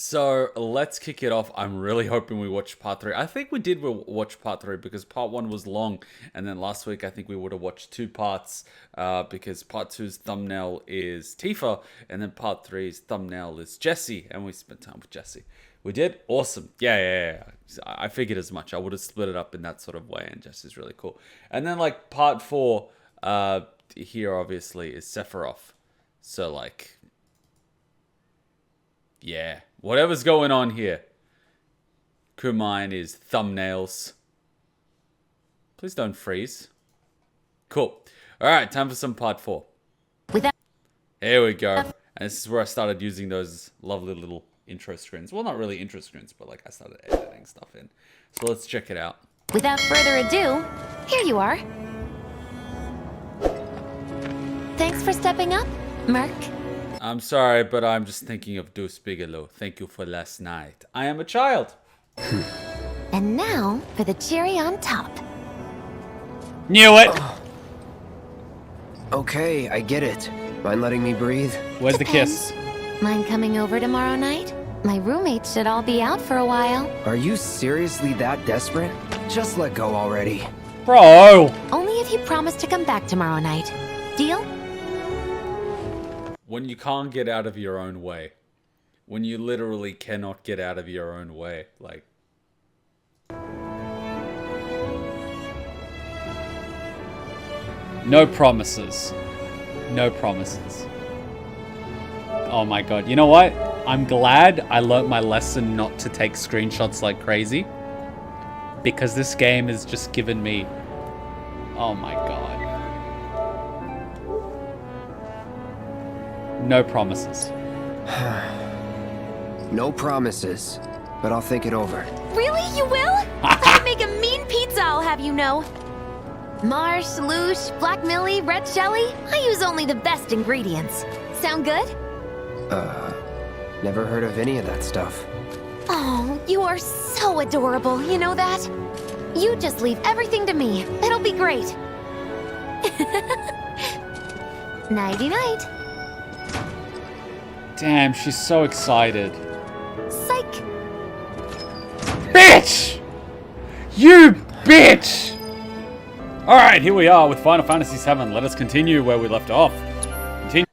So let's kick it off. I'm really hoping we watch part 3. I think we did watch part 3 because part 1 was long. And then last week, I think we would have watched 2 parts because part 2's thumbnail is Tifa. And then part 3's thumbnail is Jessie. And we spent time with Jessie. We did? Awesome. Yeah. I figured as much. I would have split it up in that sort of way. And Jessie's really cool. And then like part 4 here obviously is Sephiroth. So like... yeah, whatever's going on here. Kumine is thumbnails. Please don't freeze. Cool. Alright, time for some part 4. Here we go. And this is where I started using those lovely little intro screens. Well, not really intro screens, but like I started editing stuff in. So let's check it out. Without further ado, here you are. Thanks for stepping up, Merc. I'm sorry, but I'm just thinking of Deuce Bigelow. Thank you for last night. I am a child. And now for the cherry on top. Knew it. Okay, I get it. Mind letting me breathe? Where's the kiss? Mind coming over tomorrow night? My roommates should all be out for a while. Are you seriously that desperate? Just let go already. Bro! Only if you promise to come back tomorrow night. Deal? When you can't get out of your own way. When you literally cannot get out of your own way. Like... no promises. No promises. Oh my god. You know what? I'm glad I learnt my lesson not to take screenshots like crazy. Because this game has just given me... oh my god. No promises. No promises, but I'll think it over. Really? You will? I can make a mean pizza, I'll have you know. Marsh, Loosh, Black Millie, Red Jelly. I use only the best ingredients. Sound good? Never heard of any of that stuff. Oh, you are so adorable, you know that? You just leave everything to me. It'll be great. Nighty-night. Damn, she's so excited. Psych. Bitch! You bitch! Alright, here we are with Final Fantasy VII. Let us continue where we left off.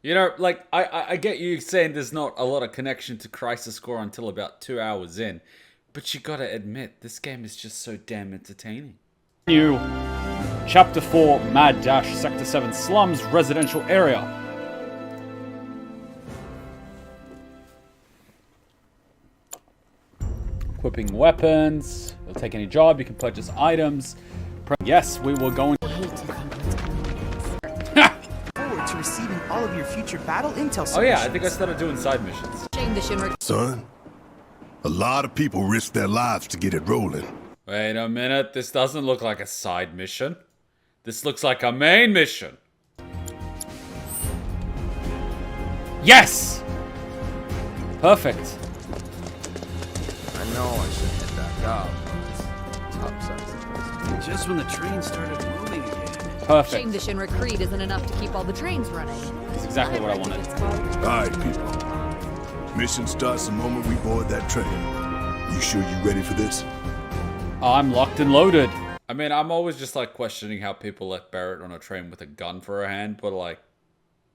You know, like, I get you saying there's not a lot of connection to Crisis Core until about 2 hours in. But you gotta admit, this game is just so damn entertaining. New Chapter 4, Mad Dash, Sector 7, Slums, Residential Area. Equipping weapons. You'll take any job. You can purchase items. Yes, we were going. Forward to receiving all of your future battle intel. Oh yeah, I think I started doing side missions. Son, a lot of people risk their lives to get it rolling. Wait a minute. This doesn't look like a side mission. This looks like a main mission. Yes! Perfect. I know I should head back up. Top size. Just when the train started moving again. Perfect. Shame the Shinra Creed isn't enough to keep all the trains running. That's exactly what I wanted. Alright, people. Mission starts the moment we board that train. You sure you ready for this? I'm locked and loaded. I mean, I'm always just like questioning how people let Barrett on a train with a gun for a hand, but like,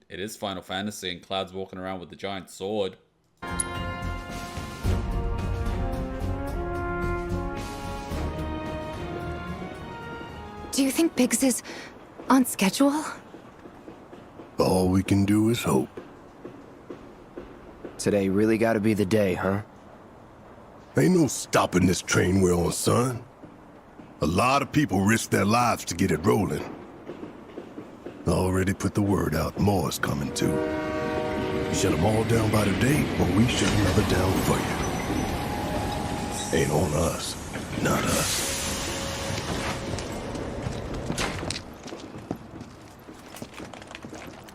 it is Final Fantasy and Cloud's walking around with the giant sword. Do you think Biggs is on schedule? All we can do is hope. Today really gotta be the day, huh? Ain't no stopping this train we're on, son. A lot of people risk their lives to get it rolling. Already put the word out, more is coming too. You shut them all down by today, or we shut another down for you. Ain't on us, not us.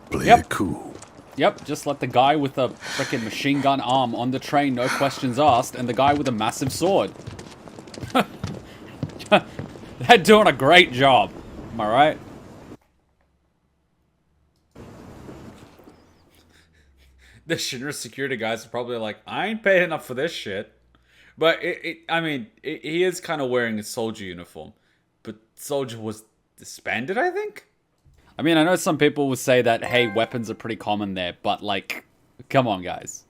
Play it cool. Yep, just let the guy with a frickin' machine gun arm on the train, no questions asked, and the guy with a massive sword. They're doing a great job. Am I right? the Shinra security guys are probably like, I ain't paying enough for this shit. But he is kind of wearing a soldier uniform. But soldier was disbanded, I think? I mean, I know some people would say that, hey, weapons are pretty common there, but like, come on, guys.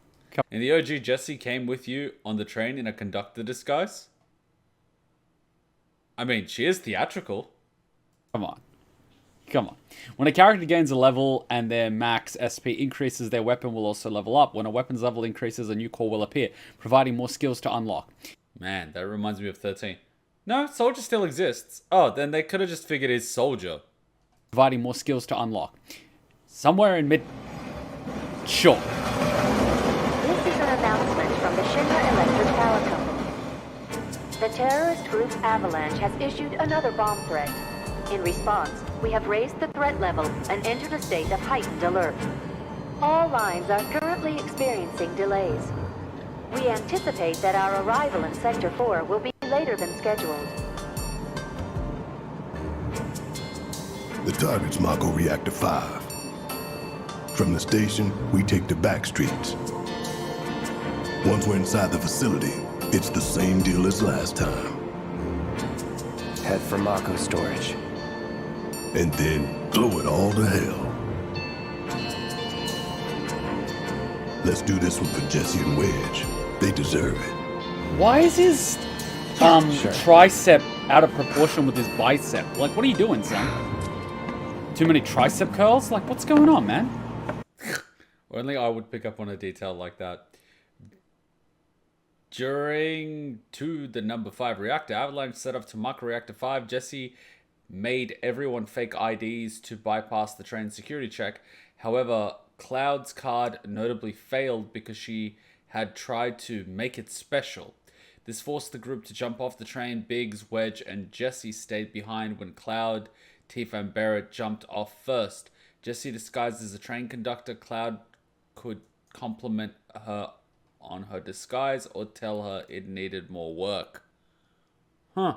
In the OG, Jessie came with you on the train in a conductor disguise? I mean, she is theatrical. Come on. Come on. When a character gains a level and their max SP increases, their weapon will also level up. When a weapon's level increases, a new core will appear, providing more skills to unlock. Man, that reminds me of 13. No, Soldier still exists. Oh, then they could have just figured he's Soldier. Providing more skills to unlock. Somewhere in mid... Sure. This is an announcement from the Shinra Electric Power Company. The terrorist group Avalanche has issued another bomb threat. In response, we have raised the threat level and entered a state of heightened alert. All lines are currently experiencing delays. We anticipate that our arrival in Sector 4 will be later than scheduled. The target's Mako Reactor 5. From the station, we take the back streets. Once we're inside the facility, it's the same deal as last time. Head for Mako storage. And then blow it all to hell. Let's do this one for Jesse and Wedge. They deserve it. Why is his tricep out of proportion with his bicep? Like, what are you doing, son? Too many tricep curls? Like, what's going on, man? Only I would pick up on a detail like that. During the number 5 reactor, Avalanche set up to Mako Reactor 5. Jesse made everyone fake IDs to bypass the train security check. However, Cloud's card notably failed because she had tried to make it special. This forced the group to jump off the train. Biggs, Wedge, and Jesse stayed behind when Cloud, Tifa, and Barrett jumped off first. Jesse disguised as a train conductor. Cloud could compliment her on her disguise or tell her it needed more work. Huh.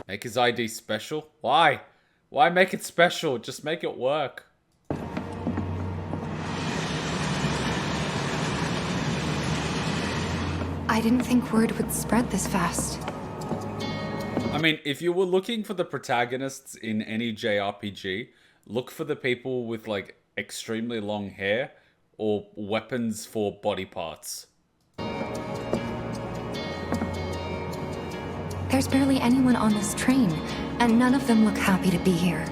Make his ID special? Why? Why make it special? Just make it work. I didn't think word would spread this fast. I mean, if you were looking for the protagonists in any JRPG, look for the people with, like, extremely long hair or weapons for body parts. There's barely anyone on this train, and none of them look happy to be here.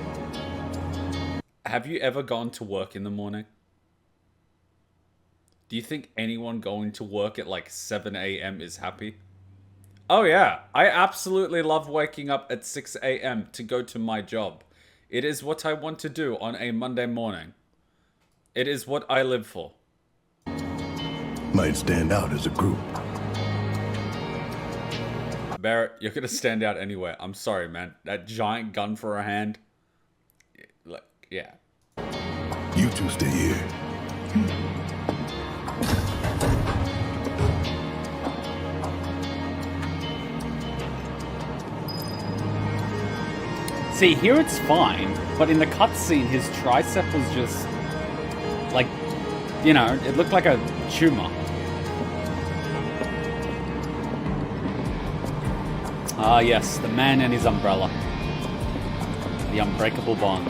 Have you ever gone to work in the morning? Do you think anyone going to work at like 7 a.m. is happy? Oh yeah, I absolutely love waking up at 6 a.m. to go to my job. It is what I want to do on a Monday morning. It is what I live for. Might stand out as a group. Barrett, you're gonna stand out anyway. I'm sorry, man. That giant gun for a hand. Like, yeah. You two stay here. See, here it's fine, but in the cutscene, his tricep was just, like, you know, it looked like a tumor. Ah, yes, the man and his umbrella. The unbreakable bond.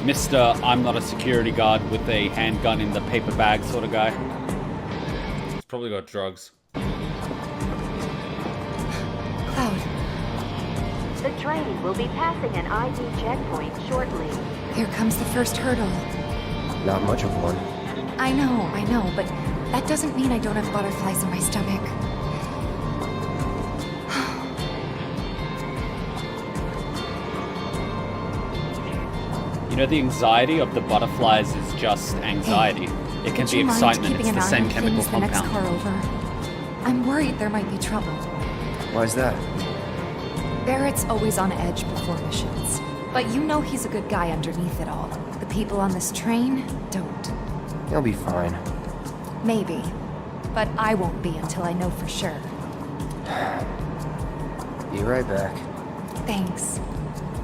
Mr. I'm not a security guard with a handgun in the paper bag sort of guy. He's probably got drugs. Cloud. The train will be passing an ID checkpoint shortly. Here comes the first hurdle. Not much of one. I know, but that doesn't mean I don't have butterflies in my stomach. You know, the anxiety of the butterflies is just anxiety. It can be excitement. It's the same chemical compound. The next car over? I'm worried there might be trouble. Why's that? Barrett's always on edge before missions. But you know he's a good guy underneath it all. The people on this train don't. He'll be fine. Maybe. But I won't be until I know for sure. Be right back. Thanks.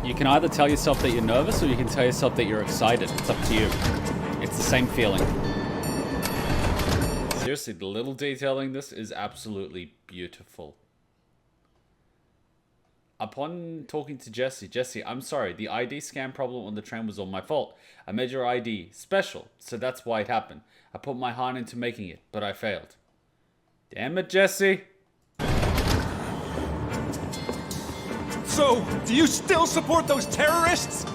You can either tell yourself that you're nervous or you can tell yourself that you're excited. It's up to you. It's the same feeling. Seriously, the little detailing in this is absolutely beautiful. Upon talking to Jesse, I'm sorry, the ID scan problem on the train was all my fault. I made your ID special, so that's why it happened. I put my heart into making it, but I failed. Damn it, Jesse. So, do you still support those terrorists?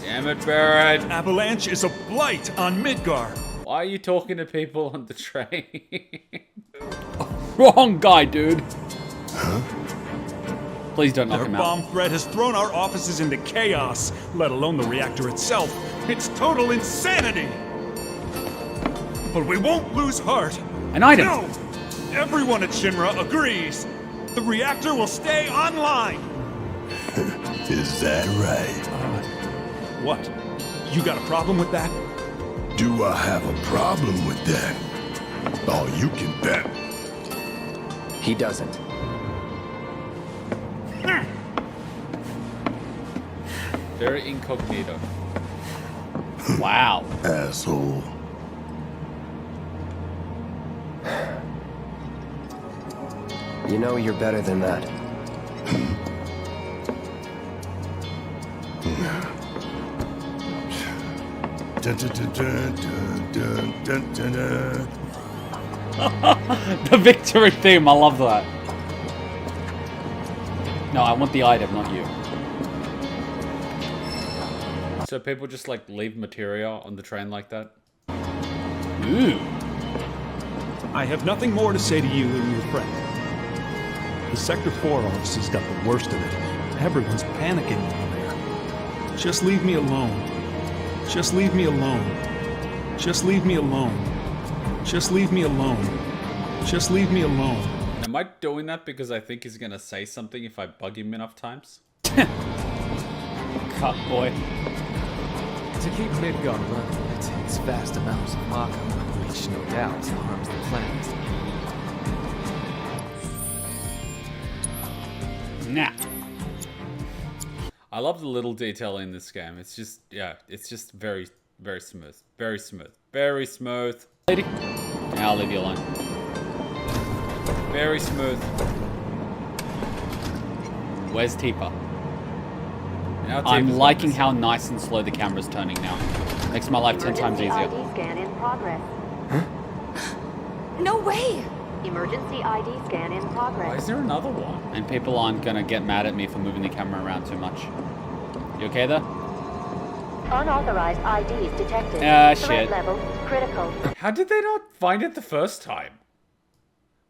Damn it, Barrett. Avalanche is a blight on Midgar. Why are you talking to people on the train? Wrong guy, dude. Huh? Please don't knock Their him bomb out. threat has thrown our offices into chaos, let alone the reactor itself. It's total insanity! But we won't lose heart. An item. No! Everyone at Shinra agrees. The reactor will stay online. Is that right? What? You got a problem with that? Do I have a problem with that? Oh, you can bet. He doesn't. Very incognito. Wow. Asshole. You know you're better than that. Dun, dun, dun, dun, dun, dun, dun, dun. The victory theme, I love that. No, I want the item, not you. So people just like leave materia on the train like that? Ooh. I have nothing more to say to you and your friend. The Sector 4 office has got the worst of it. Everyone's panicking over there. Just leave me alone. Just leave me alone. Just leave me alone. Just leave me alone. Just leave me alone. Am I doing that because I think he's gonna say something if I bug him enough times? Cut, boy. To keep Midgar running, it takes vast amounts of Mako, which no doubt harms the planet. Nah. I love the little detail in this game. It's just, yeah, it's just very, very smooth. Very smooth. Very smooth. Lady. I'll leave you alone. Very smooth. Where's Tifa? I'm liking how nice and slow the camera's turning now. Makes my life 10 times easier. ID scan in progress. No way! Emergency ID scan in progress. Why is there another one? And people aren't gonna get mad at me for moving the camera around too much. You okay there? Unauthorized IDs detected. Ah, Threat shit. level critical. How did they not find it the first time?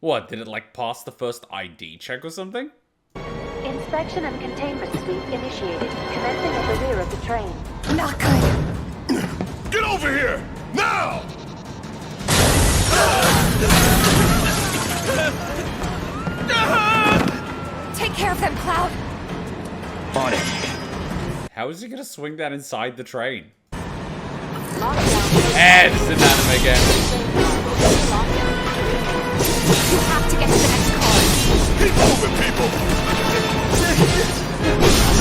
What, did it like pass the first ID check or something? Inspection and containment sweep initiated, commencing at the rear of the train. Not good. Get over here! Now! Take care of them, Cloud. On it. How is he gonna swing that inside the train? Lockdown. And it's an anime game. You have to get to the next car. Keep moving, people!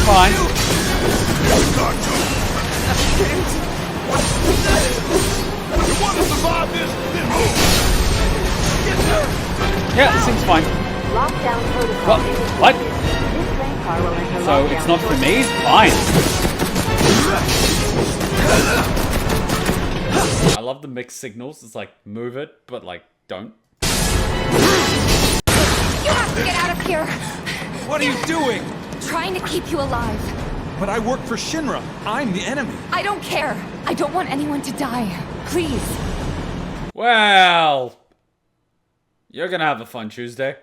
Fine. You want to survive this? Then move! Yeah, this seems fine. Lockdown protocol. What? This train car will enter So lockdown it's not for protocol. me? Fine. I love the mixed signals. It's like, move it, but like, don't. You have to get out of here. What are you doing? Trying to keep you alive. But I work for Shinra. I'm the enemy. I don't care. I don't want anyone to die. Please. Well, you're gonna have a fun Tuesday.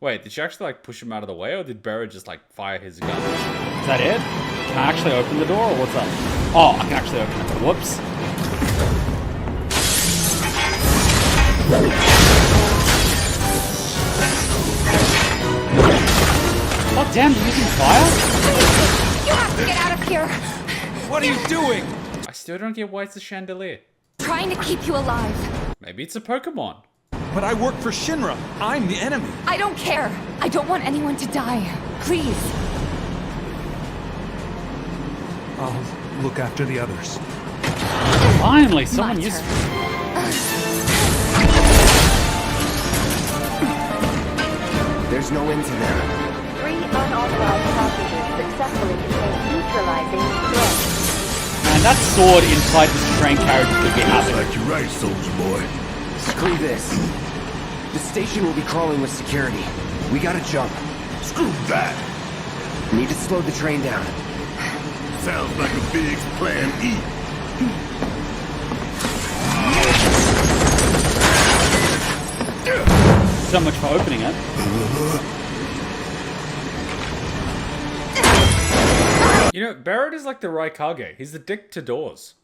Wait, did she actually like push him out of the way, or did Barrett just like fire his gun? Is that it? Can I actually open the door, or what's up? Oh, I can actually open it. Whoops. Oh damn, you're using fire? You have to get out of here. What are you doing? I still don't get why it's a chandelier. Trying to keep you alive. Maybe it's a Pokemon. But I work for Shinra. I'm the enemy. I don't care. I don't want anyone to die. Please. I'll look after the others. Finally, someone used. There's no end to them. 3 unauthorized hostages successfully contained neutralizing threat. Man, that sword inside this train carriage could be happening. Like you're right, soldier boy. Screw this. The station will be crawling with security. We gotta jump. Screw that. Need to slow the train down. Sounds like a big plan E. So much for opening it. You know, Barrett is like the Raikage. He's the dick to doors.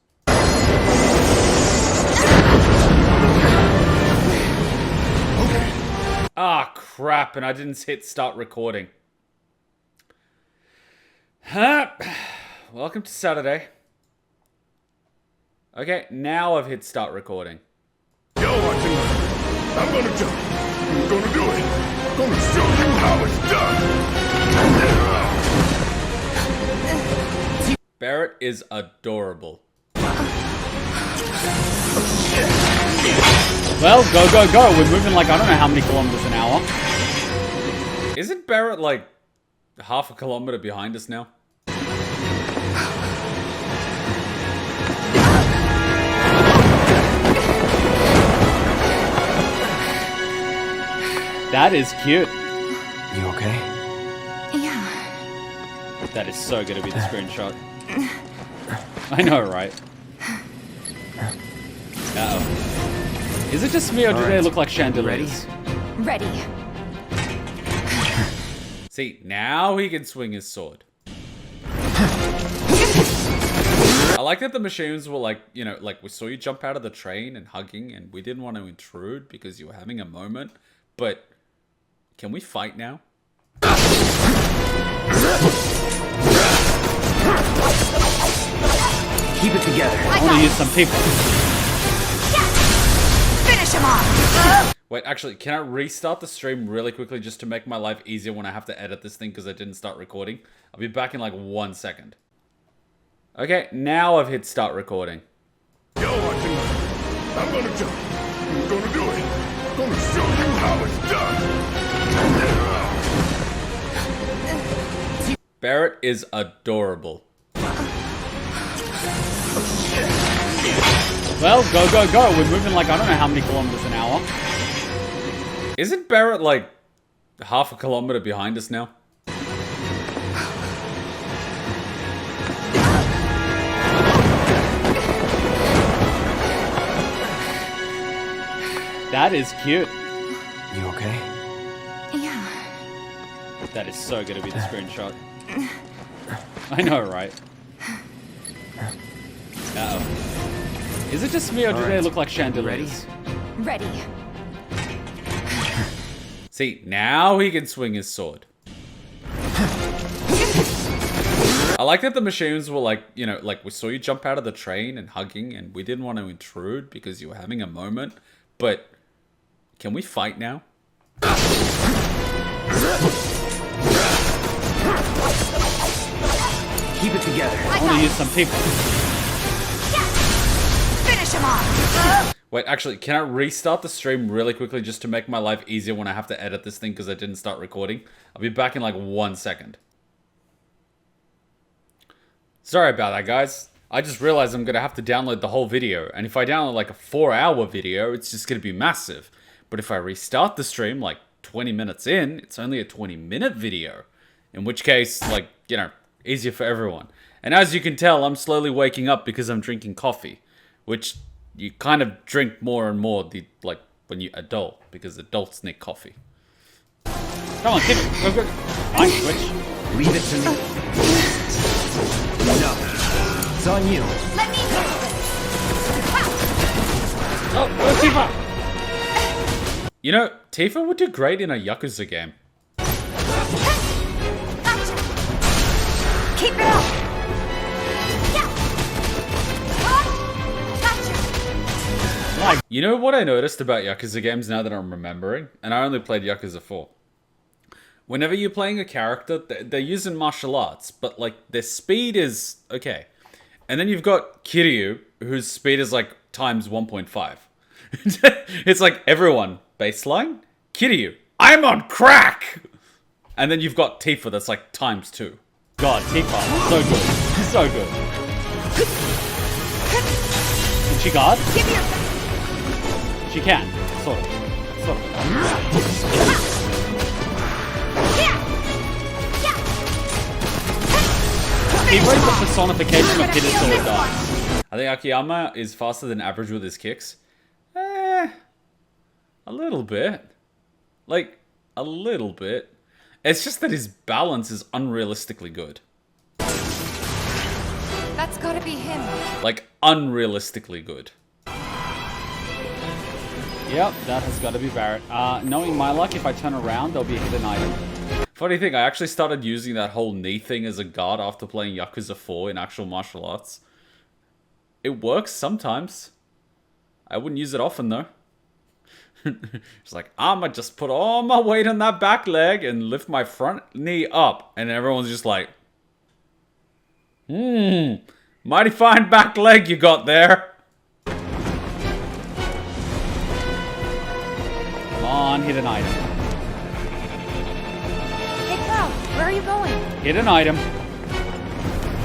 Ah, crap, and I didn't hit start recording. Huh? Welcome to Saturday. Okay, now I've hit start recording. Yo, watch it. I'm gonna jump. I'm gonna do it. Gonna show you how it's done. Barrett is adorable. Well, go, go, go. We're moving like I don't know how many kilometers an hour. Isn't Barrett like half a kilometer behind us now? That is cute. You okay? Yeah. That is so gonna be the screenshot. I know, right? Uh-oh. Is it just me or do they look like chandeliers? Ready. See, now he can swing his sword. I like that the machines were like, you know, like we saw you jump out of the train and hugging and we didn't want to intrude because you were having a moment, but can we fight now? Keep it together. I want to use some people. Finish him off! Wait, actually, can I restart the stream really quickly just to make my life easier when I have to edit this thing because I didn't start recording? I'll be back in like 1 second. Okay, now I've hit start recording. Yo, watch it. I'm gonna jump. I'm gonna do it. Gonna show you how it's done. Barrett is adorable. Well, go, go, go. We're moving like I don't know how many kilometers an hour. Isn't Barrett like half a kilometer behind us now? That is cute. You okay? Yeah. That is so gonna be the screenshot. I know, right? Uh-oh. Is it just me or do they look like chandeliers? Ready. See, now he can swing his sword. I like that the machines were like, you know, like we saw you jump out of the train and hugging and we didn't want to intrude because you were having a moment, but can we fight now? Keep it together. I want to use some people. Finish him off! Wait, actually, can I restart the stream really quickly just to make my life easier when I have to edit this thing because I didn't start recording? I'll be back in like 1 second. Sorry about that, guys. I just realized I'm going to have to download the whole video. And if I download like a 4-hour video, it's just going to be massive. But if I restart the stream like 20 minutes in, it's only a 20-minute video. In which case, like, you know, easier for everyone. And as you can tell, I'm slowly waking up because I'm drinking coffee. Which you kind of drink more and more, like, when you're adult. Because adults need coffee. Come on, give it. Go, go. Fine, switch. Leave it to me. No. It's on you. Let me handle this. Oh, where's Tifa? You know, Tifa would do great in a Yakuza game. Gotcha. Keep it up. Like, you know what I noticed about Yakuza games now that I'm remembering? And I only played Yakuza 4. Whenever you're playing a character, they're using martial arts, but like their speed is okay. And then you've got Kiryu, whose speed is like times 1.5. It's like everyone, baseline, Kiryu, I'm on crack! And then you've got Tifa that's like times 2. God, Tifa, so good. So good. Can she guard? She can, sort of. Tifa is the personification of hit it till it dies. I think Akiyama is faster than average with his kicks. A little bit. Like, a little bit. It's just that his balance is unrealistically good. That's gotta be him. Like, unrealistically good. Yep, that has got to be Barrett. Knowing my luck, if I turn around, there'll be a hidden item. Funny thing, I actually started using that whole knee thing as a guard after playing Yakuza 4 in actual martial arts. It works sometimes. I wouldn't use it often, though. It's like, I'ma just put all my weight on that back leg and lift my front knee up. And everyone's just like, mighty fine back leg you got there. Come on, hit an item. Hey, Cloud, where are you going? Hit an item.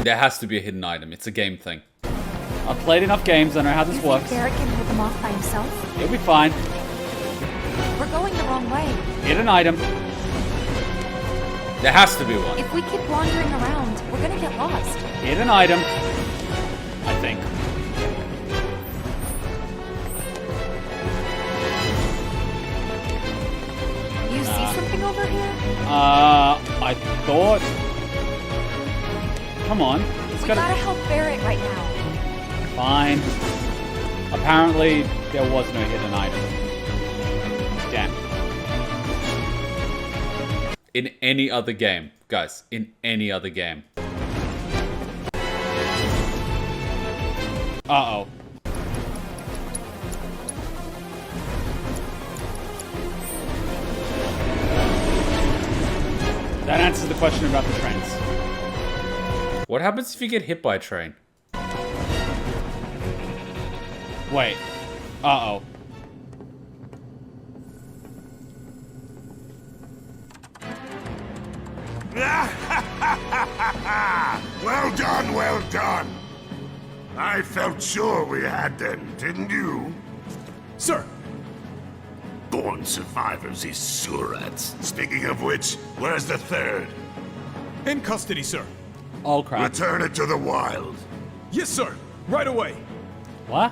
There has to be a hidden item. It's a game thing. I've played enough games. I know how this works. Barrett can hold them off by himself? He'll be fine. We're going the wrong way. Hit an item. There has to be one. If we keep wandering around, we're gonna get lost. Hit an item. I think. You see something over here? I thought... Come on. We gotta help Barrett right now. Fine. Apparently, there was no hidden item. Damn. In any other game. Guys, in any other game. Uh-oh. That answers the question about the trains. What happens if you get hit by a train? Wait. Uh-oh. Well done, well done. I felt sure we had them, didn't you? Sir! Born survivors, these surats. Speaking of which, where's the third? In custody, sir. Oh, crap. Return it to the wild. Yes, sir. Right away. What?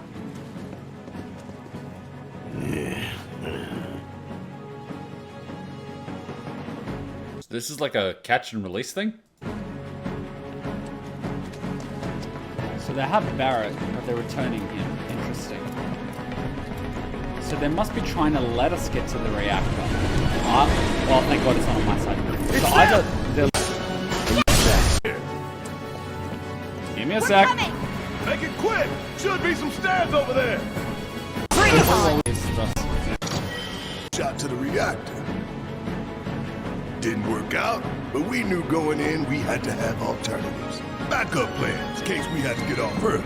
So this is like a catch and release thing? So they have Barrett, but they're returning him. Interesting. So they must be trying to let us get to the reactor. Well, thank God it's not on my side. So either they're... Give me a sec. Make it quick! Should be some stairs over there! Shot to the reactor. Didn't work out, but we knew going in we had to have alternatives. Backup plans in case we had to get off early.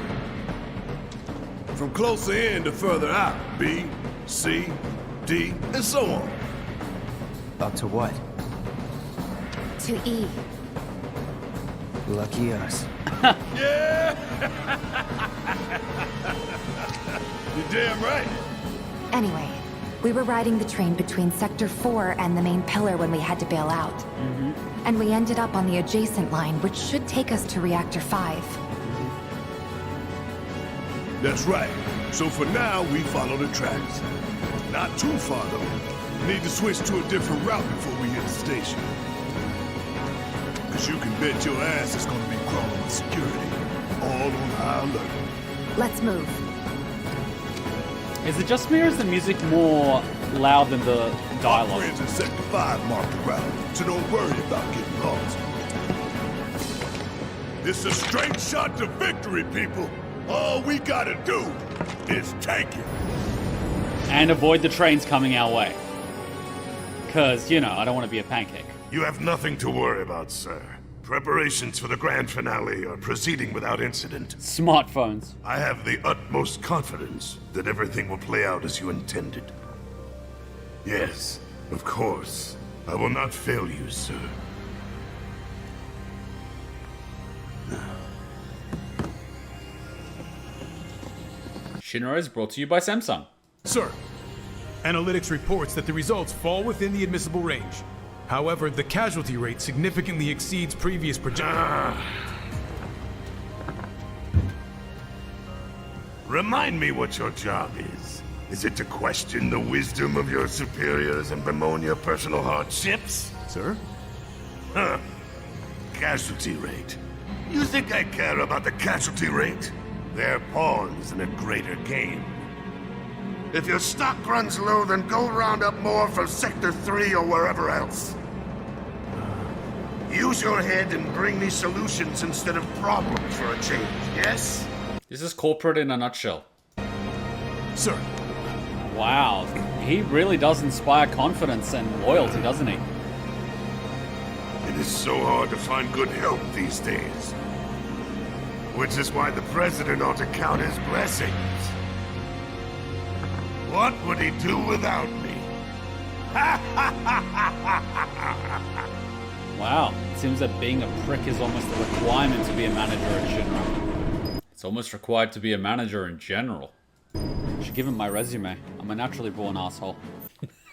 From closer in to further out. B, C, D, and so on. Up to what? To E. Lucky us. Yeah! You're damn right. Anyway, we were riding the train between Sector 4 and the main pillar when we had to bail out. And we ended up on the adjacent line, which should take us to Reactor 5. That's right. So for now, we follow the tracks. Not too far, though. Need to switch to a different route before we hit the station. Because you can bet your ass it's going to be crawling with security. All on high alert. Let's move. Is it just me or is the music more loud than the dialogue? Our friends in Sector 5 marked the route, so don't worry about getting lost. It's a straight shot to victory, people. All we gotta do is take it. And avoid the trains coming our way. Because, you know, I don't want to be a pancake. You have nothing to worry about, sir. Preparations for the grand finale are proceeding without incident. Smartphones. I have the utmost confidence that everything will play out as you intended. Yes, of course. I will not fail you, sir. Shinra is brought to you by Samsung. Sir, analytics reports that the results fall within the admissible range. However, the casualty rate significantly exceeds previous projections. Remind me what your job is. Is it to question the wisdom of your superiors and bemoan your personal hardships? Sir? Huh. Casualty rate. You think I care about the casualty rate? They're pawns in a greater game. If your stock runs low, then go round up more from Sector 3 or wherever else. Use your head and bring me solutions instead of problems for a change, yes? This is corporate in a nutshell. Sir. Wow, he really does inspire confidence and loyalty, doesn't he? It is so hard to find good help these days. Which is why the President ought to count his blessings. What would he do without me? Wow, it seems that being a prick is almost a requirement to be a manager at Shinra. It's almost required to be a manager in general. I should give him my resume. I'm a naturally born asshole.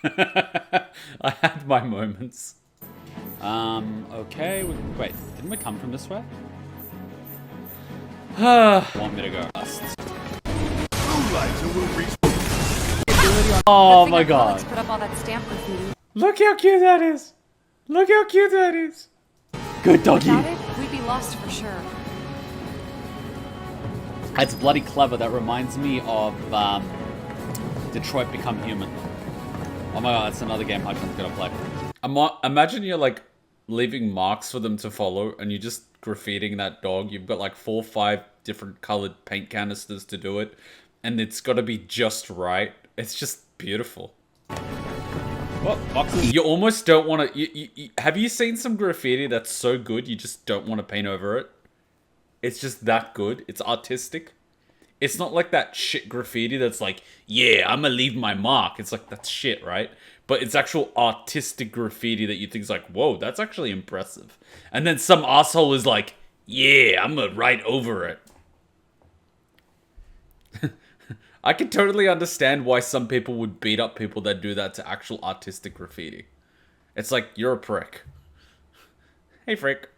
I had my moments. Okay, wait, didn't we come from this way? Want me to go first? Oh my god. Put up all that stamp graffiti. Look how cute that is. Look how cute that is. Good doggy. Without it, we'd be lost for sure. That's bloody clever. That reminds me of Detroit Become Human. Oh my god, that's another game Hudson's gonna play. Imagine you're like leaving marks for them to follow and you're just graffitiing that dog. You've got like 4 or 5 different colored paint canisters to do it. And it's got to be just right. It's just beautiful. What boxes? You almost don't want to... have you seen some graffiti that's so good you just don't want to paint over it? It's just that good. It's artistic. It's not like that shit graffiti that's like, yeah, I'm gonna leave my mark. It's like, that's shit, right? But it's actual artistic graffiti that you think is like, whoa, that's actually impressive. And then some asshole is like, yeah, I'm gonna write over it. I can totally understand why some people would beat up people that do that to actual artistic graffiti. It's like, you're a prick. Hey, freak.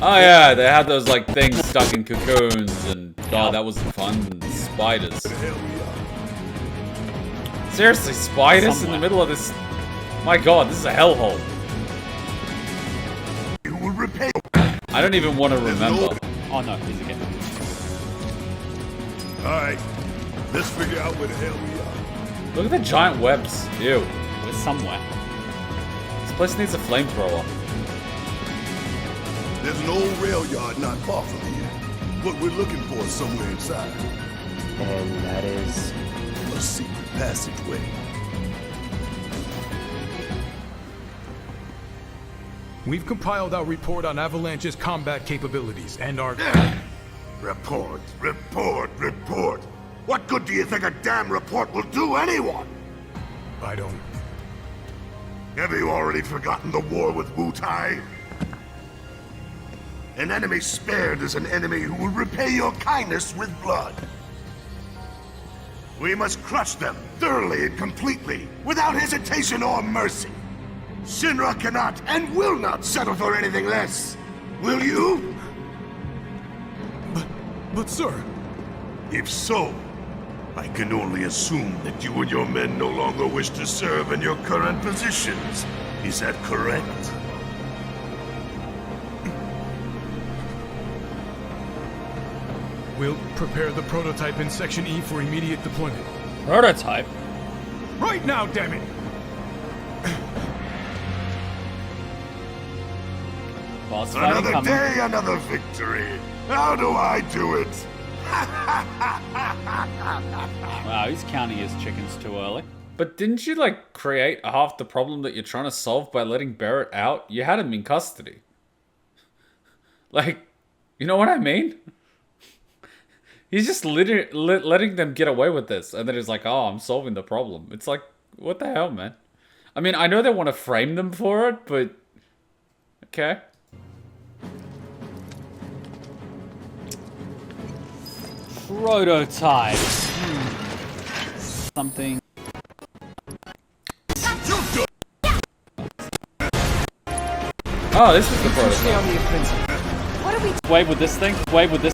Oh yeah, they had those like things stuck in cocoons and oh, that was fun. Spiders. Seriously, spiders in the middle of this? My god, this is a hellhole. You will repay. I don't even want to remember. Oh no, he's again. Alright, let's figure out where the hell we are. Look at the giant webs. Ew. We're somewhere. This place needs a flamethrower. There's an old rail yard not far from here. What we're looking for is somewhere inside. And that is... a secret passageway. We've compiled our report on Avalanche's combat capabilities and our... Report, report, report. What good do you think a damn report will do anyone? I don't... Have you already forgotten the war with Wu-Tai? An enemy spared is an enemy who will repay your kindness with blood. We must crush them thoroughly and completely, without hesitation or mercy. Shinra cannot and will not settle for anything less. Will you? But sir... If so, I can only assume that you and your men no longer wish to serve in your current positions. Is that correct? We'll prepare the prototype in Section E for immediate deployment. Prototype? Right now, damn it! Boss Another coming. day, another victory. How do I do it? Wow, he's counting his chickens too early. But didn't you, like, create half the problem that you're trying to solve by letting Barrett out? You had him in custody. Like, you know what I mean? He's just letting them get away with this. And then he's like, oh, I'm solving the problem. It's like, what the hell, man? I mean, I know they want to frame them for it, but... Okay. Prototype. Something. Oh, this is the prototype. What are we? Wave with this thing. Wave with this.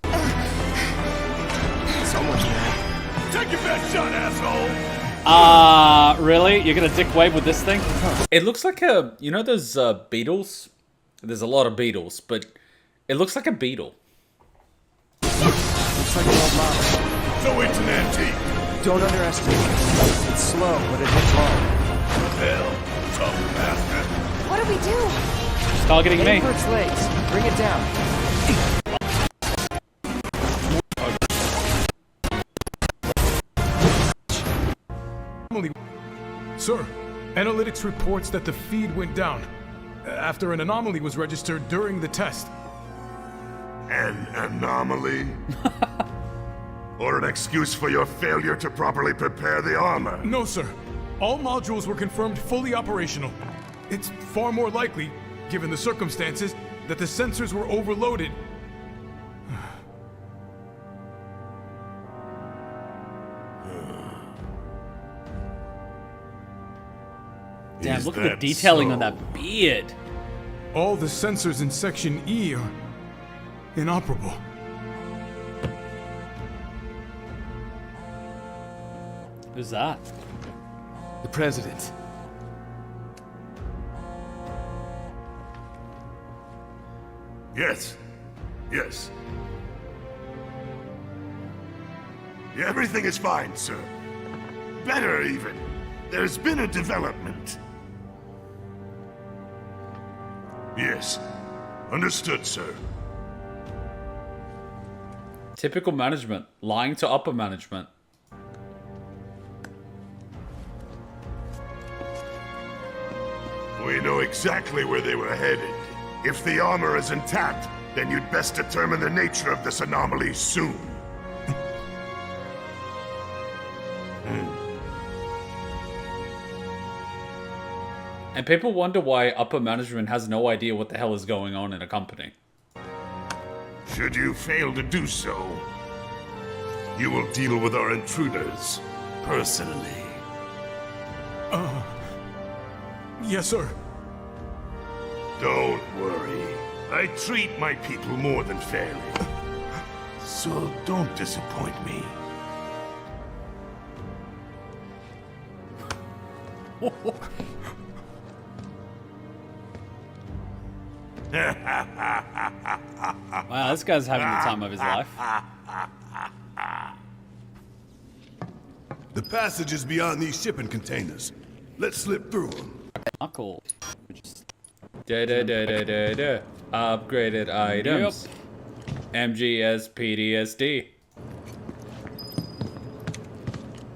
Someone's mad. Take your best shot, asshole! Really? You're gonna dick wave with this thing? It looks like a, you know those beetles? There's a lot of beetles, but it looks like a beetle. Looks like an old model. So it's an antique. Don't underestimate it. It's slow, but it hits hard. Hell, tough bastard. What do we do? It's targeting me. Aim for its legs. Bring it down. Sir, analytics reports that the feed went down after an anomaly was registered during the test. An anomaly? Or an excuse for your failure to properly prepare the armor? No, sir. All modules were confirmed fully operational. It's far more likely, given the circumstances, that the sensors were overloaded. Damn, look at the detailing on that beard. All the sensors in Section E are inoperable. Who's that? The President. Yes. Yes. Yeah, everything is fine, sir. Better, even. There's been a development. Yes. Understood, sir. Typical management. Lying to upper management. We know exactly where they were headed. If the armor is intact, then you'd best determine the nature of this anomaly soon. And people wonder why upper management has no idea what the hell is going on in a company. Should you fail to do so, you will deal with our intruders personally. Yes, sir. Don't worry. I treat my people more than fairly. So don't disappoint me. Wow, this guy's having the time of his life. The passage is beyond these shipping containers. Let's slip through them. Cool. Upgraded items. Yep. MGS PTSD.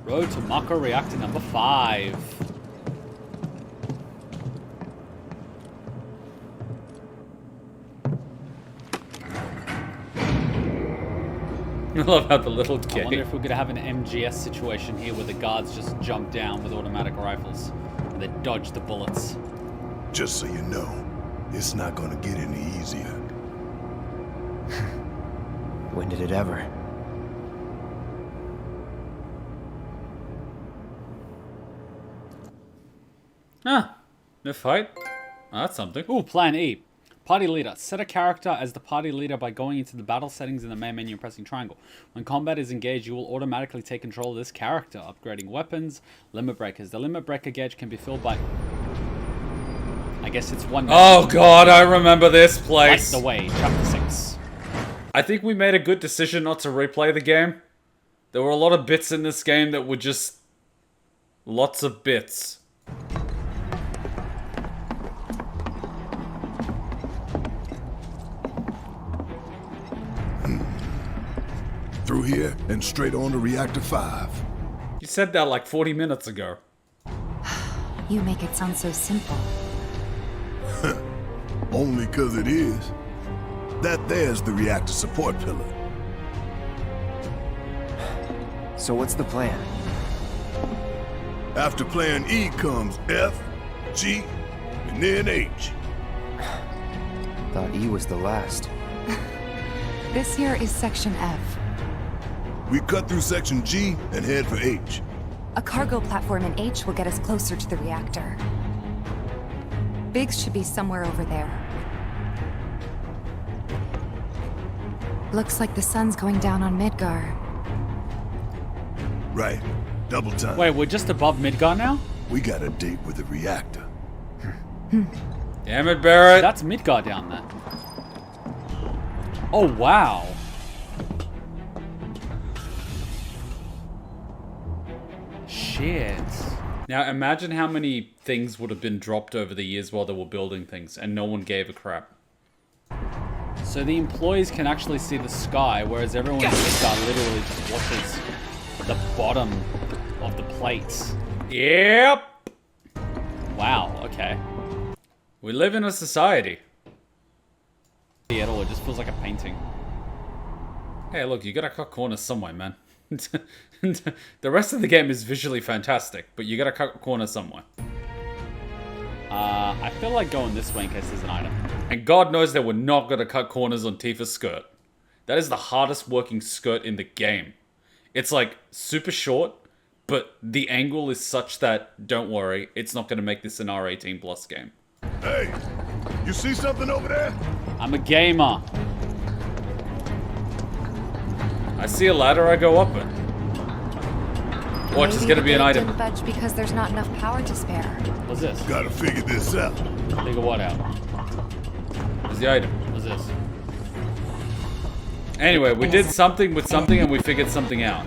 Road to Mako reactor number 5. I love how the little kid. I wonder if we're gonna have an MGS situation here where the guards just jump down with automatic rifles and they dodge the bullets. Just so you know, it's not gonna get any easier. When did it ever? Ah, no fight. Oh, that's something. Ooh, Plan E. Party leader. Set a character as the party leader by going into the battle settings in the main menu and pressing triangle. When combat is engaged, you will automatically take control of this character, upgrading weapons, limit breakers. The limit breaker gauge can be filled by... I guess it's one... Oh god, I remember this place. Light the way, chapter 6. I think we made a good decision not to replay the game. There were a lot of bits in this game that were just... lots of bits. through here and straight on to Reactor 5. You said that like 40 minutes ago. You make it sound so simple. Only 'cause it is. That there's the reactor support pillar. So what's the plan? After plan E comes F, G, and then H. Thought E was the last. This here is Section F. We cut through Section G and head for H. A cargo platform in H will get us closer to the reactor. Biggs should be somewhere over there. Looks like the sun's going down on Midgar. Right. Double time. Wait, we're just above Midgar now? We got a date with the reactor. Damn it, Barrett. That's Midgar down there. Oh, wow. Shit. Now imagine how many things would have been dropped over the years while they were building things and no one gave a crap. So the employees can actually see the sky, whereas everyone in Midgar literally just watches the bottom of the plates. Yep. Wow, okay. We live in a society. At all, it just feels like a painting. Hey, look, you gotta cut corners somewhere, man. The rest of the game is visually fantastic, but you gotta cut corners somewhere. I feel like going this way in case there's an item. And God knows that we're not gonna cut corners on Tifa's skirt. That is the hardest working skirt in the game. It's like super short, but the angle is such that, don't worry, it's not gonna make this an R18 plus game. Hey, you see something over there? I'm a gamer. I see a ladder, I go up it. Watch, it's gonna be an item. Didn't budge because there's not enough power to spare. What's this? Gotta figure this out. Figure what out? Where's the item? What's this? Anyway, we did something with something and we figured something out.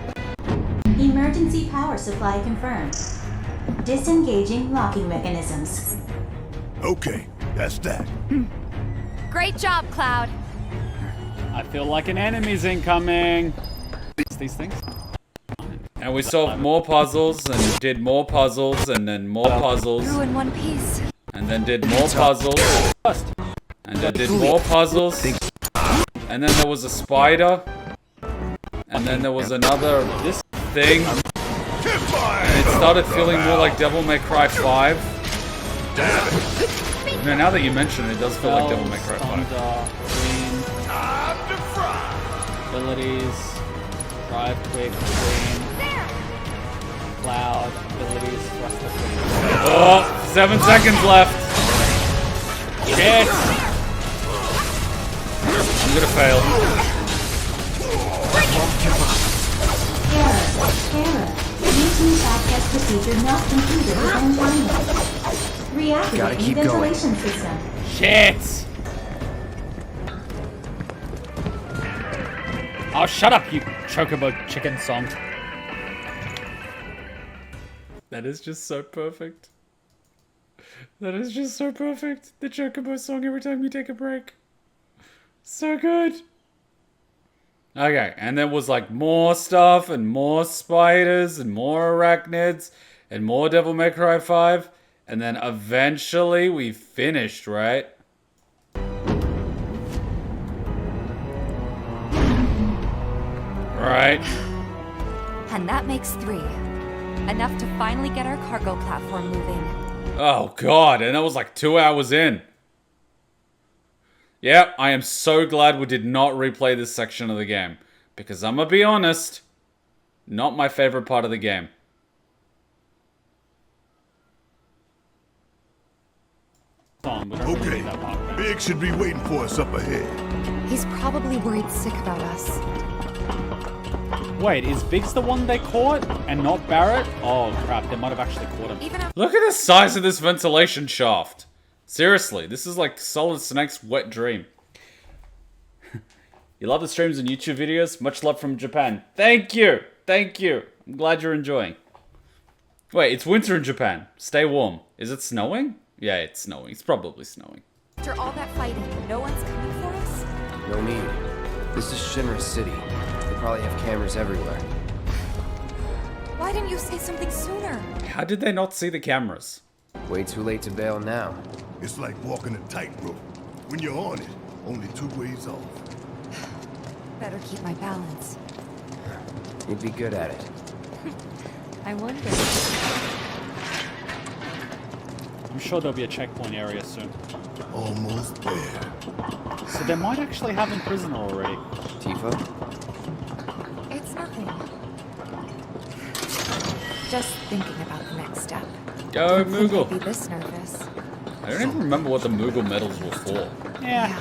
Emergency power supply confirmed. Disengaging locking mechanisms. Okay, that's that. Great job, Cloud. I feel like an enemy's incoming. These things. And we solved more puzzles and did more puzzles and then more puzzles. Through in one piece. And then did more puzzles. And then did more puzzles. And then there was a spider. And then there was another this thing. And it started feeling more like Devil May Cry 5. Now that you mention it, it does feel like Devil May Cry 5. Abilities. Drive quick, green. Cloud, abilities, thrust the green. Oh, 7 seconds left. Shit. I'm gonna fail. Error. Maintenance access procedure not completed within 1 minute. Reactivating ventilation system. Shit. Oh, shut up, you chocobo chicken song. That is just so perfect. That is just so perfect. The chocobo song every time you take a break. So good. Okay, and there was like more stuff and more spiders and more arachnids and more Devil May Cry 5. And then eventually we finished, right? Right. And that makes 3. Enough to finally get our cargo platform moving. Oh god, and that was like 2 hours in. Yep, I am so glad we did not replay this section of the game. Because I'm gonna be honest, not my favorite part of the game. Okay, Big should be waiting for us up ahead. He's probably worried sick about us. Wait, is Biggs the one they caught and not Barrett? Oh crap, they might have actually caught him. Look at the size of this ventilation shaft. Seriously, this is like Solid Snake's wet dream. You love the streams and YouTube videos? Much love from Japan. Thank you! Thank you! I'm glad you're enjoying. Wait, it's winter in Japan. Stay warm. Is it snowing? Yeah, it's snowing. It's probably snowing. After all that fighting, no one's coming for us? No need. This is Shinra City. They probably have cameras everywhere. Why didn't you say something sooner? How did they not see the cameras? Way too late to bail now. It's like walking a tightrope. When you're on it, only 2 ways off. Better keep my balance. You'd be good at it. I wonder. I'm sure there'll be a checkpoint area soon. Almost there. So they might actually have a prisoner already. Tifa? It's nothing. Just thinking about the next step. Go, Don't think Moogle. I'd be this nervous. I don't even remember what the Moogle medals were for. Yeah.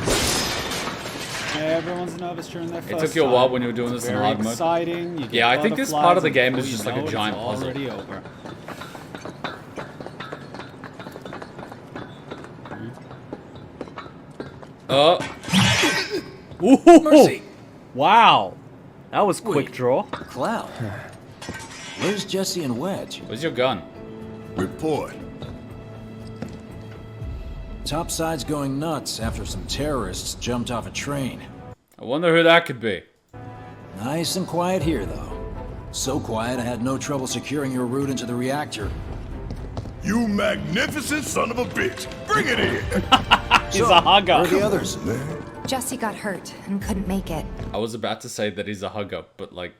Everyone's nervous during their first It took you a while when you were doing this in hard mode. Exciting. You get Yeah, I think this part of the butterflies, game is and just before like a you know it, giant it's puzzle. already over. Ooh. Wow. That was quick draw. Cloud. Where's Jesse and Wedge? Where's your gun? Report. Topside's going nuts after some terrorists jumped off a train. I wonder who that could be. Nice and quiet here, though. So quiet I had no trouble securing your route into the reactor. You magnificent son of a bitch! Bring it in! He's a hugger. Where are the others? Jesse got hurt and couldn't make it. I was about to say that he's a hugger, but like,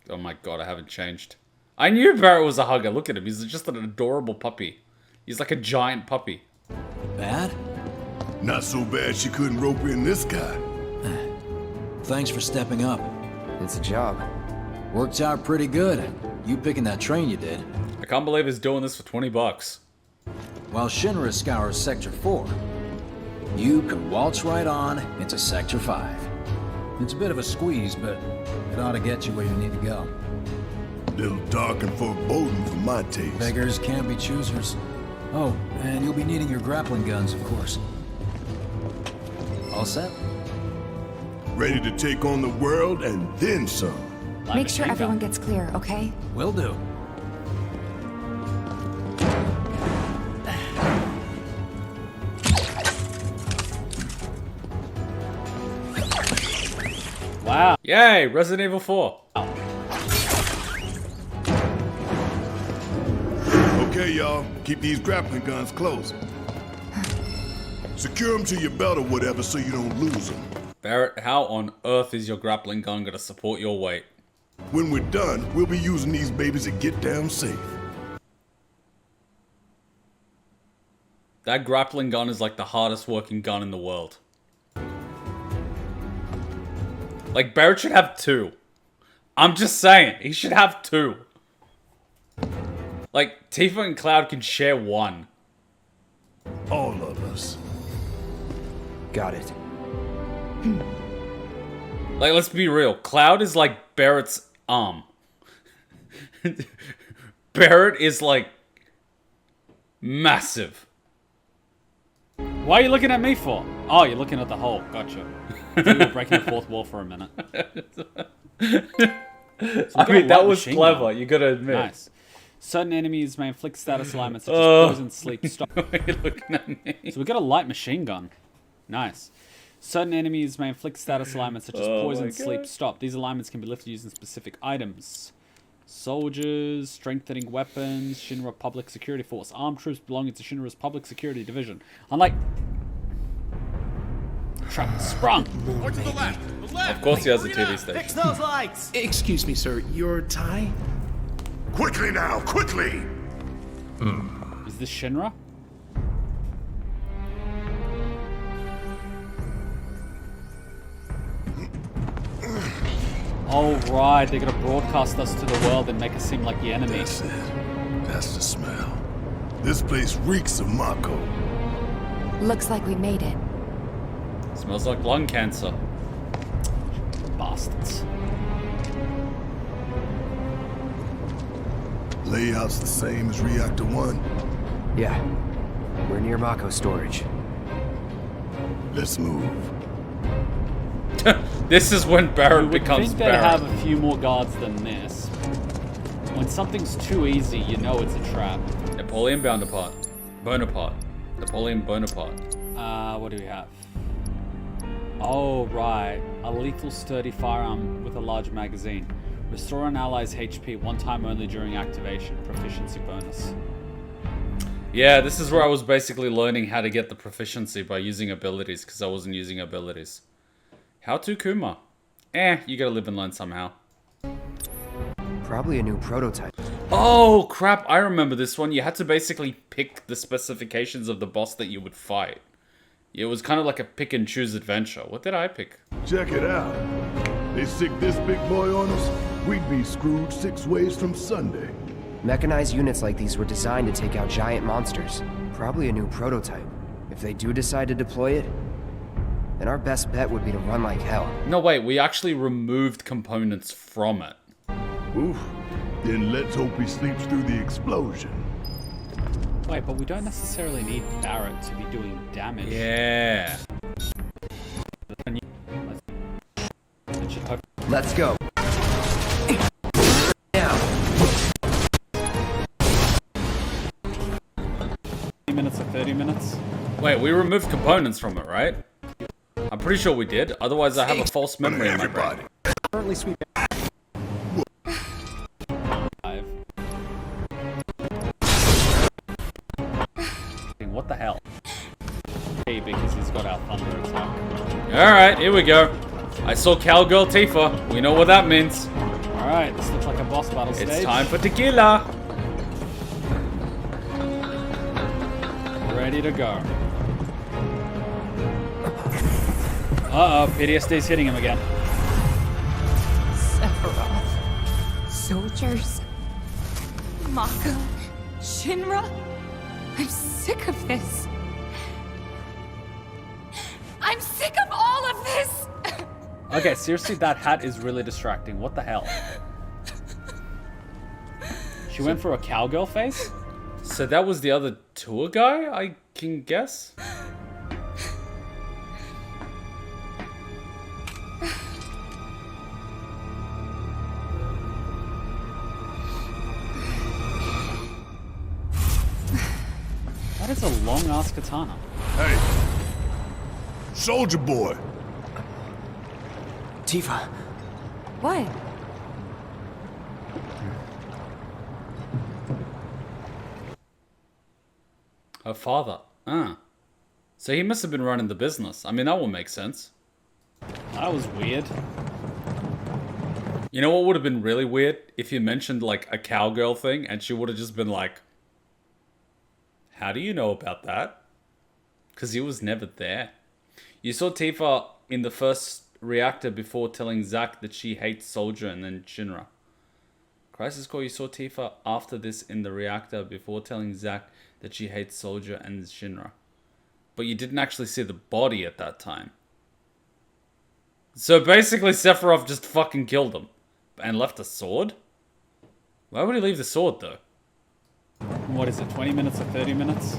oh my god, I haven't changed. I knew Barrett was a hugger. Look at him. He's just an adorable puppy. He's like a giant puppy. Bad? Not so bad she couldn't rope in this guy. Thanks for stepping up. It's a job. Worked out pretty good. You picking that train you did. I can't believe he's doing this for 20 bucks. While Shinra scours Sector 4, you could waltz right on into Sector 5. It's a bit of a squeeze, but it ought to get you where you need to go. Little dark and foreboding for my taste. Beggars can't be choosers. Oh, and you'll be needing your grappling guns, of course. All set? Ready to take on the world and then some. Make sure everyone gets clear, okay? Will do. Wow. Yay, Resident Evil 4. Okay, y'all, keep these grappling guns close. Secure them to your belt or whatever so you don't lose them. Barrett, how on earth is your grappling gun gonna support your weight? When we're done, we'll be using these babies to get down safe. That grappling gun is like the hardest working gun in the world. Like, Barrett should have 2. I'm just saying, he should have 2. Like, Tifa and Cloud can share 1. All of us. Got it. Like, let's be real. Cloud is like Barrett's arm. Barrett is like massive. Why are you looking at me for? Oh, you're looking at the hole. Gotcha. I thought you were breaking the fourth wall for a minute. I mean, that was clever, you gotta admit. Nice. Certain enemies may inflict status alignments such as poison, sleep, stop. Why are you looking at me? So we got a light machine gun. Nice. Certain enemies may inflict status alignments such as poison, sleep, stop. These alignments can be lifted using specific items. Soldiers, strengthening weapons, Shinra Public Security Force. Armed troops belonging to Shinra's Public Security Division. Unlike... Trap sprung! Or to the left! The left! Of course he has a TV station. Fix those lights! Excuse me, sir. Your tie? Quickly now, quickly! Is this Shinra? Oh right, they're gonna broadcast us to the world and make us seem like the enemy. That's it. That's the smell. This place reeks of Mako. Looks like we made it. Smells like lung cancer. Bastards. Layout's the same as Reactor 1. Yeah. We're near Mako storage. Let's move. This is when Barrett becomes I think they'd Barrett. have a few more guards than this. When something's too easy, you know it's a trap. Napoleon Bonaparte. Napoleon Bonaparte. What do we have? Oh, right. A lethal sturdy firearm with a large magazine. Restore an ally's HP one time only during activation. Proficiency bonus. Yeah, this is where I was basically learning how to get the proficiency by using abilities, because I wasn't using abilities. How to Kuma? You gotta live and learn somehow. Probably a new prototype. Oh, crap, I remember this one. You had to basically pick the specifications of the boss that you would fight. It was kind of like a pick and choose adventure. What did I pick? Check it out. They sick this big boy on us, we'd be screwed 6 ways from Sunday. Mechanized units like these were designed to take out giant monsters. Probably a new prototype. If they do decide to deploy it, then our best bet would be to run like hell. No, wait, we actually removed components from it. Oof. Then let's hope he sleeps through the explosion. Wait, but we don't necessarily need Barrett to be doing damage. Yeah. Let's go. 20 minutes or 30 minutes? Wait, we removed components from it, right? I'm pretty sure we did. Otherwise, I have a false memory in my brain. Currently sweeping. What the hell? Hey, because he's got our thunder attack. Alright, here we go. I saw Cowgirl Tifa. We know what that means. Alright, this looks like a boss battle stage. It's time for tequila. Ready to go. Uh-oh, PTSD's hitting him again. Sephiroth. Soldiers. Mako. Shinra. I'm sick of this. I'm sick of all of this! Okay, seriously, that hat is really distracting. What the hell? She went for a cowgirl face? So that was the other tour guy, I can guess? That is a long-ass katana. Hey! Soldier boy! Tifa. What? Her father. So he must have been running the business. I mean, that would make sense. That was weird. You know what would have been really weird? If you mentioned, like, a cowgirl thing, and she would have just been like, how do you know about that? Because he was never there. You saw Tifa in the first reactor before telling Zack that she hates Soldier and then Shinra. Crisis Core, you saw Tifa after this in the reactor before telling Zack that she hates Soldier and Shinra. But you didn't actually see the body at that time. So basically Sephiroth just fucking killed him. And left a sword? Why would he leave the sword though? What is it, 20 minutes or 30 minutes?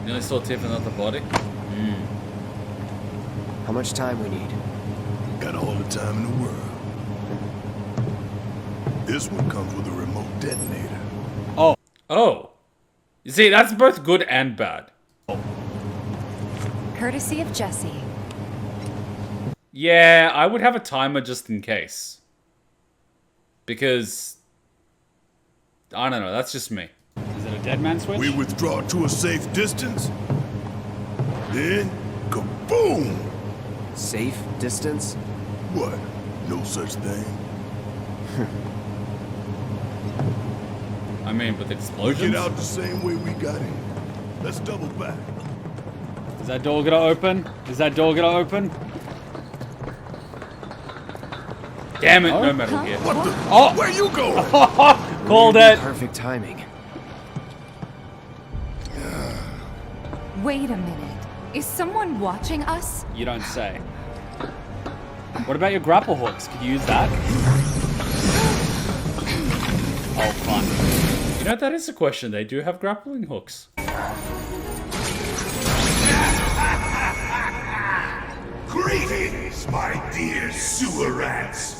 Nearly saw Tifa, not the body? How much time we need? Got all the time in the world. This one comes with a remote detonator. Oh. You see, that's both good and bad. Courtesy of Jesse. Yeah, I would have a timer just in case. Because... I don't know, that's just me. Is it a dead man switch? We withdraw to a safe distance. Then, kaboom! Safe distance? What? No such thing. I mean, with We explosions? get out the same way we got in. Let's double back. Is that door gonna open? Is that door gonna open? Damn it, no Metal Gear. What the? Oh! Where you going? Called it! Perfect timing. Wait a minute. Is someone watching us? You don't say. What about your grapple hooks? Could you use that? Oh, fun. You know, that is a question. They do have grappling hooks. Greetings, my dear sewer rats.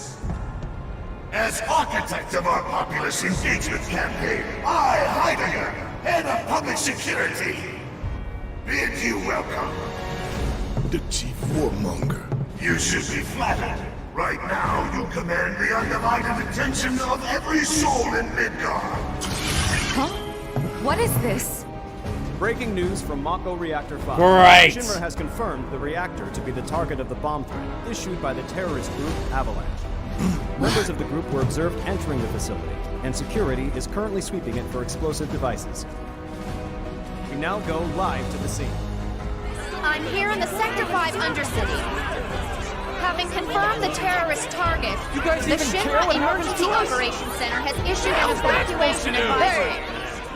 As architect of our populous engagement campaign, I, Heidegger, head of public security. Bid you welcome. The chief warmonger. You should be flattered. Right now, you command the undivided attention of every soul in Midgard. Huh? What is this? Breaking news from Mako Reactor 5. Great! Shinra has confirmed the reactor to be the target of the bomb threat issued by the terrorist group Avalanche. Members of the group were observed entering the facility, and security is currently sweeping it for explosive devices. We now go live to the scene. I'm here in the Sector 5 Undercity. Having confirmed the terrorist target, the Shinra Emergency Operations Center has issued an evacuation advisory.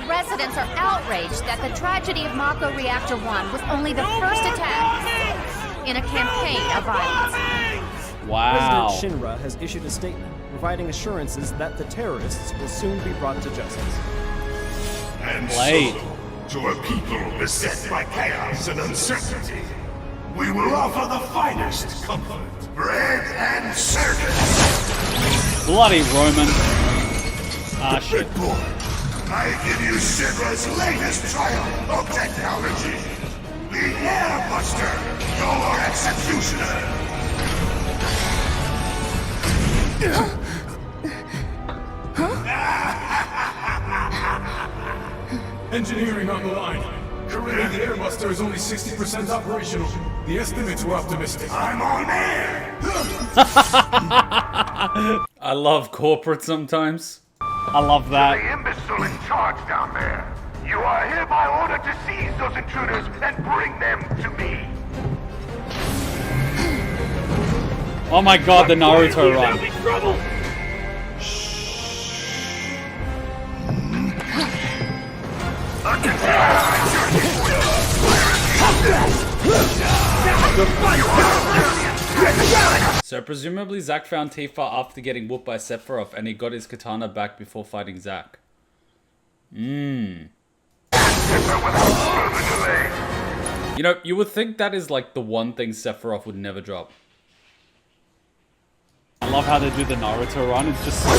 Residents are outraged that the tragedy of Mako Reactor 1 was only the first attack in a campaign of violence. Wow. President Shinra has issued a statement providing assurances that the terrorists will soon be brought to justice. And Blade. so, to a people beset by chaos and uncertainty, we will offer the finest comfort, bread and service. Bloody Roman. Ah, shit. Boy, I give you Shinra's latest triumph of technology. The Airbuster, your executioner. Engineering on the line. Currently, the Airbuster is only 60% operational. The estimates were optimistic. I'm on air! I love corporate sometimes. I love that. The imbecile in charge down there. You are hereby ordered to seize those intruders and bring them to me. Oh my god, the Naruto run. So presumably Zack found Tifa after getting whooped by Sephiroth and he got his katana back before fighting Zack. You know, you would think that is like the one thing Sephiroth would never drop. I love how they do the Naruto run, it's just so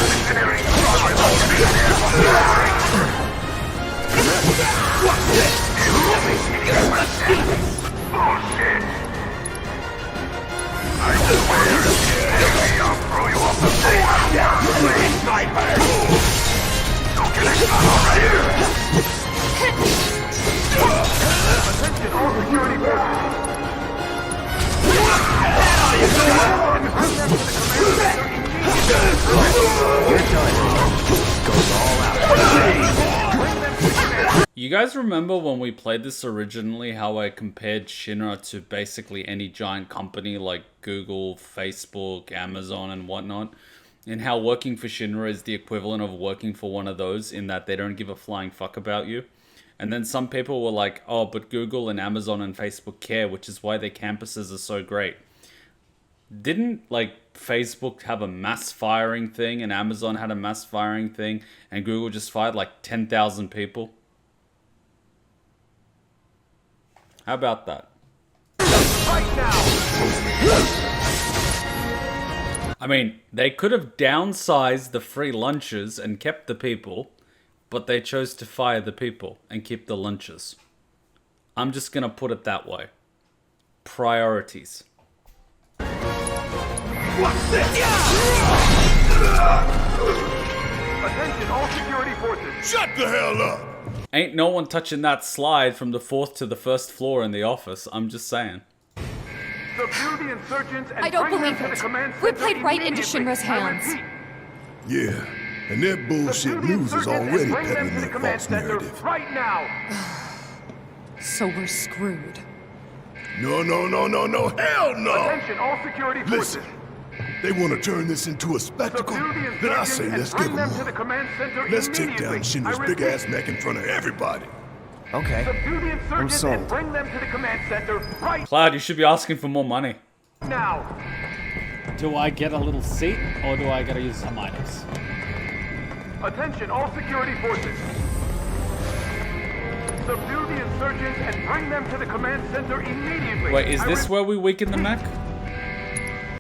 You guys remember when we played this originally, how I compared Shinra to basically any giant company like Google, Facebook, Amazon, and whatnot? And how working for Shinra is the equivalent of working for one of those in that they don't give a flying fuck about you. And then some people were like, oh, but Google and Amazon and Facebook care, which is why their campuses are so great. Didn't, like, Facebook have a mass firing thing, and Amazon had a mass firing thing, and Google just fired, like, 10,000 people? How about that? Right now! I mean, they could have downsized the free lunches and kept the people, but they chose to fire the people and keep the lunches. I'm just gonna put it that way. Priorities. What's this? Attention all security forces. Shut the hell up! Ain't no one touching that slide from the 4th to the 1st floor in the office. I'm just saying. Subdue the insurgents and I don't bring them believe to the command it. We center played right into immediately. Shinra's I hands. repeat, Yeah, and their bullshit news is already peddling their false narrative. right now. So we're screwed. No, hell no! Attention all security forces. Listen, they want to turn this into a spectacle. Then I say let's give them to the one. command center Let's take immediately. down Shinra's I big repeat, ass neck in front of everybody. Okay. Subdue the I'm insurgents sold. and bring them to the command center right Cloud, you should be asking for more money. now. Do I get a little seat, or do I gotta use some items? Attention all security forces. Subdue the insurgents and bring them to the command center immediately. Wait, is this where we weaken the mech?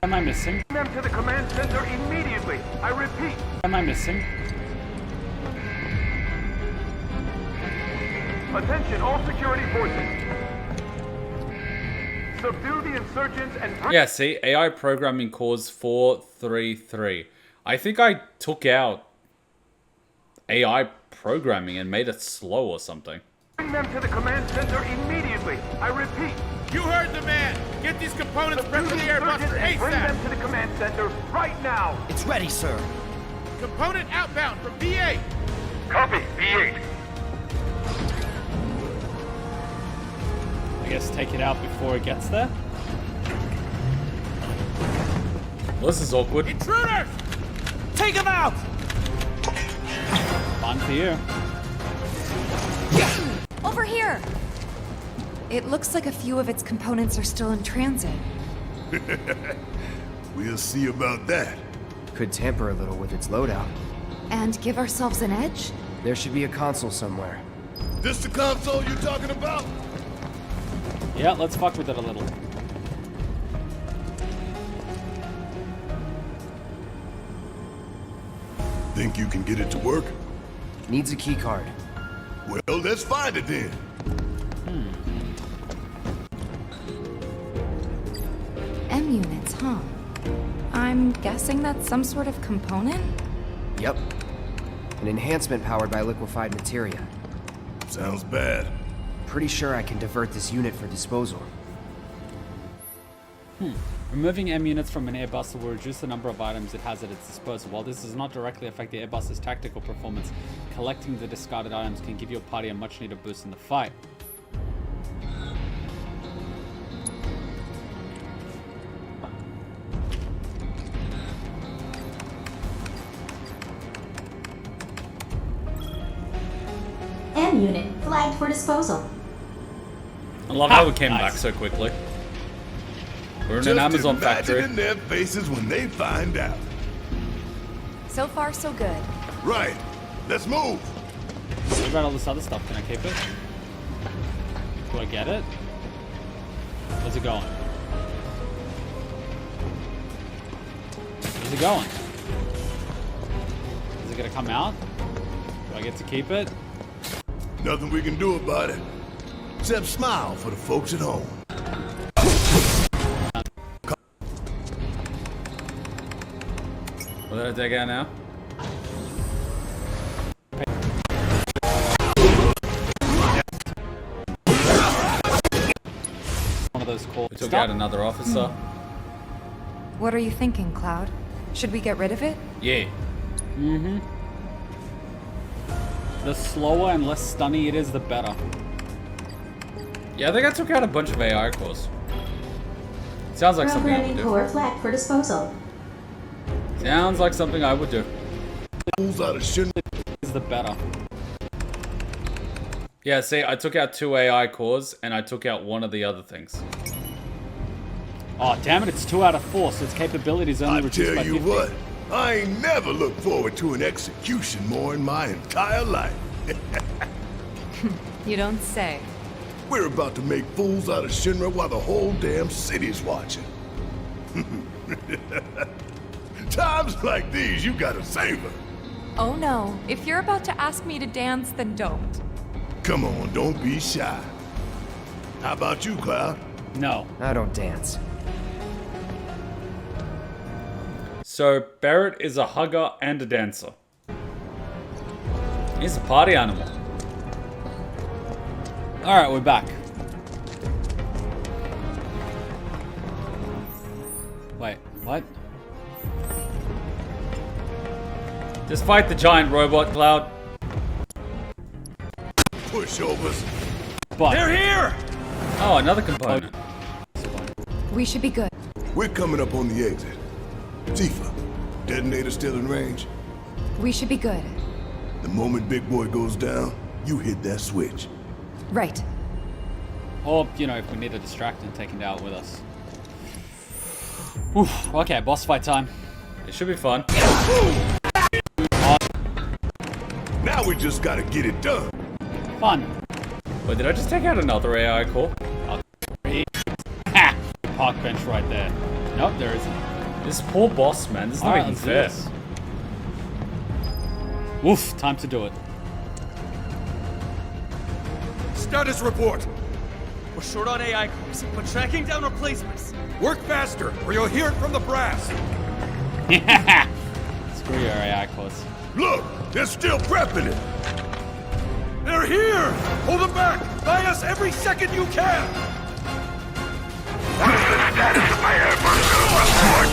Am I missing? Bring them to the command center immediately. I repeat. Am I missing? Attention, all security forces. Subdue the insurgents and... Yeah, see? AI programming cause 433. I think I took out AI programming and made it slow or something. Bring them to the command center immediately. I repeat. You heard the man. Get these components prepped for the Airbuster ASAP. Bring them to the command center right now. It's ready, sir. Component outbound from V8. Copy, V8. I guess take it out before it gets there. Well, this is awkward. Intruders! Take them out! Fun for you. Over here! It looks like a few of its components are still in transit. We'll see about that. Could tamper a little with its loadout. And give ourselves an edge? There should be a console somewhere. This the console you're talking about? Yeah, let's fuck with it a little. Think you can get it to work? Needs a key card. Well, let's find it then. M units, huh? I'm guessing that's some sort of component? Yep. An enhancement powered by liquefied materia. Sounds bad. Pretty sure I can divert this unit for disposal. Removing M units from an Airbuster will reduce the number of items it has at its disposal. While this does not directly affect the Airbuster's tactical performance, collecting the discarded items can give your party a much needed boost in the fight. M unit flagged for disposal. I love how we came back so quickly. We're in an Amazon factory. Just imagine their faces when they find out. So far, so good. Right. Let's move. What about all this other stuff? Can I keep it? Do I get it? Where's it going? Where's it going? Is it gonna come out? Do I get to keep it? Nothing we can do about it. Except smile for the folks at home. What did I take out now? One of those calls. We took out another officer. What are you thinking, Cloud? Should we get rid of it? Yeah. Mm-hmm. The slower and less stunny it is, the better. Yeah, I think I took out a bunch of AI cores. Sounds like something I would Programming do. core flagged for disposal. Sounds like something I would do. Fools out of Shinra is the better. Yeah, see, I took out 2 AI cores and I took out one of the other things. Oh, damn it, it's 2 out of 4, so its capabilities only reduced by 50. Tell you what, I ain't never looked forward to an execution more in my entire life. You don't say. We're about to make fools out of Shinra while the whole damn city's watching. Times like these, you gotta savor. Oh no, if you're about to ask me to dance, then don't. Come on, don't be shy. How about you, Cloud? No. I don't dance. So, Barrett is a hugger and a dancer. He's a party animal. Alright, we're back. Wait, what? Just fight the giant robot, Cloud. Pushovers. But they're here! Oh, another component. We should be good. We're coming up on the exit. Tifa, detonator still in range? We should be good. The moment Big Boy goes down, you hit that switch. Right. Or, you know, if we need to distract and take him out with us. Oof, okay, boss fight time. It should be fun. Now we just gotta get it done. Fun. Wait, did I just take out another AI core? Ha! Park bench right there. Nope, there isn't. This poor boss, man. This is not even fair. Oof, time to do it. Status report. We're short on AI cores, but tracking down replacements. Work faster, or you'll hear it from the brass. Screw your AI cores. Look, they're still prepping it. They're here! Hold them back! Buy us every second you can! What's the status of my Airbuster report?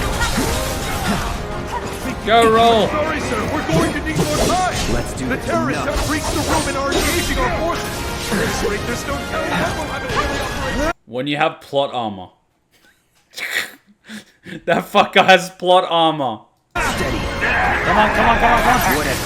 Go roll! Sorry, sir, we're going to need more time! Let's do The this. terrorists have breached the room and are engaging our forces! This rate, there's no telling when we'll have an area operation! When you have plot armor. That fucker has plot armor. Steady. Come on, come on, come on, come on. Whatever.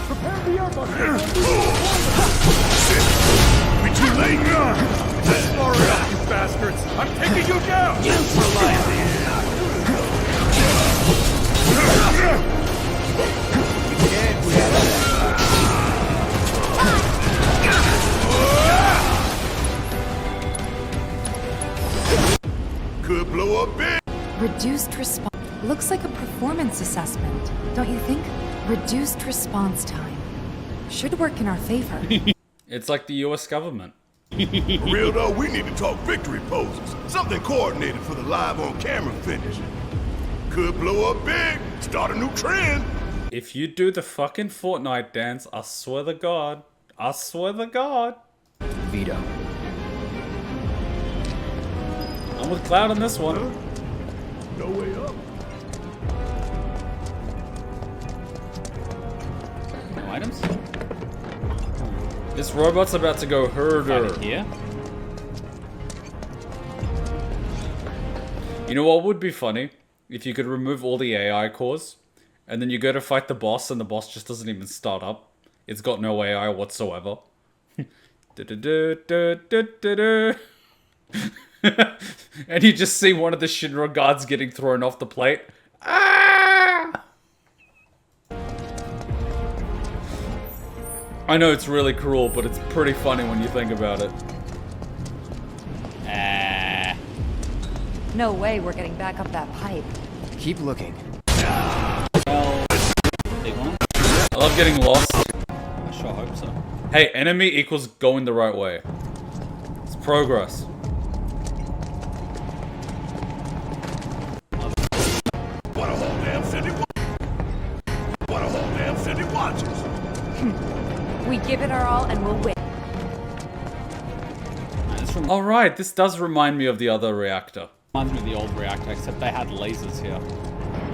Prepare the airbuster! We too late? That's far enough, you bastards! I'm taking you down! Could blow up big. Reduced response. Looks like a performance assessment, don't you think? Reduced response time. Should work in our favor. It's like the US government. For real though, we need to talk victory poses. Something coordinated for the live on camera finish. Could blow up big, start a new trend. If you do the fucking Fortnite dance, I swear to God. I swear to God. Veto. I'm with Cloud on this one. No way up. No items? This robot's about to go herder. Here? You know what would be funny? If you could remove all the AI cores, and then you go to fight the boss, and the boss just doesn't even start up. It's got no AI whatsoever. And you just see one of the Shinra guards getting thrown off the plate. Ah! I know it's really cruel, but it's pretty funny when you think about it. No way we're getting back up that pipe. Keep looking. Well, big one. I love getting lost. I sure hope so. Hey, enemy equals going the right way. It's progress. What a whole damn city. What a whole damn city watches. We give it our all and we'll win. Alright, this does remind me of the other reactor. Reminds me of the old reactor, except they had lasers here.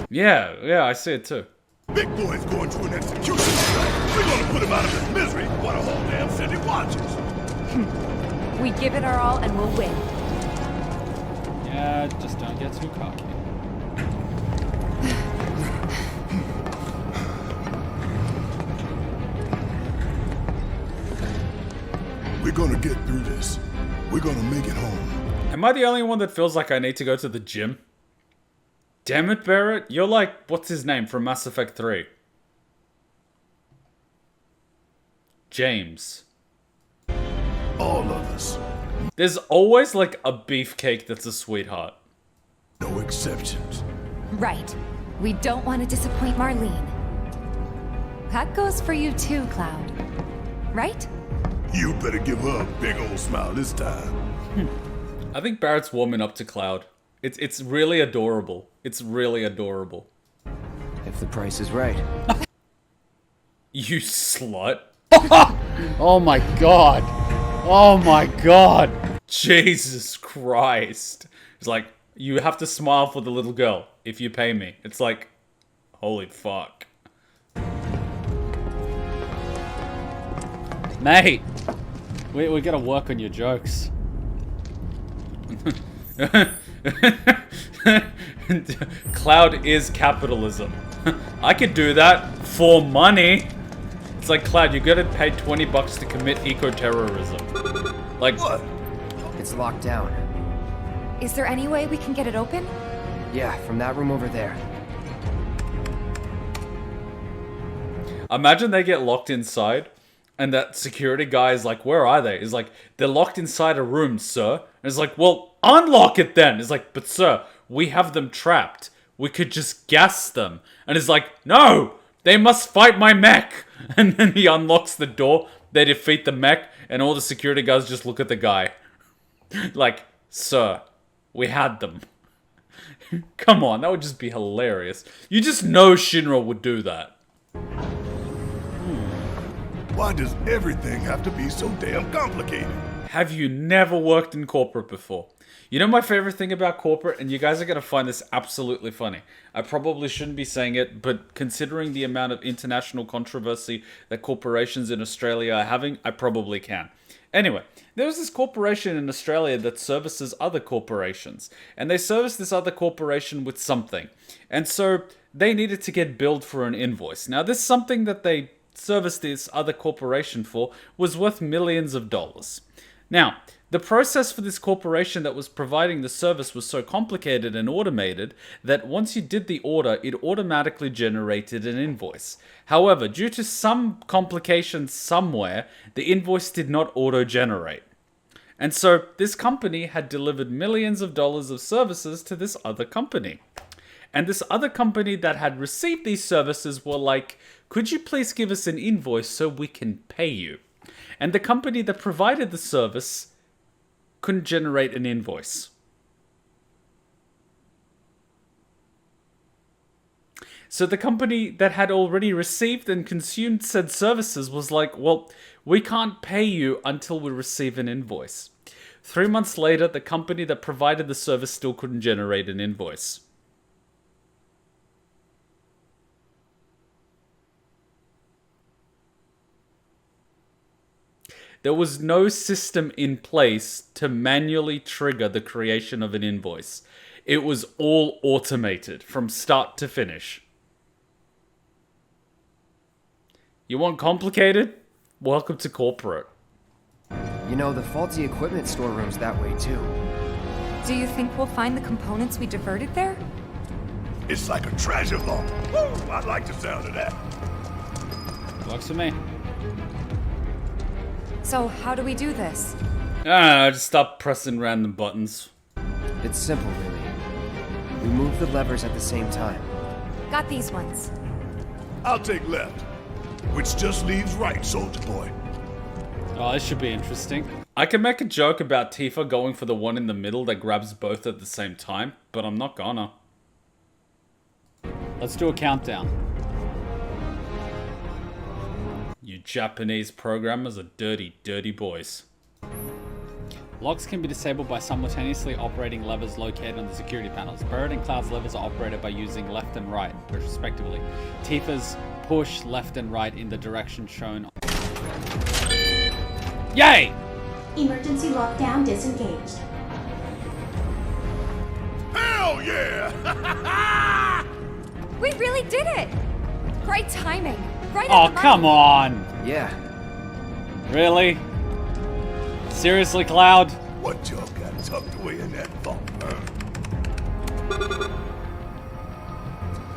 Yeah, I see it too. Big boy's going to an execution strike. We're gonna put him out of his misery. What a whole damn city watches. We give it our all and we'll win. Yeah, just don't get too cocky. We're gonna get through this. We're gonna make it home. Am I the only one that feels like I need to go to the gym? Damn it, Barrett. You're like, what's his name from Mass Effect 3? James. All of us. There's always like a beefcake that's a sweetheart. No exceptions. Right. We don't want to disappoint Marlene. That goes for you too, Cloud. Right? You better give her a big old smile this time. I think Barrett's warming up to Cloud. It's really adorable. It's really adorable. If the price is right. You slut. Oh my god. Oh my god. Jesus Christ. It's like, you have to smile for the little girl if you pay me. It's like, holy fuck. Mate! We gotta work on your jokes. Cloud is capitalism. I could do that for money. It's like, Cloud, you gotta pay 20 bucks to commit eco-terrorism. Like, what? It's locked down. Is there any way we can get it open? Yeah, from that room over there. Imagine they get locked inside, And that security guy is like, where are they? He's like, they're locked inside a room, sir. And it's like, well, unlock it then. It's like, but sir, we have them trapped. We could just gas them. And it's like, no, they must fight my mech. And then he unlocks the door. They defeat the mech. And all the security guards just look at the guy. Like, sir, we had them. Come on, that would just be hilarious. You just know Shinra would do that. Why does everything have to be so damn complicated? Have you never worked in corporate before? You know my favorite thing about corporate, and you guys are going to find this absolutely funny. I probably shouldn't be saying it, but considering the amount of international controversy that corporations in Australia are having, I probably can. Anyway, there was this corporation in Australia that services other corporations, and they service this other corporation with something. And so they needed to get billed for an invoice. Now, this something that they serviced this other corporation for was worth millions of dollars. Now, the process for this corporation that was providing the service was so complicated and automated that once you did the order, it automatically generated an invoice. However, due to some complications somewhere, the invoice did not auto-generate. And so this company had delivered millions of dollars of services to this other company. And this other company that had received these services were like, could you please give us an invoice so we can pay you? And the company that provided the service couldn't generate an invoice. So the company that had already received and consumed said services was like, well, we can't pay you until we receive an invoice. 3 months later, the company that provided the service still couldn't generate an invoice. There was no system in place to manually trigger the creation of an invoice. It was all automated from start to finish. You want complicated? Welcome to corporate. You know, the faulty equipment storeroom's that way too. Do you think we'll find the components we diverted there? It's like a treasure vault. Woo! I like the sound of that. Works for me. So, how do we do this? Just stop pressing random buttons. It's simple, really. We move the levers at the same time. Got these ones. I'll take left, which just leaves right, soldier boy. Oh, this should be interesting. I can make a joke about Tifa going for the one in the middle that grabs both at the same time, but I'm not gonna. Let's do a countdown. You Japanese programmers are dirty, dirty boys. Locks can be disabled by simultaneously operating levers located on the security panels. Barrett and Cloud's levers are operated by using left and right, respectively. Tifa's push left and right in the direction shown. Yay! Emergency lockdown disengaged. Hell yeah! We really did it! Great timing. Right Oh, at the come on! Yeah. Really? Seriously, Cloud? What y'all got tucked away in that vault, huh?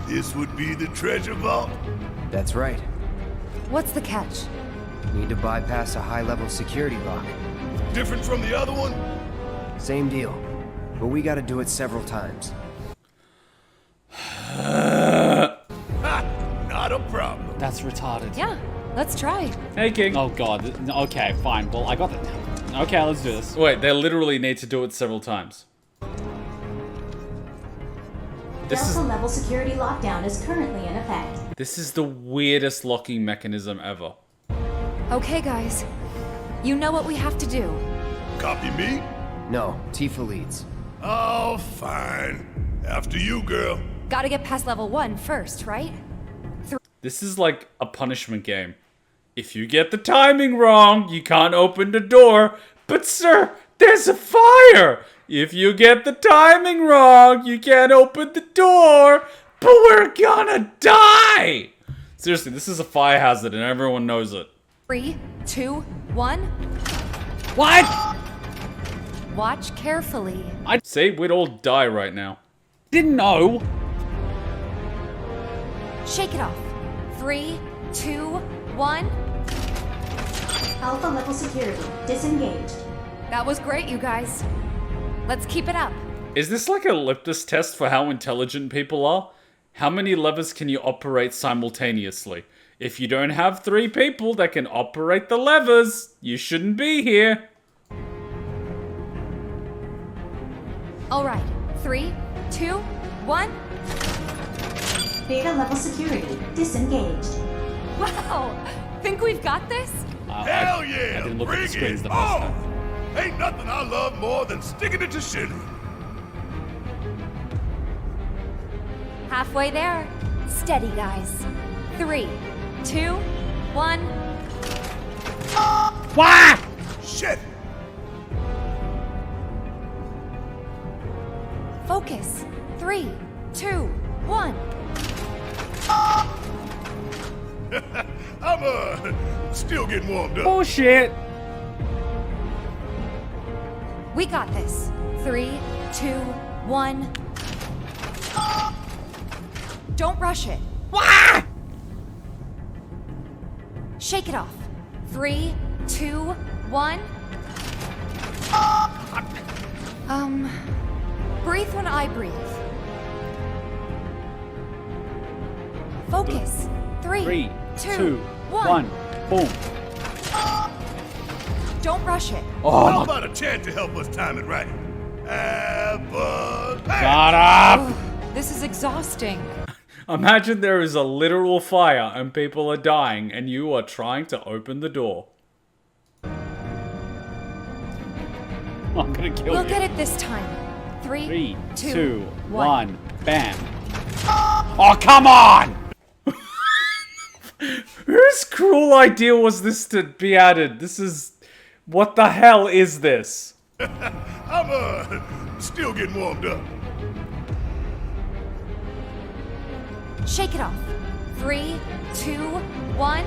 This would be the treasure vault? That's right. What's the catch? Need to bypass a high-level security lock. Different from the other one? Same deal. But we gotta do it several times. Not a problem. That's retarded. Yeah, let's try. Hey, King. Oh god. Okay, fine. Well, I got it. Okay, let's do this. Wait, they literally need to do it several times. Delta level security lockdown is currently in effect. This is the weirdest locking mechanism ever. Okay, guys. You know what we have to do. Copy me? No, Tifa leads. Oh, fine. After you, girl. Gotta get past level 1 first, right? This is like a punishment game. If you get the timing wrong, you can't open the door. But sir, there's a fire! If you get the timing wrong, you can't open the door. But we're gonna die! Seriously, this is a fire hazard and everyone knows it. 3, 2, 1. What? Watch carefully. I'd say we'd all die right now. Didn't know. Shake it off. 3, 2, 1. Alpha level security disengaged. That was great, you guys. Let's keep it up. Is this like a litmus test for how intelligent people are? How many levers can you operate simultaneously? If you don't have 3 people that can operate the levers, you shouldn't be here. All right, 3, 2, 1. Beta level security disengaged. Wow! Think we've got this? Hell yeah! I didn't look at the Bring screens it the first on! time. Ain't nothing I love more than sticking it to Shinra. Halfway there. Steady, guys. 3, 2, 1. What? Shit! Focus. 3, 2, 1. I'm still getting warmed up. Bullshit. We got this. 3, 2, 1. Don't rush it. What? Shake it off. 3, 2, 1. Breathe when I breathe. Focus. 3, 2, 1. Boom. Don't rush it. Oh, How about a chance to help us time it right? Shut up! This is exhausting. Imagine there is a literal fire and people are dying and you are trying to open the door. I'm gonna kill you. We'll get it this time. 3, 2, 1. Bam. Oh, come on! Whose cruel idea was this to be added? This is... What the hell is this? I'm still getting warmed up. Shake it off. 3, 2, 1.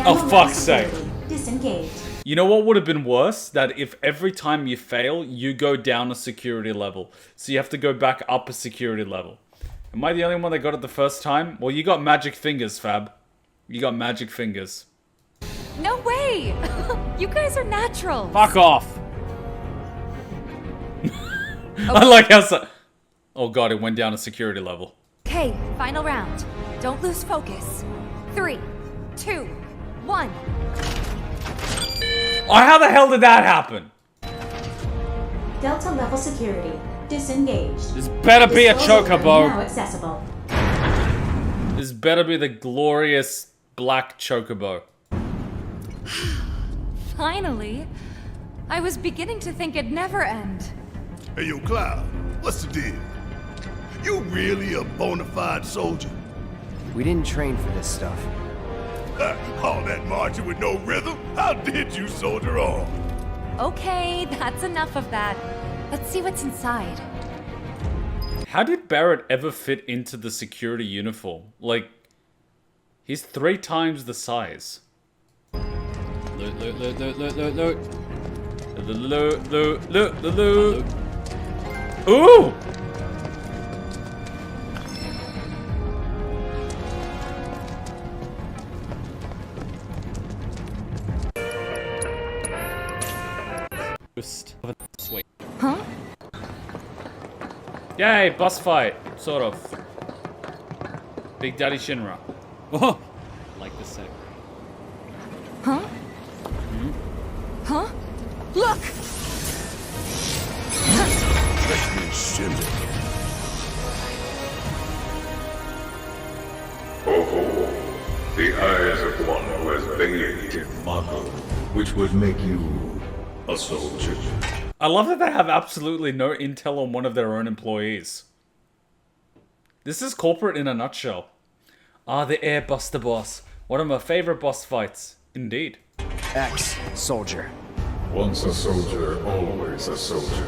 Oh, fuck's sake. Disengaged. You know what would have been worse? That if every time you fail, you go down a security level. So you have to go back up a security level. Am I the only one that got it the first time? Well, you got magic fingers, Fab. You got magic fingers. No way! You guys are natural. Fuck off! I like how oh god, it went down a security level. Okay, final round. Don't lose focus. 3, 2, 1. Oh, how the hell did that happen? Delta level security disengaged. This better be a Disposal room chocobo. now accessible. This better be the glorious black chocobo. Finally. I was beginning to think it'd never end. Hey, yo, Cloud, what's the deal? You really a bona fide soldier? We didn't train for this stuff. All that marching with no rhythm? How did you soldier on? Okay, that's enough of that. Let's see what's inside. How did Barrett ever fit into the security uniform? Like, he's 3 times the size. Loot, loot, loot, loot, loot, loot, loot. Loot, loot, loot, loot, loot. Ooh! Sweet. Huh? Yay, boss fight, sort of. Big Daddy Shinra. Oh, like the set. Huh? Huh? Look! Oh, the eyes of one who has bathed in Mako, which would make you a soldier. I love that they have absolutely no intel on one of their own employees. This is corporate in a nutshell. Ah, the Airbuster boss. One of my favorite boss fights. Indeed. Ex-soldier. Once a soldier, always a soldier.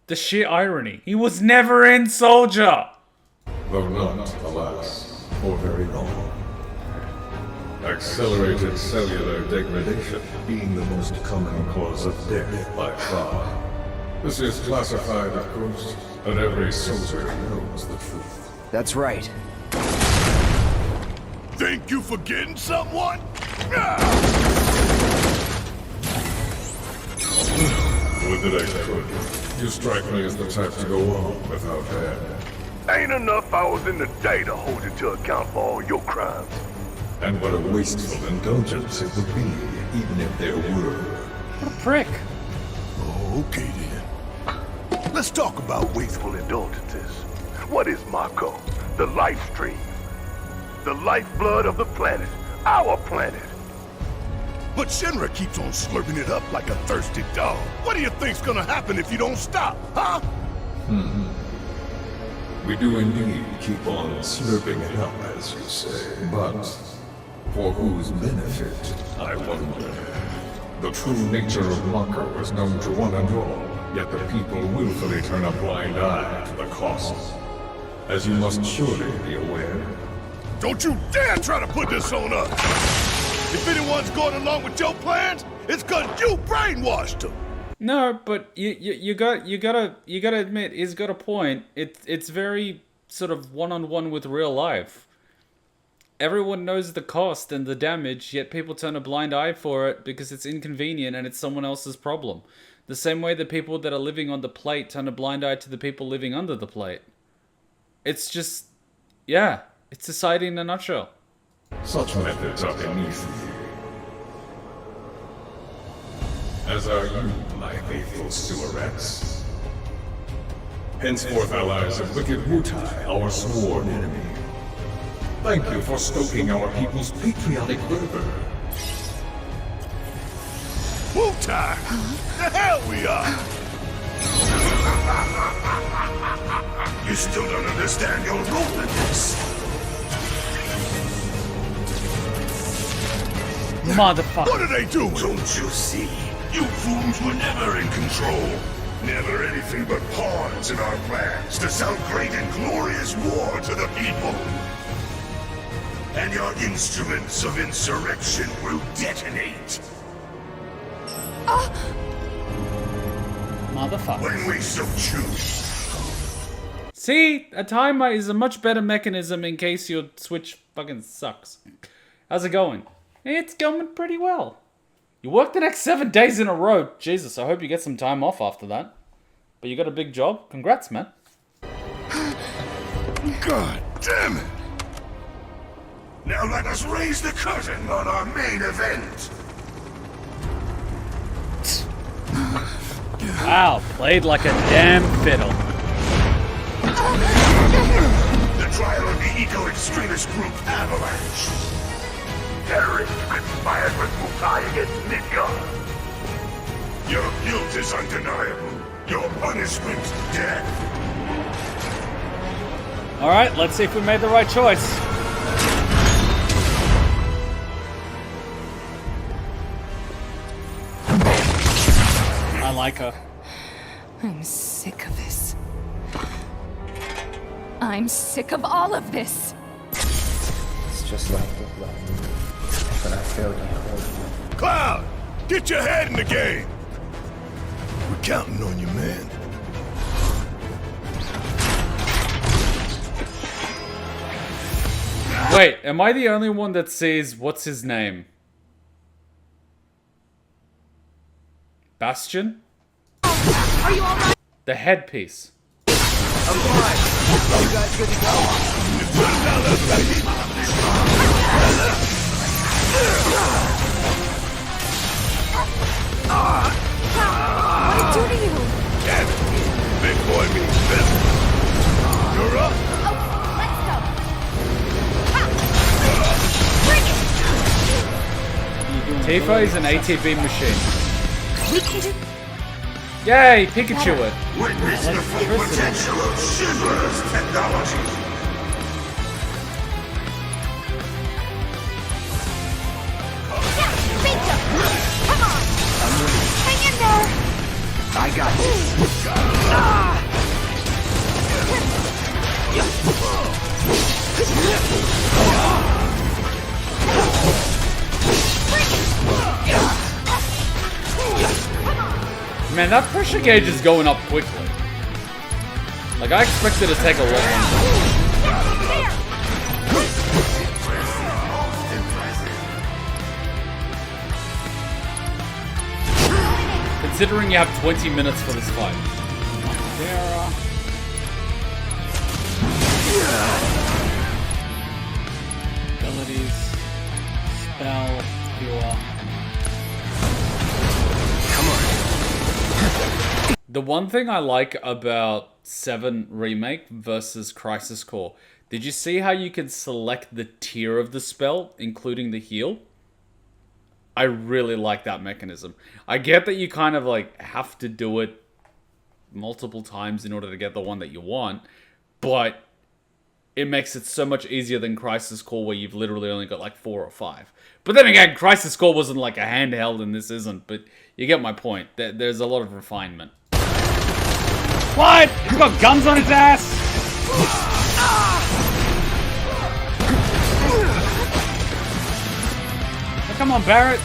The sheer irony. He was never in Soldier! Though not, alas, for very long. Accelerated cellular degradation being the most common cause of death by far. This is classified, of course, and every soldier knows the truth. That's right. Think you forgetting someone? Ah! Would that I could. You strike me as the type to go on without hand. Ain't enough hours in the day to hold you to account for all your crimes. And what a wasteful indulgence it would be, even if there were. What a prick. Okay then. Let's talk about wasteful indulgences. What is Mako? The life stream. The lifeblood of the planet. Our planet. But Shinra keeps on slurping it up like a thirsty dog. What do you think's gonna happen if you don't stop, huh? We do indeed keep on slurping it up, as you say. But for whose benefit, I wonder. The true nature of Mako is known to one and all, yet the people willfully turn a blind eye to the costs. As you must surely be aware. Don't you dare try to put this on us! If anyone's going along with your plans, it's 'cause you brainwashed them! No, but you gotta admit, he's got a point. It's very sort of one-on-one with real life. Everyone knows the cost and the damage, yet people turn a blind eye for it because it's inconvenient and it's someone else's problem. The same way the people that are living on the plate turn a blind eye to the people living under the plate. It's just, yeah, it's society in a nutshell. Such methods are beneath me. As are you, my faithful stewardess. Henceforth allies of wicked Wutai, our sworn enemy. Thank you for stoking our people's patriotic fervor. Wutai! The hell we are! You still don't understand your role in this. Motherfucker. What are they doing? Don't you see? You fools were never in control. Never anything but pawns in our plans to sound great and glorious war to the people. And your instruments of insurrection will detonate. Motherfucker. When we so choose. See, a timer is a much better mechanism in case your Switch fucking sucks. How's it going? It's going pretty well. You work the next 7 days in a row. Jesus, I hope you get some time off after that. But you got a big job. Congrats, man. God damn it! Now let us raise the curtain on our main event. Wow, played like a damn fiddle. The trial of the eco-extremist group Avalanche. Terrorists conspired with Mukai against Midgard. Your guilt is undeniable. Your punishment, death. Alright, let's see if we made the right choice. I like her. I'm sick of this. I'm sick of all of this. It's just like the blood. But I failed you. Cloud! Get your head in the game! We're counting on you, man. Wait, am I the only one that sees what's his name? Bastion? Are you alright? The headpiece. I'm fine. You guys good to go? What did it do to you? Damn it! Big boy means business. You're up. Let's go. Bring it. Tifa is an ATB machine. Yay, Pikachu it. Witness the full potential of Shinra's technology. Come on. Hang in there. I got this. Man, that pressure gauge is going up quickly. Like, I expected it to take a long Considering you have 20 minutes for this fight. There. Abilities. Spell. Cure. Come on. The one thing I like about 7 Remake versus Crisis Core, did you see how you can select the tier of the spell, including the heal? I really like that mechanism. I get that you kind of like have to do it multiple times in order to get the one that you want, but it makes it so much easier than Crisis Core where you've literally only got like 4 or 5. But then again, Crisis Core wasn't like a handheld and this isn't, but you get my point. There's a lot of refinement. What? He's got guns on his ass! Oh, come on, Barrett.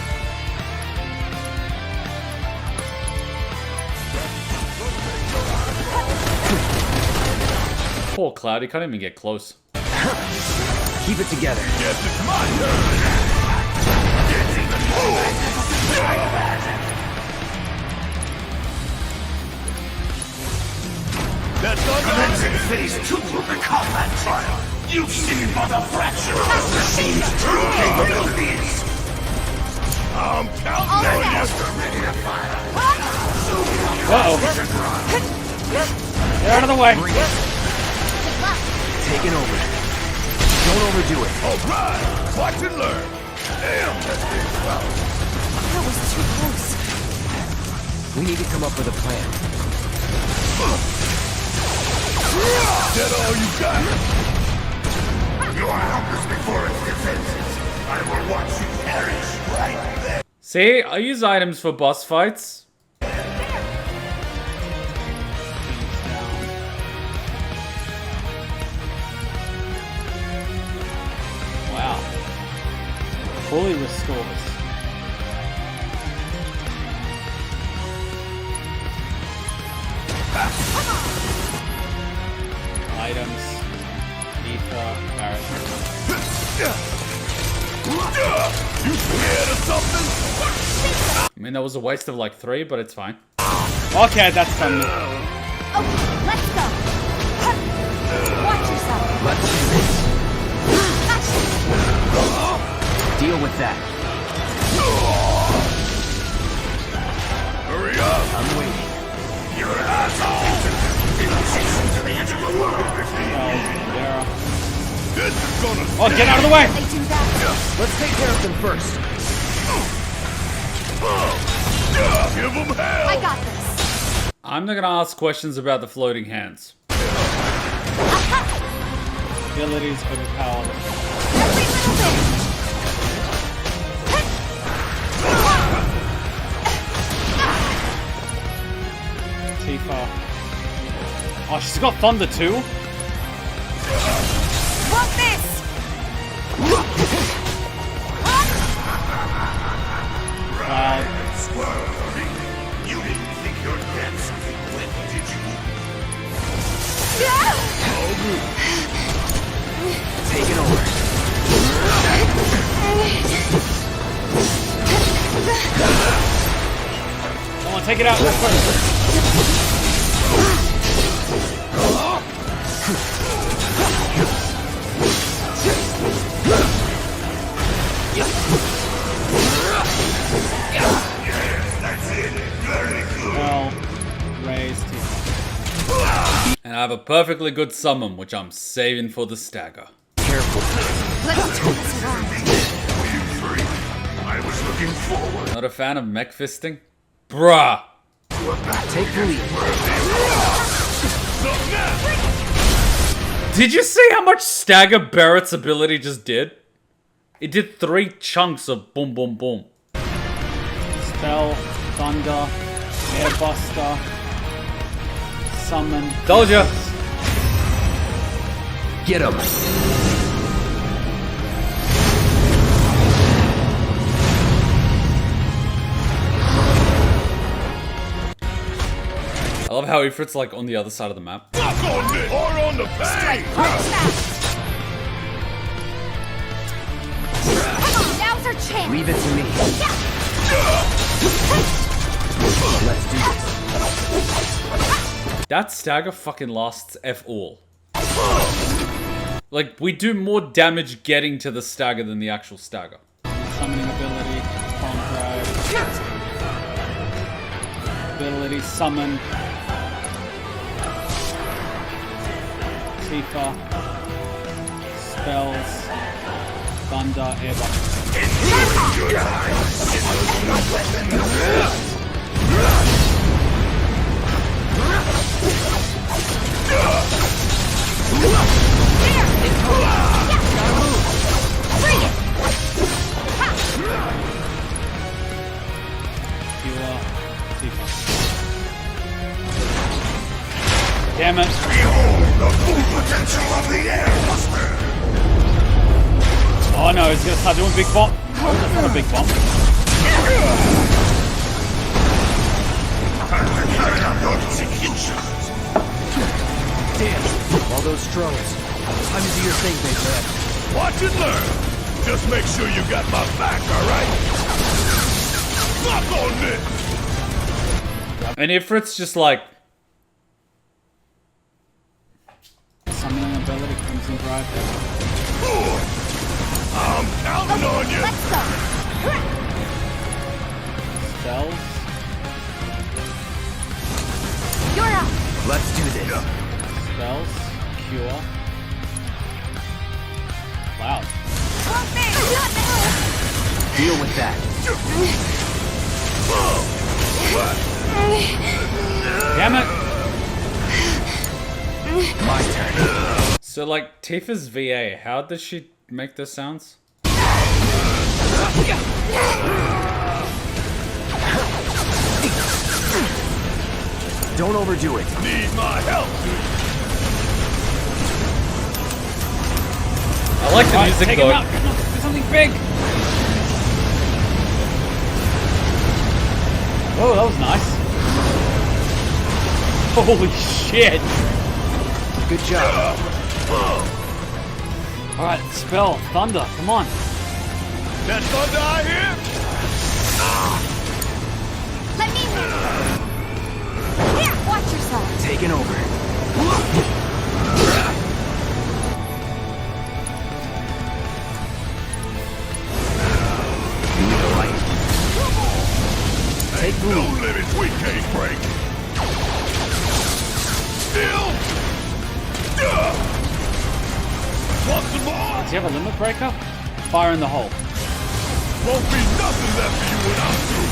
Poor Cloud, he can't even get close. Keep it together. Yes, it's my turn. That's not commencing phase 2 of the combat trial. You've seen for the fracture of the machine's true capabilities. I'm counting on you. Ready to fire. Uh-oh. Get out of the way. Taking over. Don't overdo it. All right. Watch and learn. Damn, that thing fell. That was too close. We need to come up with a plan. That all you got? You are helpless before its defenses. I will watch you perish right there. See, I use items for boss fights. Wow. Fully restores. Items. Ether. Barrett. You scared of something? I mean, that was a waste of like 3, but it's fine. Okay, that's done. Okay, let's go. Watch yourself. Let's do this. Deal with that. Hurry up! I'm waiting. You're an asshole. Invitation to the edge of the world. This is gonna... Oh, get out of the way! They do that. Let's take care of them first. Give them hell! I got this. I'm not gonna ask questions about the floating hands. Abilities for the power. Every little bit. Tifa. Oh, she's got thunder too? Want this? You didn't think your dance would win, did you? Taking over. Come on, take it out real quick. Well, raised Tifa. And I have a perfectly good summon, which I'm saving for the stagger. Careful. Let's turn this around. I was looking forward. Not a fan of mech fisting? Bruh! Take the lead. Did you see how much stagger Barrett's ability just did? It did 3 chunks of boom boom boom. Spell, thunder, airbuster, summon. Told ya! Get him. I love how Ifrit's like on the other side of the map. Knock on it! Or on the bang! Come on, now's our chance. Leave it to me. Let's do this. That stagger fucking lasts F all. Like, we do more damage getting to the stagger than the actual stagger. Summoning ability, palm drive. Ability, summon. Tifa. Spells. Thunder, Airbuster. Damn it. Behold the full potential of the Airbuster. Oh no, he's gonna start doing big bomb. Oh, that's not a big bomb. Time to carry out your executions. Damn, all those drones. Time to do your thing, big man. Watch and learn. Just make sure you got my back, alright? Lock on this! And Ifrit's just like... Summoning ability comes in drive. I'm counting on you! Let's go! Spells. You're up! Let's do this. Spells. Cure. Wow. Deal with that. Damn it! My turn. So, like, Tifa's VA, how does she make those sounds? Don't overdo it. Need my help! I like the music take though. him out. Come on, do something big. Oh, that was nice. Holy shit. Good job. Alright, spell. Thunder. Come on. That thunder I hear? Let me move! Here, watch yourself! Taking over. Take no limits we can't break. Still. Want some more? Does he have a limit breaker? Fire in the hole. Won't be nothing left for you when I'm through.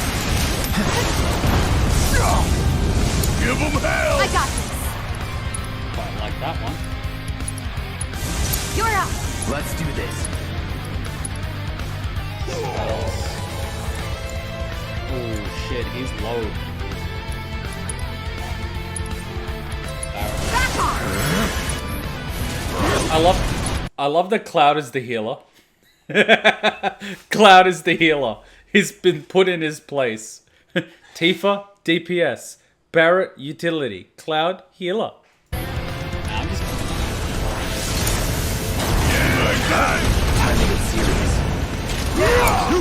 Give them hell. I got this. Quite like that one. You're up. Let's do this. Oh shit, he's low. Back off. I love that Cloud is the healer. Cloud is the healer. He's been put in his place. Tifa, DPS. Barrett, utility. Cloud, healer. I'm just... Time to get serious.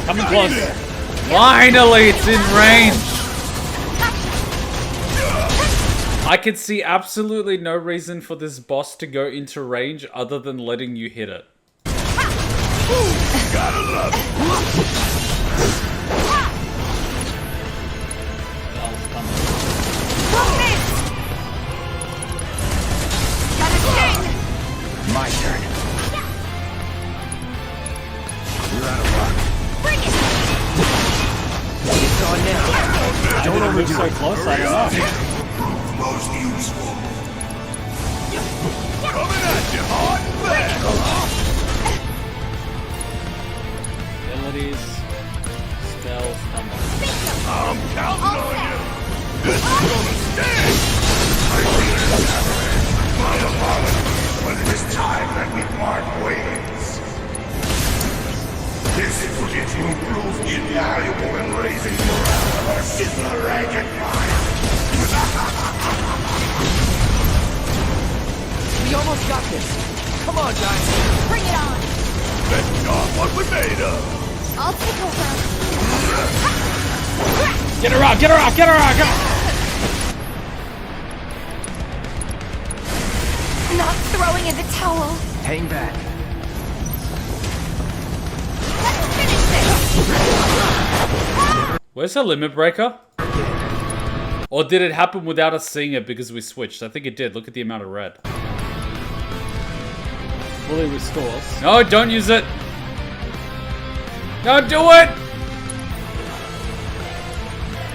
Coming close. Finally, it's in range. I could see absolutely no reason for this boss to go into range other than letting you hit it. Gotta love it. My turn. You're out of luck. Bring it! It's on now. Don't overdo so it. close, I don't know. Most useful. Coming at you hard and fast. Abilities. Spells. Thunder. I'm counting on you. This is gonna stand. My apologies, but it is time that we part ways. This will get you proved invaluable in raising morale of our Shinra rank and file. We almost got this. Come on, guys. Bring it on! Let's start what we made of. I'll take over. Get her out! Get her out! Get her out! Get her out! Not throwing in the towel. Hang back. Where's her limit breaker? Or did it happen without us seeing it because we switched? I think it did. Look at the amount of red. Fully restores. No, don't use it. Don't do it.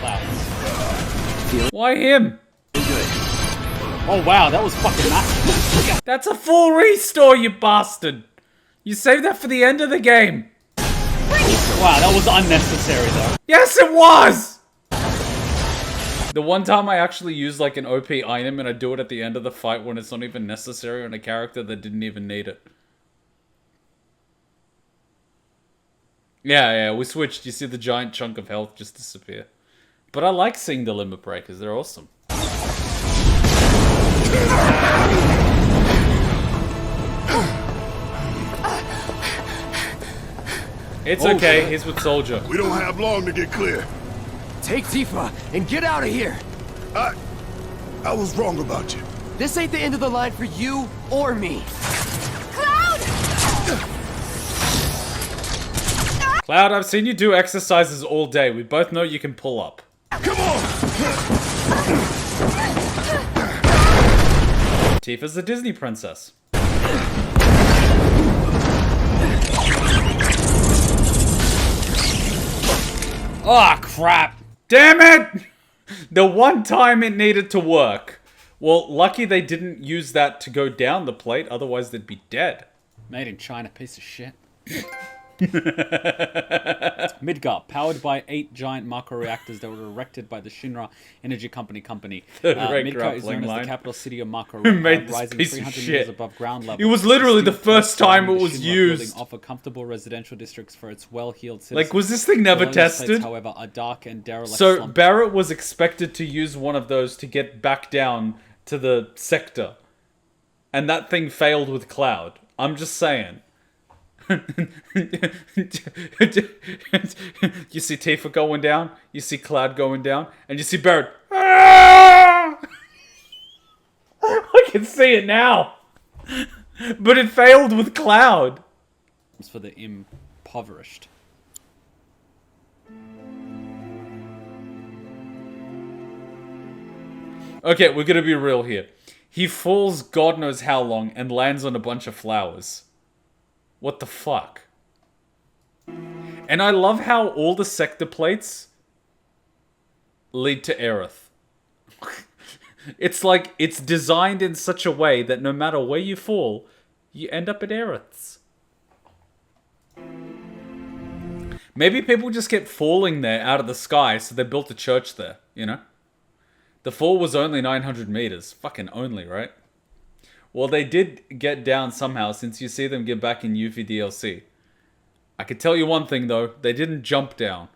Clouds. Why him? Oh wow, that was fucking massive. That's a full restore, you bastard. You saved that for the end of the game. Wow, that was unnecessary though. Yes, it was! The one time I actually use like an OP item and I do it at the end of the fight when it's not even necessary on a character that didn't even need it. Yeah, we switched. You see the giant chunk of health just disappear. But I like seeing the limit breakers. They're awesome. It's okay. He's with Soldier. We don't have long to get clear. Take Tifa and get out of here. I was wrong about you. This ain't the end of the line for you or me. Cloud, I've seen you do exercises all day. We both know you can pull up. Come on! Tifa's a Disney princess. Oh, crap. Damn it! The one time it needed to work. Well, lucky they didn't use that to go down the plate, otherwise they'd be dead. Made in China, piece of shit. Midgar, powered by 8 giant Mako reactors that were erected by the Shinra Energy Company. Midgar is known as the capital city of Mako, rising 300 meters above ground level. It was literally the first time it was used. Offer comfortable residential districts for its well-heeled citizens. Like, was this thing never tested? Places, however, are dark and derelict. So slums. Barrett was expected to use one of those to get back down to the sector, and that thing failed with Cloud. I'm just saying. You see Tifa going down, you see Cloud going down, and you see Barrett. I can see it now. But it failed with Cloud. It's for the impoverished. Okay, we're gonna be real here. He falls God knows how long and lands on a bunch of flowers. What the fuck? And I love how all the sector plates lead to Aerith. It's like, it's designed in such a way that no matter where you fall, you end up at Aerith's. Maybe people just kept falling there out of the sky, so they built a church there, you know? The fall was only 900 meters. Fucking only, right? Well, they did get down somehow, since you see them get back in Yuffie DLC. I can tell you one thing, though. They didn't jump down.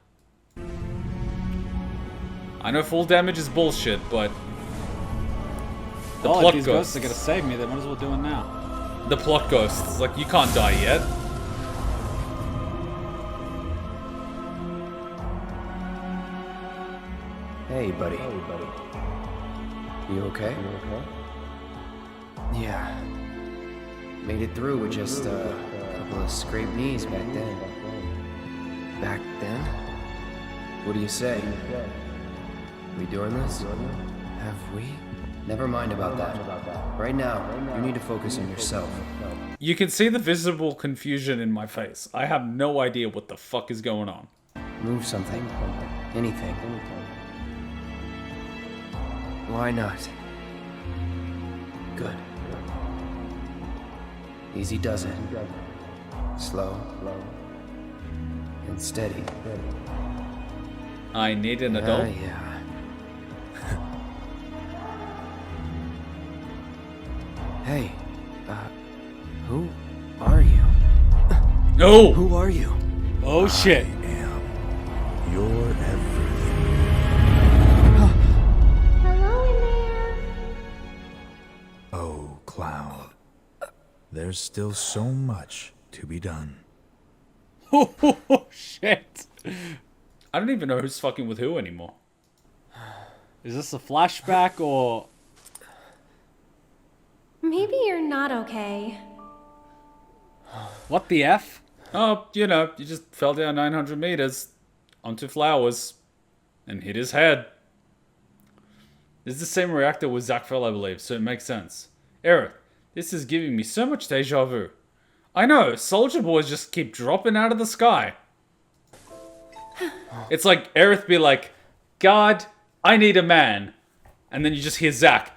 I know full damage is bullshit, but... The plot if these ghosts are gonna save me, they might as well do it now. The plot ghosts. Like, you can't die yet. Hey, buddy. You okay? Yeah. Made it through with just a couple of scraped knees back then. Back then? What do you say? We doing this? Have we? Never mind about that. Right now, you need to focus on yourself. You can see the visible confusion in my face. I have no idea what the fuck is going on. Move something. Anything. Why not? Good. Easy does it. Slow. And steady. I need an adult. Yeah. Hey, who are you? No! Who are you? Oh shit. I am your everything. Hello in there. Oh, Cloud. There's still so much to be done. Oh shit. I don't even know who's fucking with who anymore. Is this a flashback or... Maybe you're not okay. What the F? Oh, you know, you just fell down 900 meters onto flowers and hit his head. This is the same reactor where Zack fell, I believe, so it makes sense. Aerith, this is giving me so much deja vu. I know, soldier boys just keep dropping out of the sky. It's like Aerith be like, God, I need a man. And then you just hear Zack.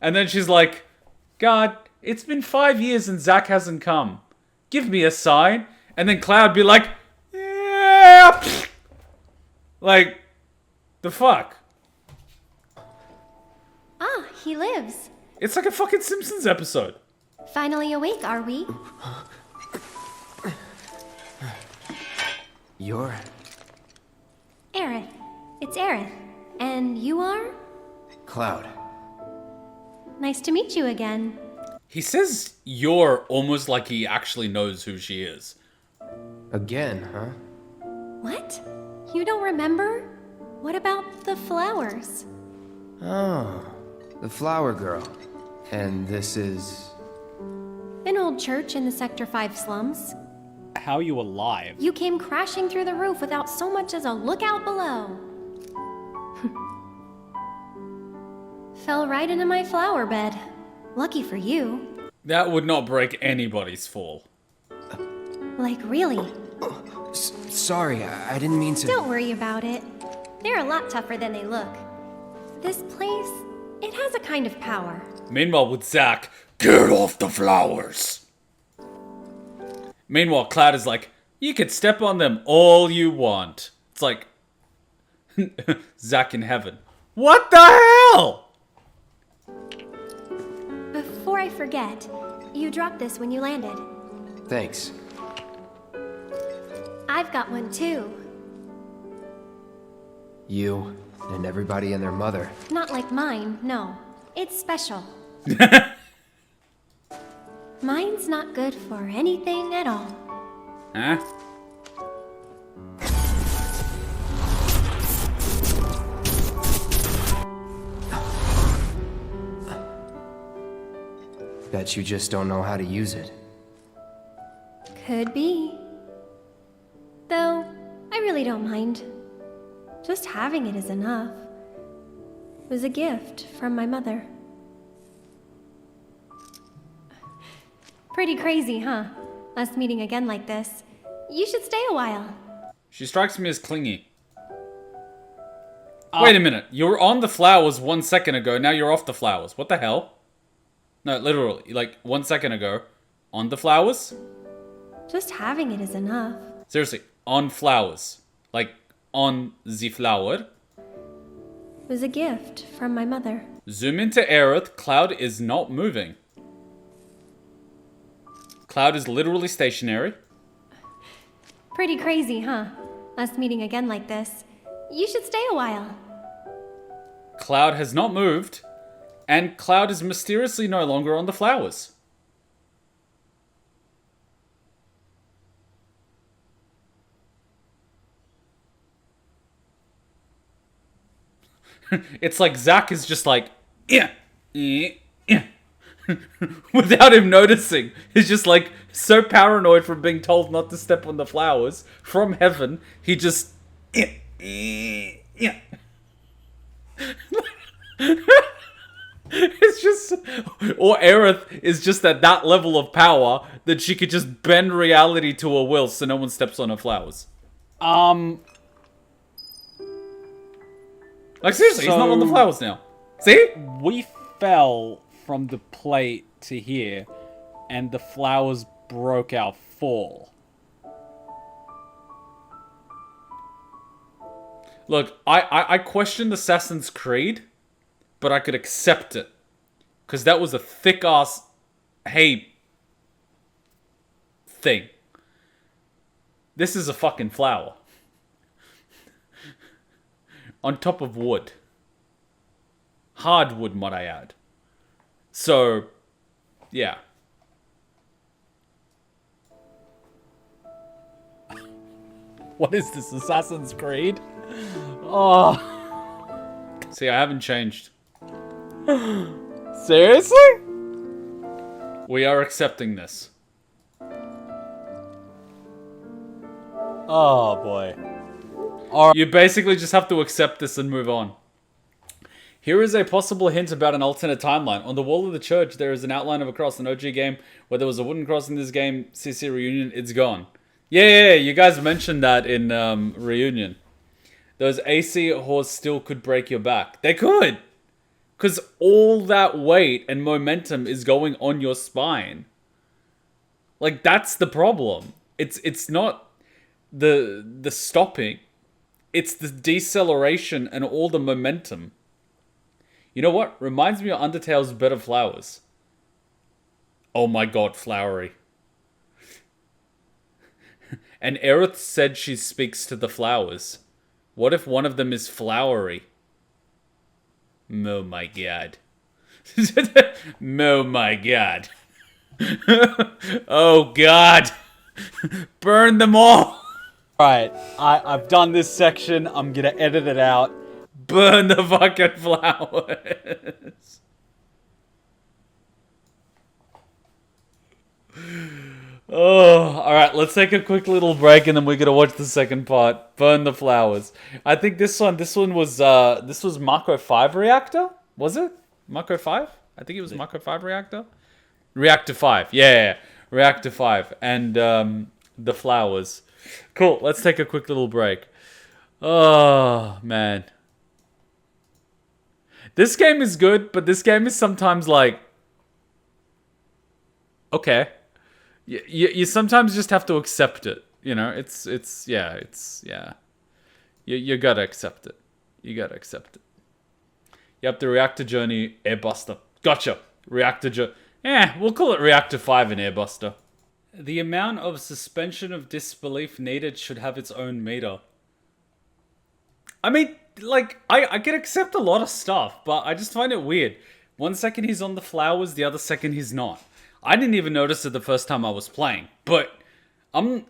And then she's like, God, it's been 5 years and Zack hasn't come. Give me a sign. And then Cloud be like, like, the fuck? Ah, he lives. It's like a fucking Simpsons episode. Finally awake, are we? You're... Aerith. It's Aerith. And you are? Cloud. Nice to meet you again. He says you're almost like he actually knows who she is. Again, huh? What? You don't remember? What about the flowers? Oh, the flower girl. And this is... An old church in the Sector 5 slums. How are you alive? You came crashing through the roof without so much as a lookout below. Fell right into my flower bed. Lucky for you. That would not break anybody's fall. Like, really? Sorry, I didn't mean to... Don't worry about it. They're a lot tougher than they look. This place, it has a kind of power. Meanwhile with Zack, get off the flowers. Meanwhile, Cloud is like, you could step on them all you want. It's like, Zack in heaven. What the hell? Before I forget, you dropped this when you landed. Thanks. I've got one too. You and everybody and their mother. Not like mine, no. It's special. Mine's not good for anything at all. Huh? Bet you just don't know how to use it. Could be. Though, I really don't mind. Just having it is enough. It was a gift from my mother. Pretty crazy, huh? Us meeting again like this. You should stay a while. She strikes me as clingy. Wait a minute. You were on the flowers 1 second ago, now you're off the flowers. What the hell? No, literally, like 1 second ago. On the flowers? Just having it is enough. Seriously, on flowers. Like, on the flower. It was a gift from my mother. Zoom into Aerith. Cloud is not moving. Cloud is literally stationary. Pretty crazy, huh? Us meeting again like this. You should stay a while. Cloud has not moved. And Cloud is mysteriously no longer on the flowers. It's like Zack is just like, yeah, yeah, yeah. Without him noticing. He's just like so paranoid from being told not to step on the flowers from heaven. He just, yeah, yeah. It's just, or Aerith is just at that level of power that she could just bend reality to her will so no one steps on her flowers. Like seriously, he's not on the flowers now. See? We fell from the plate to here, and the flowers broke our fall. Look, I questioned Assassin's Creed, but I could accept it. Because that was a thick-ass hay thing. This is a fucking flower. On top of wood. Hardwood, might I add. So, yeah. What is this, Assassin's Creed? Oh. See, I haven't changed. Seriously? We are accepting this. Oh boy. You basically just have to accept this and move on. Here is a possible hint about an alternate timeline. On the wall of the church, there is an outline of a cross. In OG game, where there was a wooden cross in this game, CC Reunion, it's gone. Yeah, you guys mentioned that in Reunion. Those AC horse still could break your back. They could! Because all that weight and momentum is going on your spine. Like, that's the problem. It's not the stopping. It's the deceleration and all the momentum. You know what? Reminds me of Undertale's Bed of Flowers. Oh my god, flowery. And Aerith said she speaks to the flowers. What if one of them is flowery? Oh my god. Oh my god. Oh god. Burn them all. Alright, I've done this section. I'm gonna edit it out. Burn the fucking flowers. Oh, alright, let's take a quick little break and then we're gonna watch the second part. Burn the flowers. I think this one was Mako 5 reactor? Was it? Mako 5? I think it was Mako 5 reactor? Reactor 5, yeah. Reactor 5. And the flowers. Cool, let's take a quick little break. Oh, man. This game is good, but this game is sometimes like... Okay. You sometimes just have to accept it. You know, yeah. You gotta accept it. You gotta accept it. Yep, the reactor journey, Airbuster. Gotcha. Reactor journey. Yeah, we'll call it Reactor 5 and Airbuster. The amount of suspension of disbelief needed should have its own meter. I mean, like, I can accept a lot of stuff, but I just find it weird. One second he's on the flowers, the other second he's not. I didn't even notice it the first time I was playing, but I'm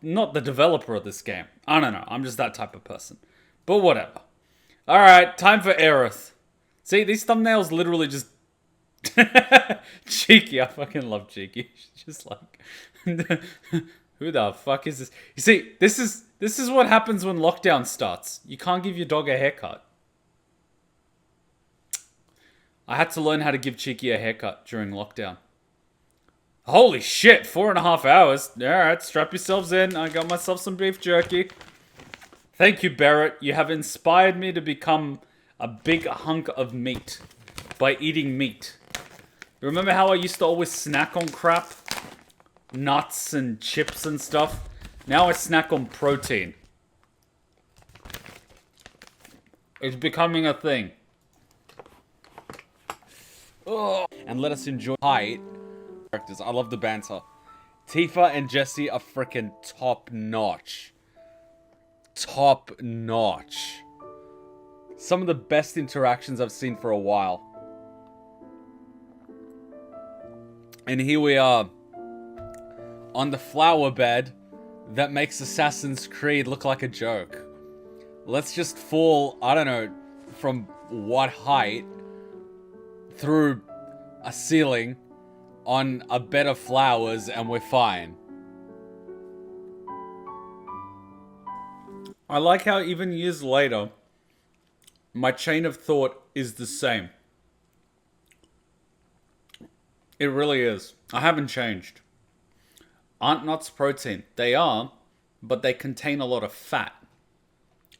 not the developer of this game. I don't know, I'm just that type of person. But whatever. Alright, time for Aerith. See, these thumbnails literally just... Cheeky, I fucking love Cheeky. Just like... Who the fuck is this? You see, this is what happens when lockdown starts. You can't give your dog a haircut. I had to learn how to give Cheeky a haircut during lockdown. Holy shit, 4.5 hours. Alright, strap yourselves in. I got myself some beef jerky. Thank you, Barrett. You have inspired me to become a big hunk of meat by eating meat. Remember how I used to always snack on crap? Nuts and chips and stuff? Now I snack on protein. It's becoming a thing. Oh. And let us enjoy height. Characters. I love the banter. Tifa and Jessie are freaking top notch. Top notch. Some of the best interactions I've seen for a while. And here we are. On the flower bed that makes Assassin's Creed look like a joke. Let's just fall, I don't know, from what height through a ceiling on a bed of flowers and we're fine. I like how even years later, my chain of thought is the same. It really is. I haven't changed. Aren't nuts protein? They are, but they contain a lot of fat.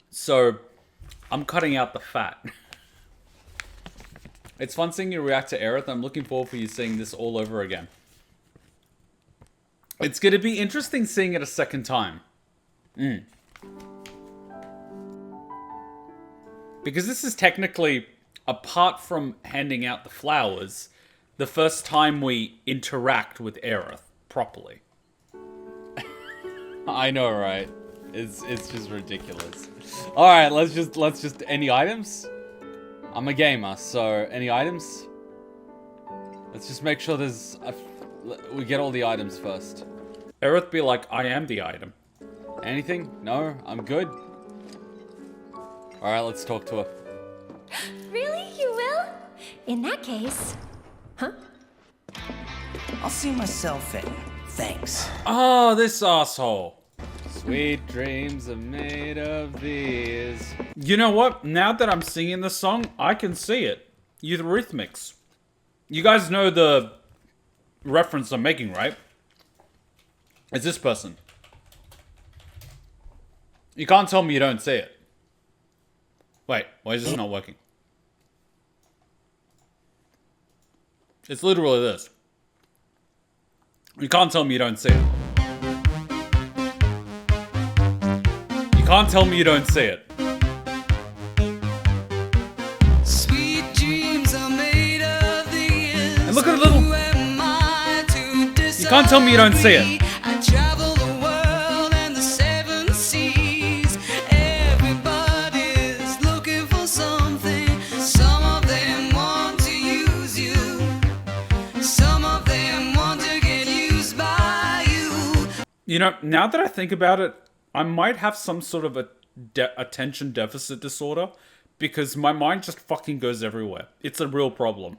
So, I'm cutting out the fat. It's fun seeing you react to Aerith. I'm looking forward for you seeing this all over again. It's going to be interesting seeing it a second time. Because this is technically, apart from handing out the flowers, the first time we interact with Aerith properly. I know, right? It's just ridiculous. All right, let's just any items? I'm a gamer, so any items? Let's just make sure we get all the items first. Aerith be like, I am the item. Anything? No, I'm good. Alright, let's talk to her. Really? You will? In that case... Huh? I'll see myself in. Thanks. Oh, this asshole. Sweet dreams are made of these. You know what? Now that I'm singing the song, I can see it. Eurythmics. You guys know the reference I'm making, right? It's this person. You can't tell me you don't see it. Wait, why is this not working? It's literally this. You can't tell me you don't see it. You can't tell me you don't see it. Sweet dreams are made of these. And look at the little... You can't tell me you don't see it. I travel the world and the seven seas. Everybody's looking for something. Some of them want to use you. Some of them want to get used by you. You know, now that I think about it, I might have some sort of attention deficit disorder because my mind just fucking goes everywhere. It's a real problem.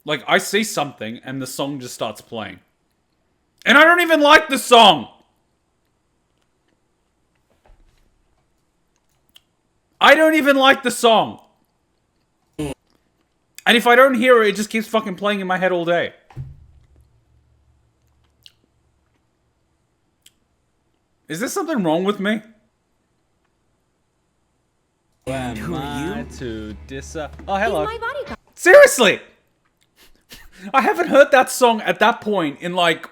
Like, I see something and the song just starts playing. And I don't even like the song! I don't even like the song! And if I don't hear it, it just keeps fucking playing in my head all day. Is there something wrong with me? And who are you? Oh, hello. He's my bodyguard. Seriously! I haven't heard that song at that point in like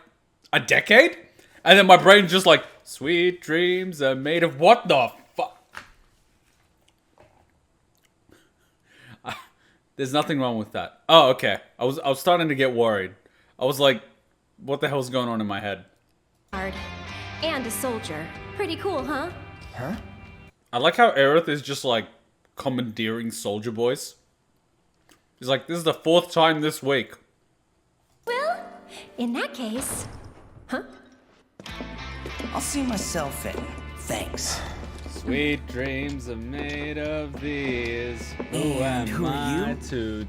a decade? And then my brain just like, sweet dreams are made of what the fuck? There's nothing wrong with that. Oh, okay. I was starting to get worried. I was like, what the hell's going on in my head? And a soldier. Pretty cool, huh? Huh? I like how Aerith is just like commandeering soldier boys. He's like, this is the 4th time this week. Well, in that case... Huh? I'll see myself in. Thanks. Sweet dreams are made of these. And who are you? To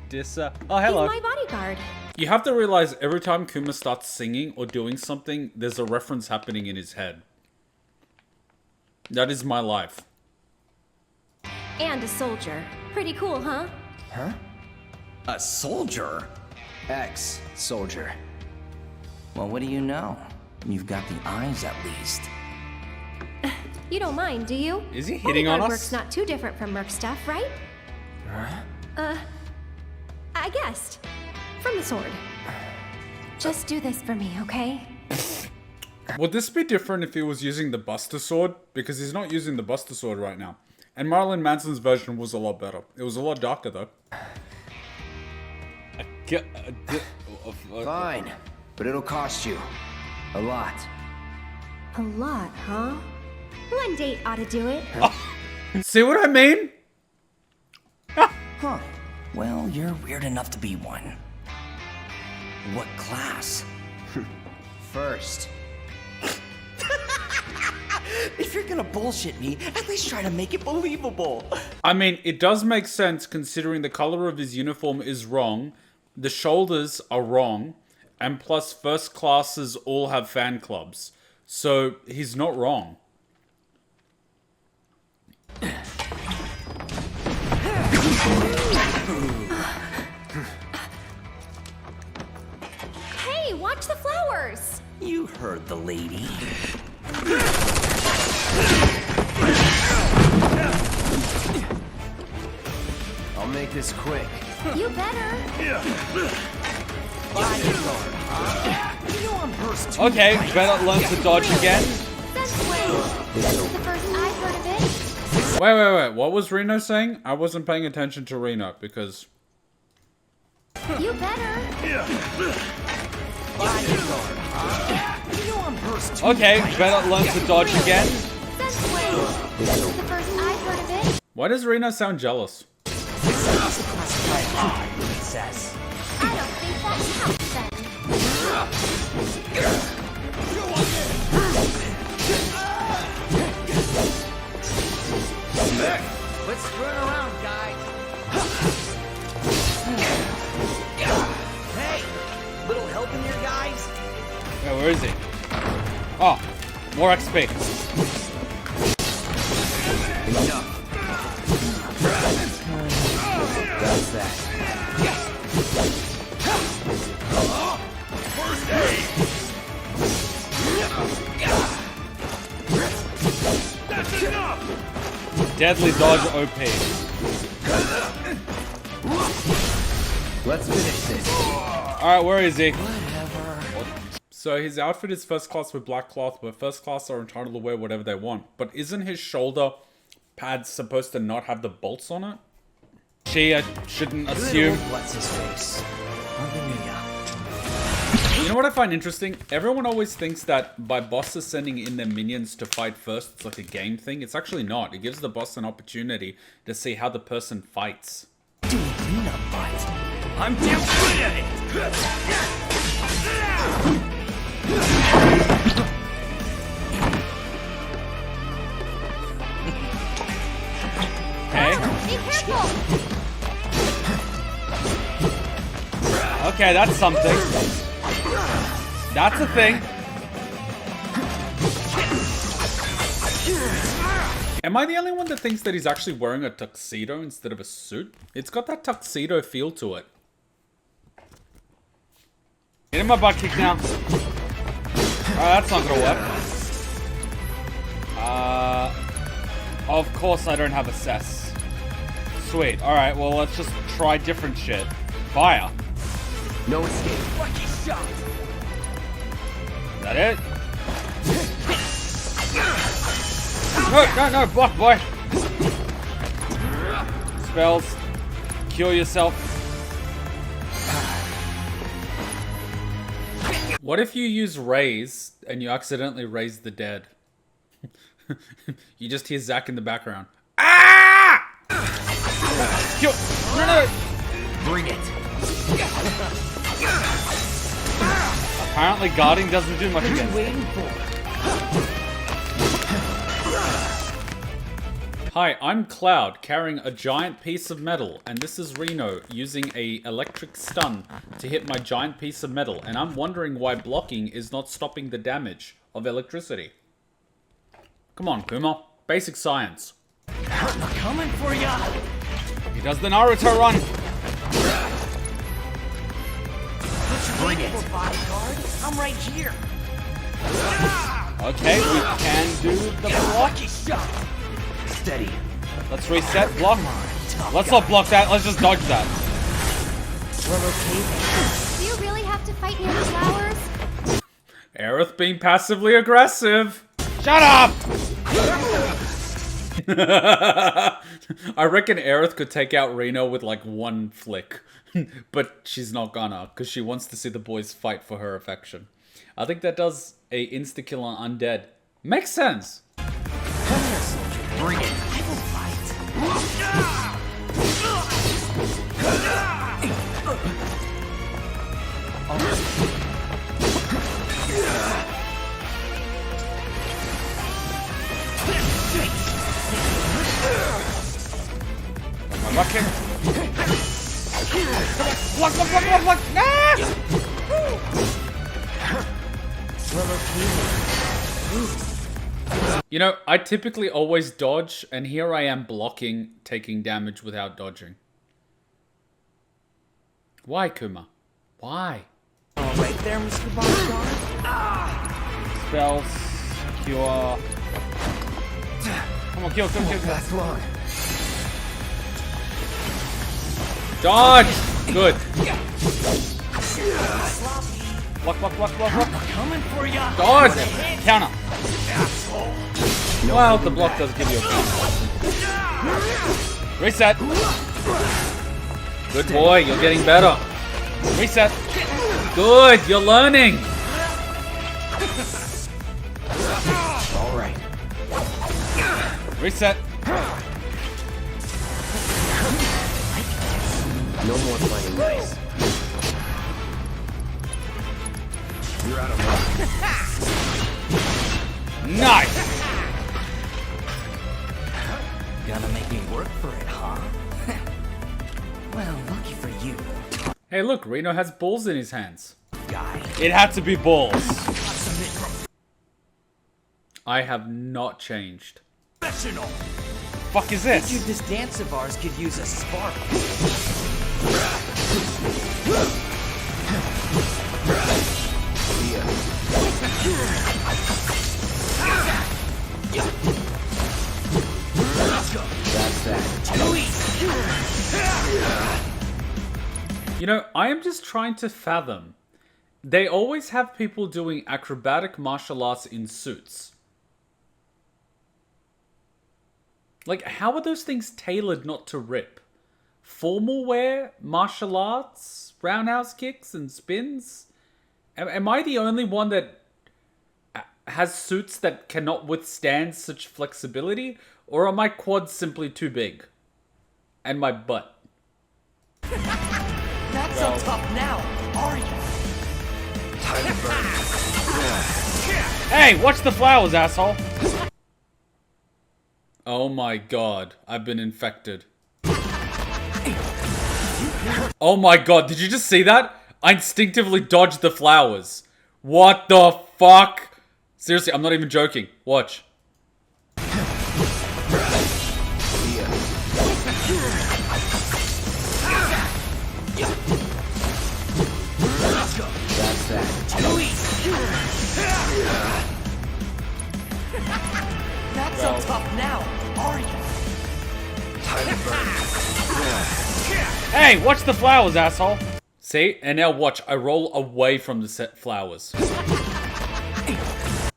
Oh, hello. He's my bodyguard. You have to realize every time Kuma starts singing or doing something, there's a reference happening in his head. That is my life. And a soldier. Pretty cool, huh? Huh? A soldier? Ex-soldier. Well, what do you know? You've got the eyes, at least. You don't mind, do you? Is he hitting on Bodyguard us? work's not too different from Merc stuff, right? Huh? I guessed. From the sword. Just do this for me, okay? Would this be different if he was using the Buster Sword? Because he's not using the Buster Sword right now. And Marilyn Manson's version was a lot better. It was a lot darker, though. Fine, but it'll cost you. A lot. A lot, huh? One date ought to do it. See what I mean? Huh. Well, you're weird enough to be one. What class? First. If you're gonna bullshit me, at least try to make it believable. I mean, it does make sense considering the color of his uniform is wrong, the shoulders are wrong, and plus first classes all have fan clubs. So he's not wrong. Hey, watch the flowers! You heard the lady. I'll make this quick. You better. Bodyguard, huh? You know I'm burst too. Okay, better learn to dodge again. That's way. This is the first I've heard of it. Wait. What was Reno saying? I wasn't paying attention to Reno because... You better. Bodyguard, huh? You know I'm burst too. Okay, better learn to dodge again. That's way. This is the first I've heard of it. Why does Reno sound jealous? Princess. I don't think that counts then. Let's run Okay, where is he? Oh, more XP. That's that. First aid! That's enough! Deadly dodge OP. Let's finish this. Alright, where is he? So his outfit is first class with black cloth, but first class are entitled to wear whatever they want. But isn't his shoulder pads supposed to not have the bolts on it? She shouldn't assume. What's his face? You know what I find interesting? Everyone always thinks that by bosses sending in their minions to fight first, it's like a game thing. It's actually not. It gives the boss an opportunity to see how the person fights. Dude, Reno fight. I'm damn good at it! Okay. Be careful! Okay, that's something. That's a thing. Am I the only one that thinks that he's actually wearing a tuxedo instead of a suit? It's got that tuxedo feel to it. Get in my butt kick now. That's not gonna work. Of course I don't have a cess. Sweet. Alright, well let's just try different shit. Fire. No escape. Lucky shot. Is that it? No, block, boy. Spells. Cure yourself. What if you use raise and you accidentally raise the dead? You just hear Zack in the background. Ah! Kill. No. Bring it. Apparently guarding doesn't do much What are against you it. waiting for? Hi, I'm Cloud, carrying a giant piece of metal, and this is Reno, using a electric stun to hit my giant piece of metal, and I'm wondering why blocking is not stopping the damage of electricity. Come on, Kuma. Basic science. I'm coming for ya. He does the Naruto run. Bring it. Bodyguard. I'm right here. Okay, we can do the block. Shot. Steady. Let's reset block. Let's not block that. Let's just dodge that. We're okay. Do you really have to fight near the flowers? Aerith being passively aggressive. Shut up! I reckon Aerith could take out Reno with like one flick. But she's not gonna, because she wants to see the boys fight for her affection. I think that does a insta-kill on undead. Makes sense. Come here, soldier. Bring it. I will fight. My butt kick. Block. Ah! You know, I typically always dodge, and here I am blocking, taking damage without dodging. Why, Kuma? Why? All right there, Mr. Bodyguard. Spells. Cure. Come on, kill. That's long. Dodge! Good. Block. Coming for ya. Dodge! Counter. Well, the block does give you a counter. Reset. Good boy, you're getting better. Reset. Good, you're learning. All right. Reset. No more playing nice. You're out of luck. Nice. Gonna make me work for it, huh? Well, lucky for you. Hey, look, Reno has balls in his hands. Guy. It had to be balls. I have not changed. Professional. Fuck is this? Dude, this dance of ours could use a spark. You know, I am just trying to fathom. They always have people doing acrobatic martial arts in suits. Like, how are those things tailored not to rip? Formal wear, martial arts, roundhouse kicks and spins? Am I the only one that has suits that cannot withstand such flexibility? Or are my quads simply too big? And my butt? Not so tough now, are you? Time to burn. Hey, watch the flowers, asshole! Oh my god, I've been infected. Oh my god, did you just see that? I instinctively dodged the flowers. What the fuck? Seriously, I'm not even joking. Watch. Not so tough now, are you? Time to burn. Hey, watch the flowers, asshole! See? And now watch, I roll away from the set flowers.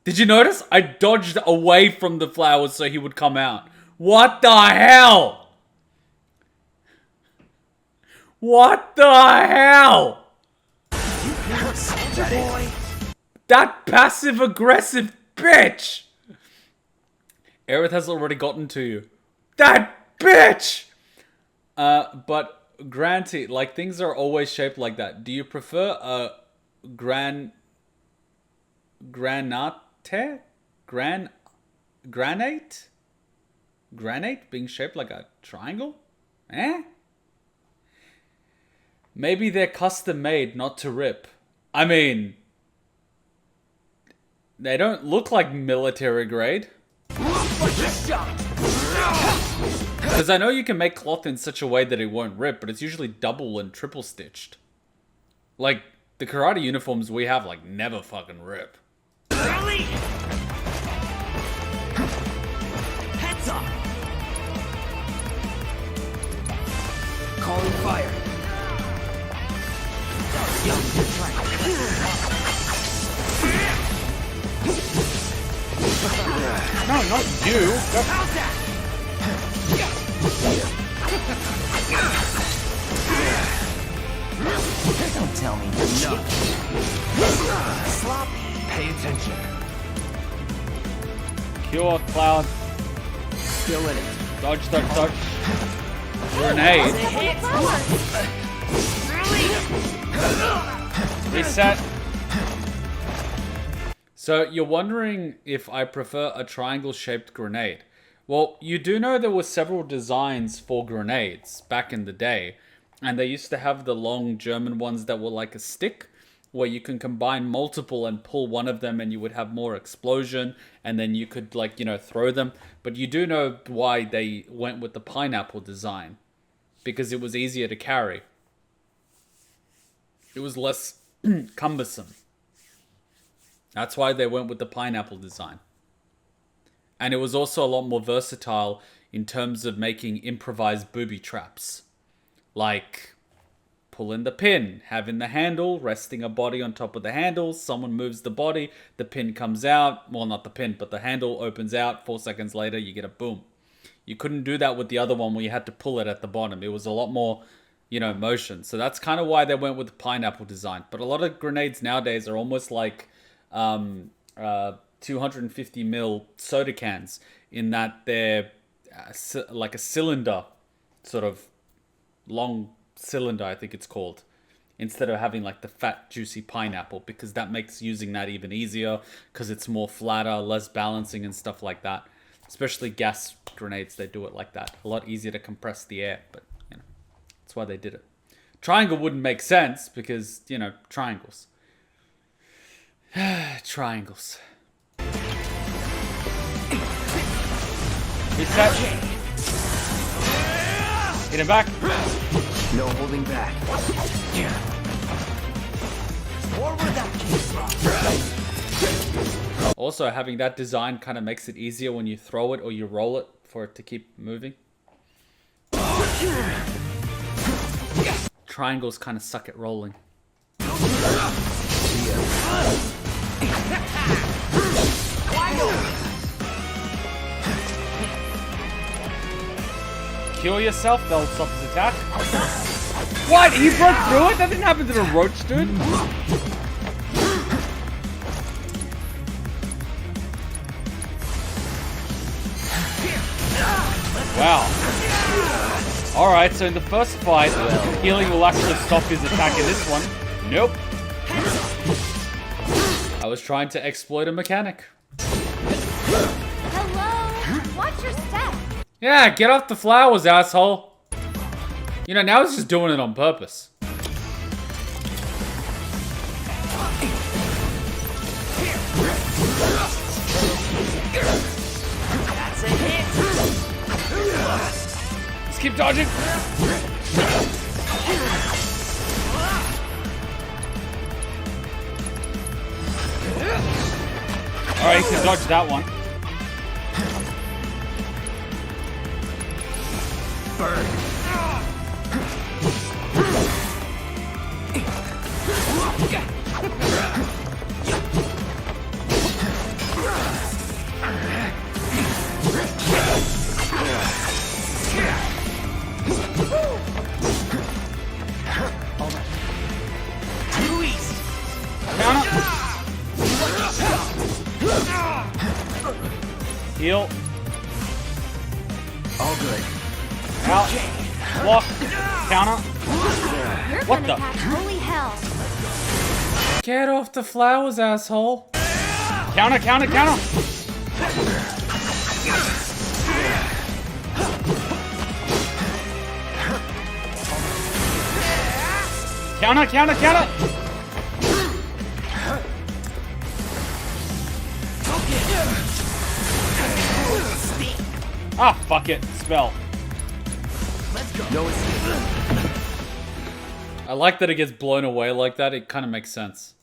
Did you notice? I dodged away from the flowers so he would come out. What the hell? What the hell? That passive-aggressive bitch! Aerith has already gotten to you. That bitch! But granted, like, things are always shaped like that. Do you prefer a granate? Granate being shaped like a triangle? Eh? Maybe they're custom made not to rip. I mean, they don't look like military grade. Because I know you can make cloth in such a way that it won't rip, but it's usually double and triple stitched. Like, the karate uniforms we have, like, never fucking rip. Heads up! Calling fire. No, not you. How's that? Don't tell me no. Sloppy. Pay attention. Cure cloud. Still in it. Dodge, dodge, dodge. Grenade. Reset. So you're wondering if I prefer a triangle-shaped grenade. Well, you do know there were several designs for grenades back in the day. And they used to have the long German ones that were like a stick, where you can combine multiple and pull one of them and you would have more explosion. And then you could, like, you know, throw them. But you do know why they went with the pineapple design. Because it was easier to carry. It was less cumbersome. That's why they went with the pineapple design. And it was also a lot more versatile in terms of making improvised booby traps. Like pulling the pin, having the handle, resting a body on top of the handle, someone moves the body, the pin comes out. Well, not the pin, but the handle opens out. 4 seconds later, you get a boom. You couldn't do that with the other one where you had to pull it at the bottom. It was a lot more, you know, motion. So that's kind of why they went with the pineapple design. But a lot of grenades nowadays are almost like 250 ml soda cans, in that they're like a cylinder, sort of long cylinder, I think it's called, instead of having like the fat juicy pineapple, because that makes using that even easier because it's more flatter, less balancing and stuff like that. Especially gas grenades, they do it like that. A lot easier to compress the air, but you know, that's why they did it. Triangle wouldn't make sense because, you know, triangles. Triangles. Reset. Get him back. No holding back. Also, having that design kind of makes it easier when you throw it or you roll it for it to keep moving. Triangles kind of suck at rolling. Kill yourself, they'll stop his attack. What? He broke through it? That didn't happen to the roach, dude. Wow. Alright, so in the first fight, healing will actually stop his attack in this one. Nope. I was trying to exploit a mechanic. Hello? Watch your step. Yeah, get off the flowers, asshole. You know, now he's just doing it on purpose. That's a hit. Let's keep dodging. Alright, you can dodge that one. Burn. Too easy. Heal. All good. Out. Block. Counter. You're What gonna the? catch holy hell. Get off the flowers, asshole. Counter, counter, counter. Counter, counter, counter. Ah, fuck it. Spell. No escape. I like that it gets blown away like that. It kind of makes sense.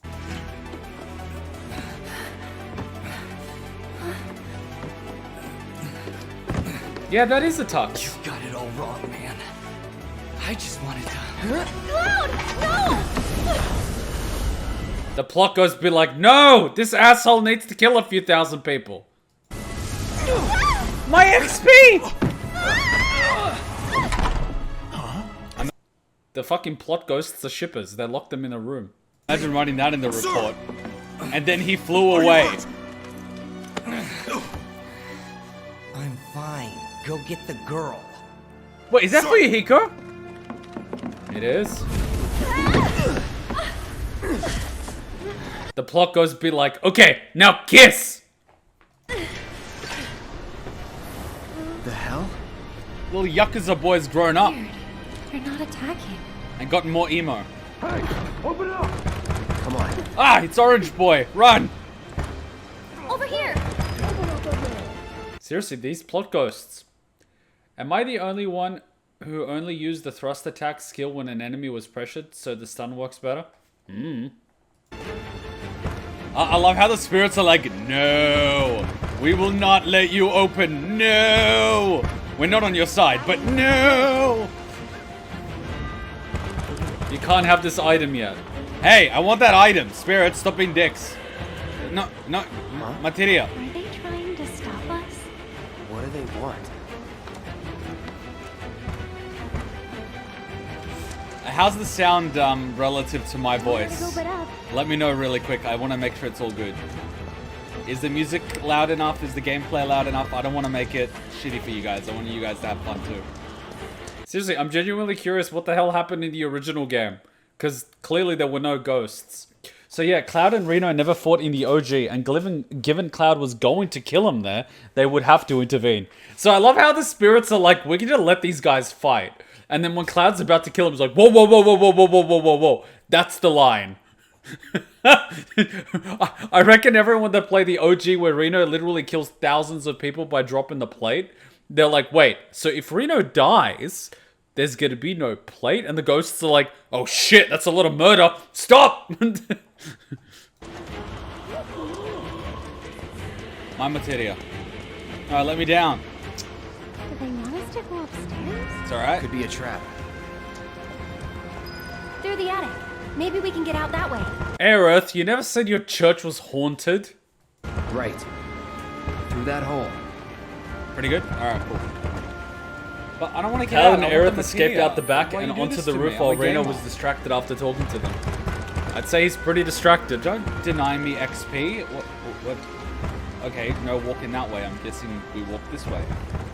Yeah, that is a touch. You got it all wrong, man. I just wanted to... Cloud! No! The plot goes to be like, no! This asshole needs to kill a few thousand people. My XP! The fucking plot ghosts are shippers. They locked them in a room. Imagine writing that in the report. And then he flew away. I'm fine. Go get the girl. Wait, is that for you, Hiko? It is. The plot goes to be like, okay, now kiss! The hell? Little Yakuza boy's grown up. Weird. They're not attacking. And gotten more emo. Hey, open up! Come on. Ah, it's Orange Boy. Run! Over here! Seriously, these plot ghosts. Am I the only one who only used the thrust attack skill when an enemy was pressured, so the stun works better? I love how the spirits are like, no, we will not let you open. No, we're not on your side, but no. You can't have this item yet. Hey, I want that item. Spirits, stop being dicks. No, no, materia. Are they trying to stop us? What do they want? How's the sound relative to my voice? Go but up. Let me know really quick. I want to make sure it's all good. Is the music loud enough? Is the gameplay loud enough? I don't want to make it shitty for you guys. I want you guys to have fun too. Seriously, I'm genuinely curious what the hell happened in the original game. Because clearly there were no ghosts. So yeah, Cloud and Reno never fought in the OG, and given Cloud was going to kill him there, they would have to intervene. So I love how the spirits are like, we're gonna let these guys fight. And then when Cloud's about to kill him, it's like, whoa, whoa, whoa, whoa, whoa, whoa, whoa, whoa, whoa, whoa. That's the line. I reckon everyone that played the OG where Reno literally kills thousands of people by dropping the plate, they're like, wait, so if Reno dies, there's gonna be no plate? And the ghosts are like, oh shit, that's a lot of murder. Stop! My materia. Alright, let me down. Do they want us to go upstairs? It's alright. Could be a trap. Through the attic. Maybe we can get out that way. Aerith, you never said your church was haunted. Right. Through that hole. Pretty good? Alright, cool. But I don't want to get Cal out. and I want Aerith the escaped materia. out the back Why and you do onto this the to roof me? while I'm a Reno gamer. was distracted after talking to them. I'd say he's pretty distracted. Don't deny me XP. What? Okay, no walking that way. I'm guessing we walk this way.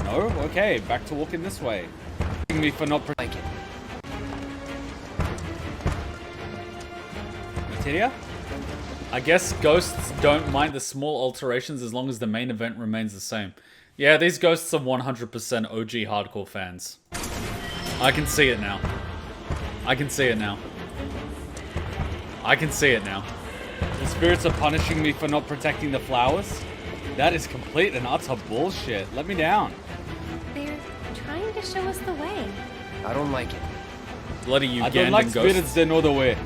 No? Okay, back to walking this way. Me for not protecting. Materia? I guess ghosts don't mind the small alterations as long as the main event remains the same. Yeah, these ghosts are 100% OG hardcore fans. I can see it now. I can see it now. I can see it now. The spirits are punishing me for not protecting the flowers? That is complete and utter bullshit. Let me down. They're trying to show us the way. I don't like it. Bloody Ugandan I don't like ghosts. spirits, they know the way.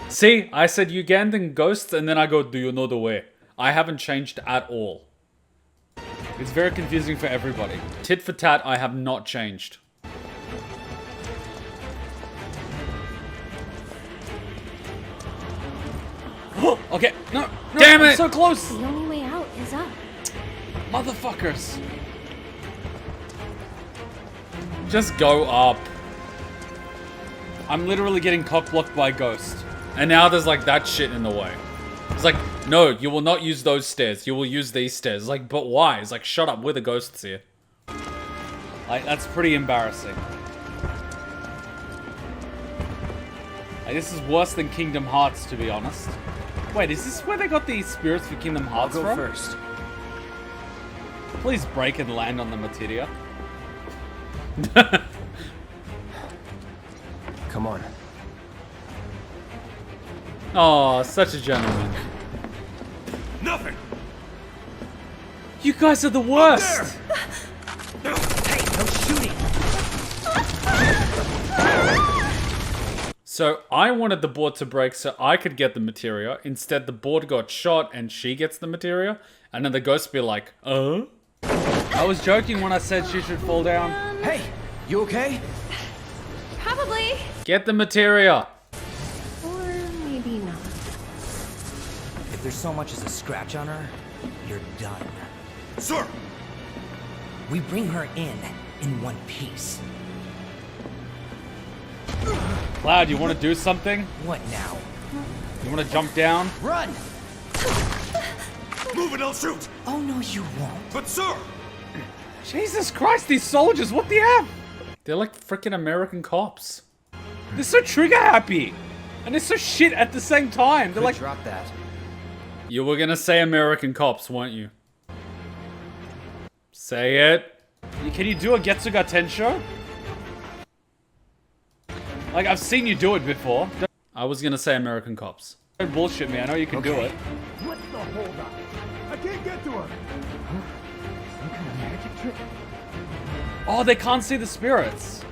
See, I said Ugandan ghosts and then I go, do you know the way? I haven't changed at all. It's very confusing for everybody. Tit for tat, I have not changed. Okay, no, Damn I'm it! so close! The only way out is up. Motherfuckers. Just go up. I'm literally getting cock-blocked by a ghost. And now there's like that shit in the way. It's like, no, you will not use those stairs. You will use these stairs. It's like, but why? It's like, shut up, we're the ghosts here. Like, that's pretty embarrassing. Like, this is worse than Kingdom Hearts, to be honest. Wait, is this where they got the spirits for Kingdom Hearts I'll go from? first. Please break and land on the materia. Come on. Oh, such a gentleman. Nothing. You guys are the worst. Hey, no shooting. So I wanted the board to break so I could get the materia. Instead, the board got shot and she gets the materia. And then the ghost be like, I was joking when I said she should fall down. Hey, you okay? Probably. Get the materia. Or maybe not. If there's so much as a scratch on her, you're done. Sir! We bring her in one piece. Cloud, you want to do something? What now? You want to jump down? Run! Move it, I'll shoot! Oh no, you won't. But sir! Jesus Christ, these soldiers, what the F? They're like freaking American cops. They're so trigger happy. And they're so shit at the same time. They're Could like, drop that. You were gonna say American cops, weren't you? Say it. can you do a Getsuga Tensho? Like, I've seen you do it before. I was gonna say American cops. Don't bullshit me, I know you can do it. What's the holdup? I can't get to her. Some kind of magic trick. Oh, they can't see the spirits.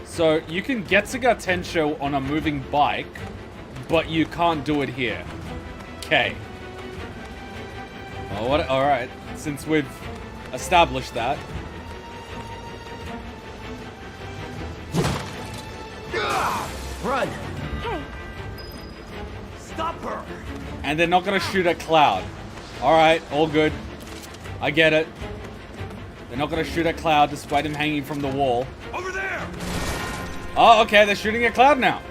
So, you can Getsuga Tensho on a moving bike, but you can't do it here. Okay. Oh, what? Alright, since we've established that. Run! Hey, Stop her! And they're not gonna shoot at Cloud. Alright, all good. I get it. They're not gonna shoot at Cloud despite him hanging from the wall. Over there! Oh, okay, they're shooting at Cloud now.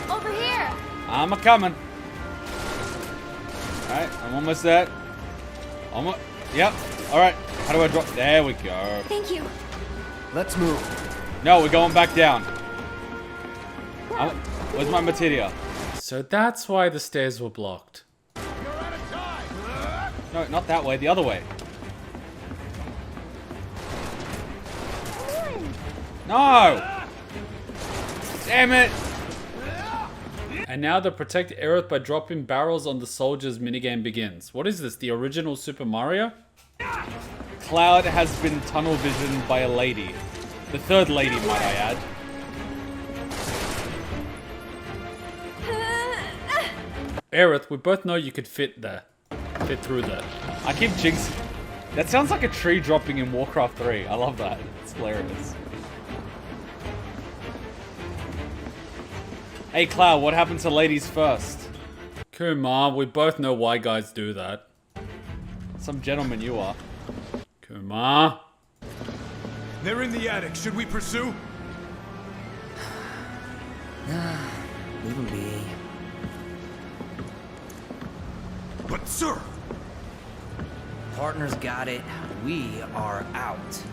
Over here! I'm a-coming. Alright, I'm almost there. Almost. Yep. Alright, how do I drop? There we go. thank you. Let's move. No, we're going back down. Where's my materia? So that's why the stairs were blocked. No, not that way, the other way. No! Damn it! And now the protect Aerith by dropping barrels on the soldiers minigame begins. What is this, the original Super Mario? Cloud has been tunnel visioned by a lady. The third lady, might I add. Aerith, we both know you could fit there. Fit through there. I keep jinxing. That sounds like a tree dropping in Warcraft 3. I love that. It's hilarious. Hey Cloud, what happened to ladies first? Kumar, we both know why guys do that. Some gentleman you are. Kumar. They're in the attic. Should we pursue? Leave them be. But sir! Partners got it. We are out.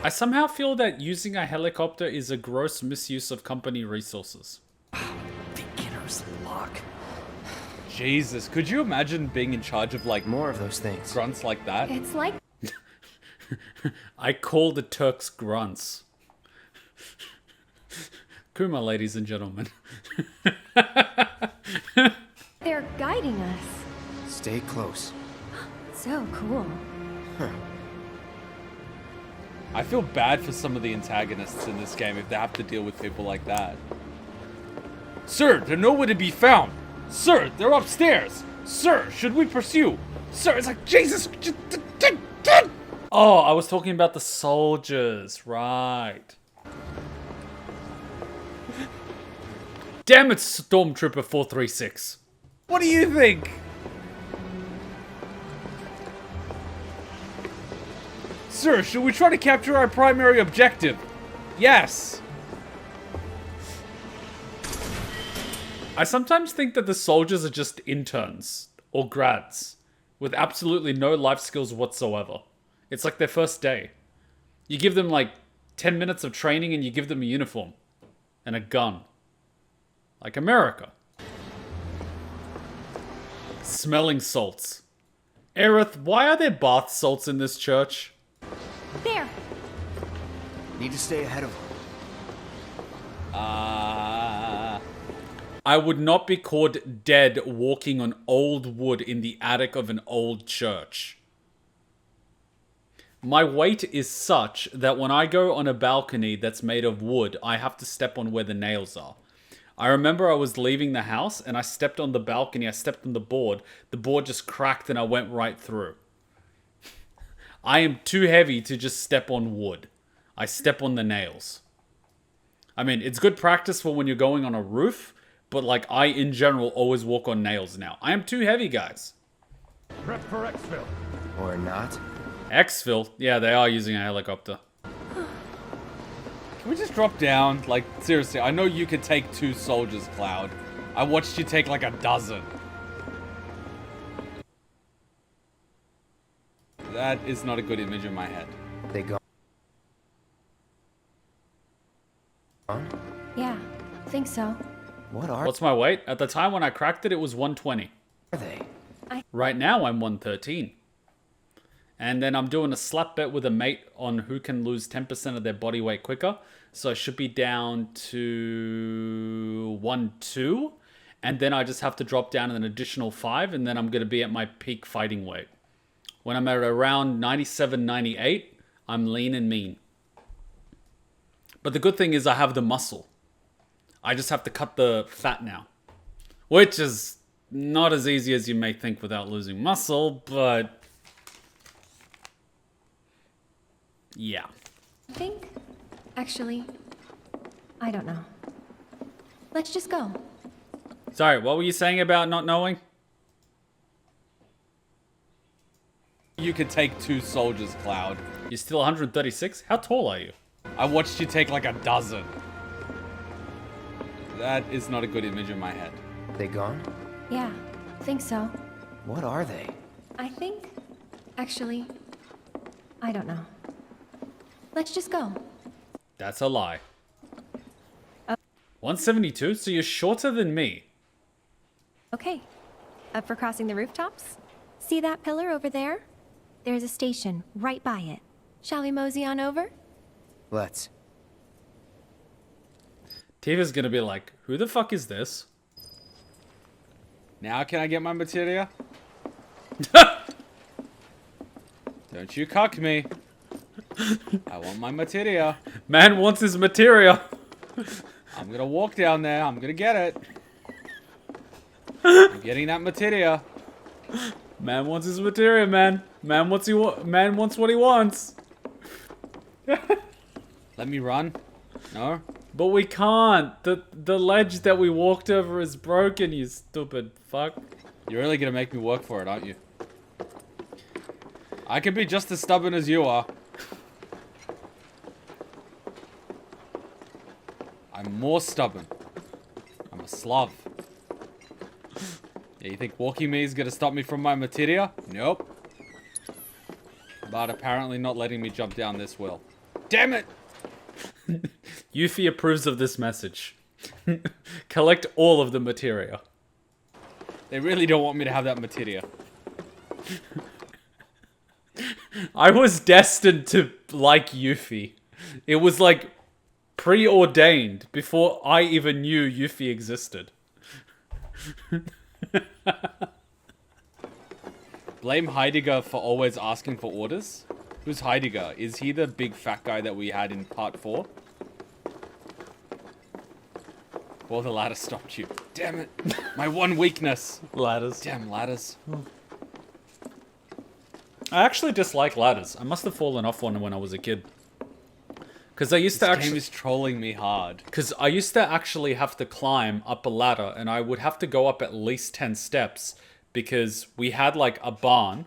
I somehow feel that using a helicopter is a gross misuse of company resources. Beginner's luck. Jesus, could you imagine being in charge of like more of those things? Grunts like that? It's like I call the Turks grunts. Kuma, ladies and gentlemen. they're guiding us. Stay close. So cool. Huh. I feel bad for some of the antagonists in this game if they have to deal with people like that. Sir, they're nowhere to be found. Sir, they're upstairs. Sir, should we pursue? Sir, it's like, Jesus. Oh, I was talking about the soldiers. Right. Damn it, Stormtrooper 436. What do you think? Sir, should we try to capture our primary objective? Yes. I sometimes think that the soldiers are just interns or grads with absolutely no life skills whatsoever. It's like their first day. You give them like 10 minutes of training and you give them a uniform and a gun. Like America. Smelling salts. Aerith, why are there bath salts in this church? There. Need to stay ahead of them. I would not be caught dead walking on old wood in the attic of an old church. My weight is such that when I go on a balcony that's made of wood, I have to step on where the nails are. I remember I was leaving the house and I stepped on the balcony, I stepped on the board just cracked and I went right through. I am too heavy to just step on wood. I step on the nails. I mean, it's good practice for when you're going on a roof, but like I, in general, always walk on nails now. I am too heavy, guys. Prep for exfil. Or not. Exfil? Yeah, they are using a helicopter. Can we just drop down? Like, seriously, I know you could take 2 soldiers, Cloud. I watched you take like a dozen. That is not a good image in my head. They gone? Yeah, think so. What's my weight? At the time when I cracked it, it was 120. Are they? Right now, I'm 113. And then I'm doing a slap bet with a mate on who can lose 10% of their body weight quicker. So I should be down to 1-2. And then I just have to drop down an additional 5. And then I'm going to be at my peak fighting weight. When I'm at around 97, 98, I'm lean and mean. But the good thing is I have the muscle. I just have to cut the fat now. Which is not as easy as you may think without losing muscle, but... yeah. I think, actually, I don't know. Let's just go. Sorry, what were you saying about not knowing? You could take 2 soldiers, Cloud. You're still 136? How tall are you? I watched you take like a dozen. That is not a good image in my head. They gone? Yeah, think so. What are they? I think, actually, I don't know. Let's just go. That's a lie. 172? So you're shorter than me. Okay. Up for crossing the rooftops? See that pillar over there? There's a station right by it. Shall we mosey on over? Let's. Tifa's gonna be like, who the fuck is this? Now can I get my materia? Don't you cuck me. I want my materia. Man wants his materia. I'm gonna walk down there. I'm gonna get it. I'm getting that materia. Man wants his materia, man. Man wants what he wants. Let me run. No? But we can't. The ledge that we walked over is broken, you stupid fuck. You're really gonna make me work for it, aren't you? I can be just as stubborn as you are. I'm more stubborn. I'm a Slav. Yeah, you think walking me is gonna stop me from my materia? Nope. But apparently not letting me jump down this will. Damn it! Yuffie approves of this message. Collect all of the materia. They really don't want me to have that materia. I was destined to like Yuffie. It was like preordained before I even knew Yuffie existed. Blame Heidegger for always asking for orders? Who's Heidegger? Is he the big fat guy that we had in part 4? Or the ladder stopped you. Damn it. My one weakness. Ladders. Damn ladders. I actually dislike ladders. I must have fallen off one when I was a kid. Because I used to actually... This game is trolling me hard. Because I used to actually have to climb up a ladder, and I would have to go up at least 10 steps, because we had like a barn,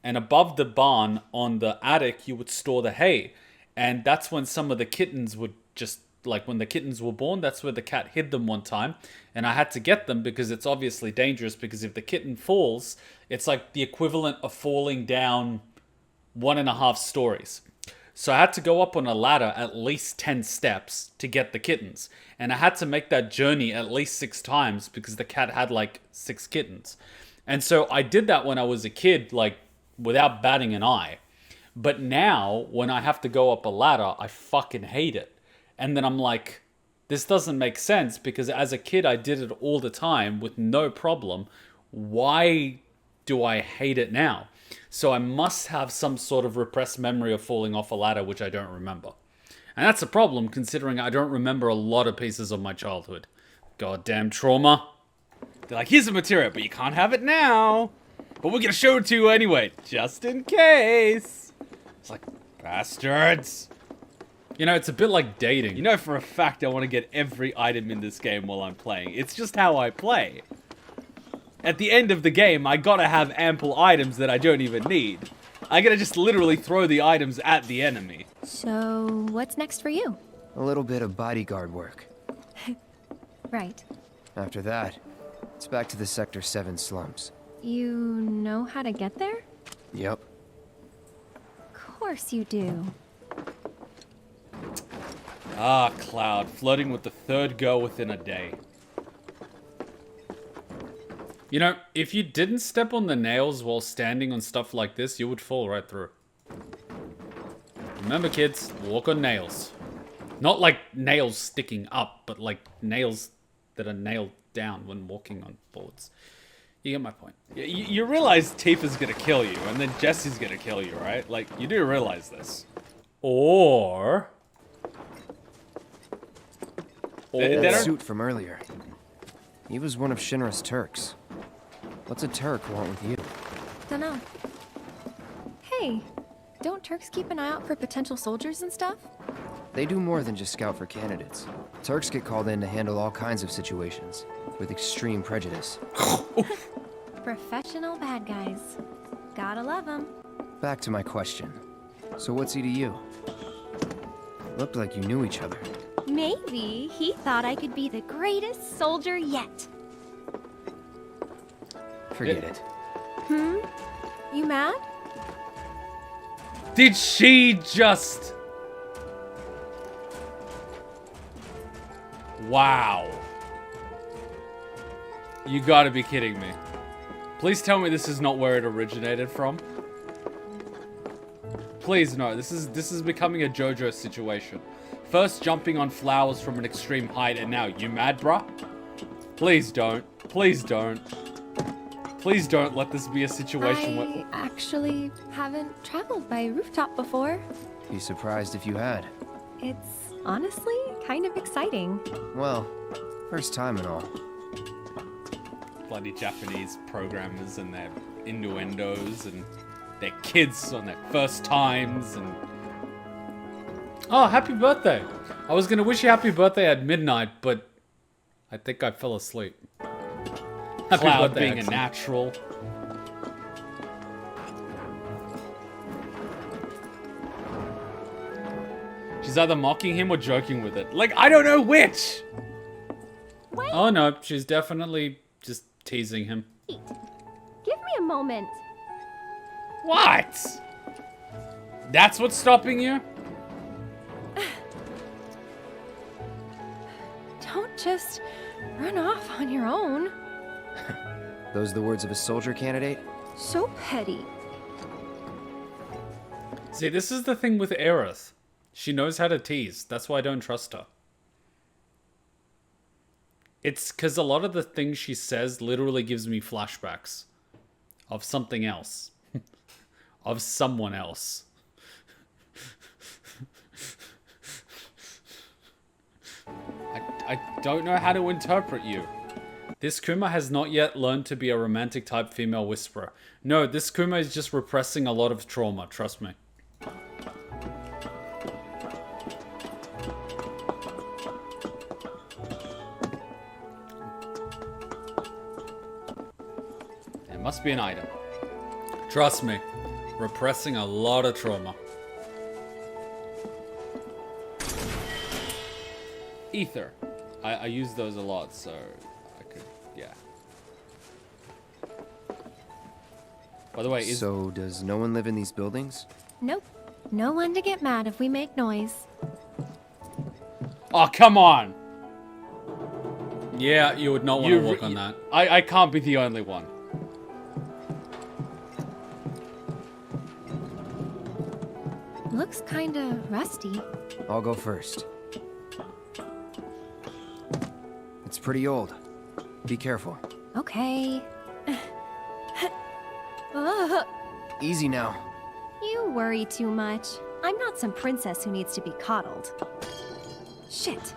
and above the barn on the attic, you would store the hay. And that's when some of the kittens would just, like when the kittens were born, that's where the cat hid them one time. And I had to get them because it's obviously dangerous, because if the kitten falls, it's like the equivalent of falling down 1.5 stories. So I had to go up on a ladder at least 10 steps to get the kittens. And I had to make that journey at least 6 times because the cat had like 6 kittens. And so I did that when I was a kid, like without batting an eye. But now when I have to go up a ladder, I fucking hate it. And then I'm like, this doesn't make sense because as a kid I did it all the time with no problem. Why do I hate it now? So I must have some sort of repressed memory of falling off a ladder, which I don't remember. And that's a problem, considering I don't remember a lot of pieces of my childhood. Goddamn trauma. They're like, here's the material, but you can't have it now. But we're gonna show it to you anyway, just in case. It's like, bastards. You know, it's a bit like dating. You know for a fact I want to get every item in this game while I'm playing. It's just how I play. At the end of the game, I gotta have ample items that I don't even need. I gotta just literally throw the items at the enemy. So, what's next for you? A little bit of bodyguard work. Right. After that, it's back to the Sector 7 slums. You know how to get there? Yep. Of course you do. Ah, Cloud, flirting with the third girl within a day. You know, if you didn't step on the nails while standing on stuff like this, you would fall right through. Remember, kids, walk on nails. Not like nails sticking up, but like nails that are nailed down when walking on boards. You get my point. You realize Tifa's gonna kill you, and then Jesse's gonna kill you, right? Like, you do realize this. Or... That suit from earlier. He was one of Shinra's Turks. What's a Turk want with you? Dunno. Hey, don't Turks keep an eye out for potential soldiers and stuff? They do more than just scout for candidates. Turks get called in to handle all kinds of situations, with extreme prejudice. Professional bad guys. Gotta love them. Back to my question. So what's he to you? Looked like you knew each other. Maybe he thought I could be the greatest soldier yet. Forget it. You mad? Did she just... Wow. You gotta be kidding me. Please tell me this is not where it originated from. Please no, this is becoming a JoJo situation. First jumping on flowers from an extreme height, and now you mad, bruh? Please don't. Please don't. Please don't let this be a situation where... I actually haven't traveled by Rooftop before. Be surprised if you had. It's honestly kind of exciting. Well, first time and all. Bloody Japanese programmers and their innuendos and their kids on their first times and... Oh, happy birthday! I was gonna wish you happy birthday at midnight, but I think I fell asleep. Happy Cloud birthday, being a natural. She's either mocking him or joking with it. Like, I don't know which! Wait. Oh no, she's definitely just teasing him. Give me a moment. What? That's what's stopping you? Don't just run off on your own. Those the words of a soldier candidate? So petty. See, this is the thing with Aerith. She knows how to tease. That's why I don't trust her. It's because a lot of the things she says literally gives me flashbacks of something else. Of someone else. I don't know how to interpret you. This Kuma has not yet learned to be a romantic type female whisperer. No, this Kuma is just repressing a lot of trauma, trust me. There must be an item. Trust me, repressing a lot of trauma. Ether. I use those a lot, so I could, yeah. By the way, So, does no one live in these buildings? Nope. No one to get mad if we make noise. Oh, come on! Yeah, you would not want to work on that. I can't be the only one. Looks kinda rusty. I'll go first. It's pretty old. Be careful. Okay. Easy now. You worry too much. I'm not some princess who needs to be coddled. Shit.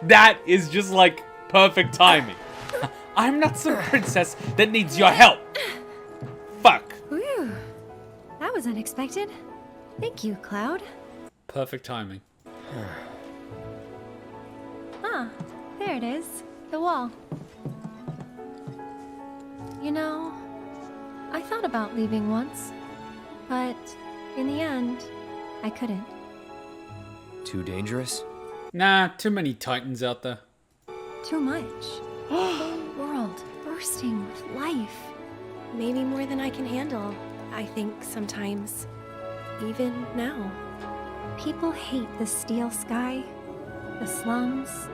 That is just like perfect timing. I'm not some princess that needs your help. Fuck. Whew. That was unexpected. Thank you, Cloud. Perfect timing. Ah, there it is. The wall. You know, I thought about leaving once, but in the end, I couldn't. Too dangerous? Nah, too many titans out there. Too much. The whole world bursting with life. Maybe more than I can handle, I think sometimes. Even now. People hate the steel sky, the slums,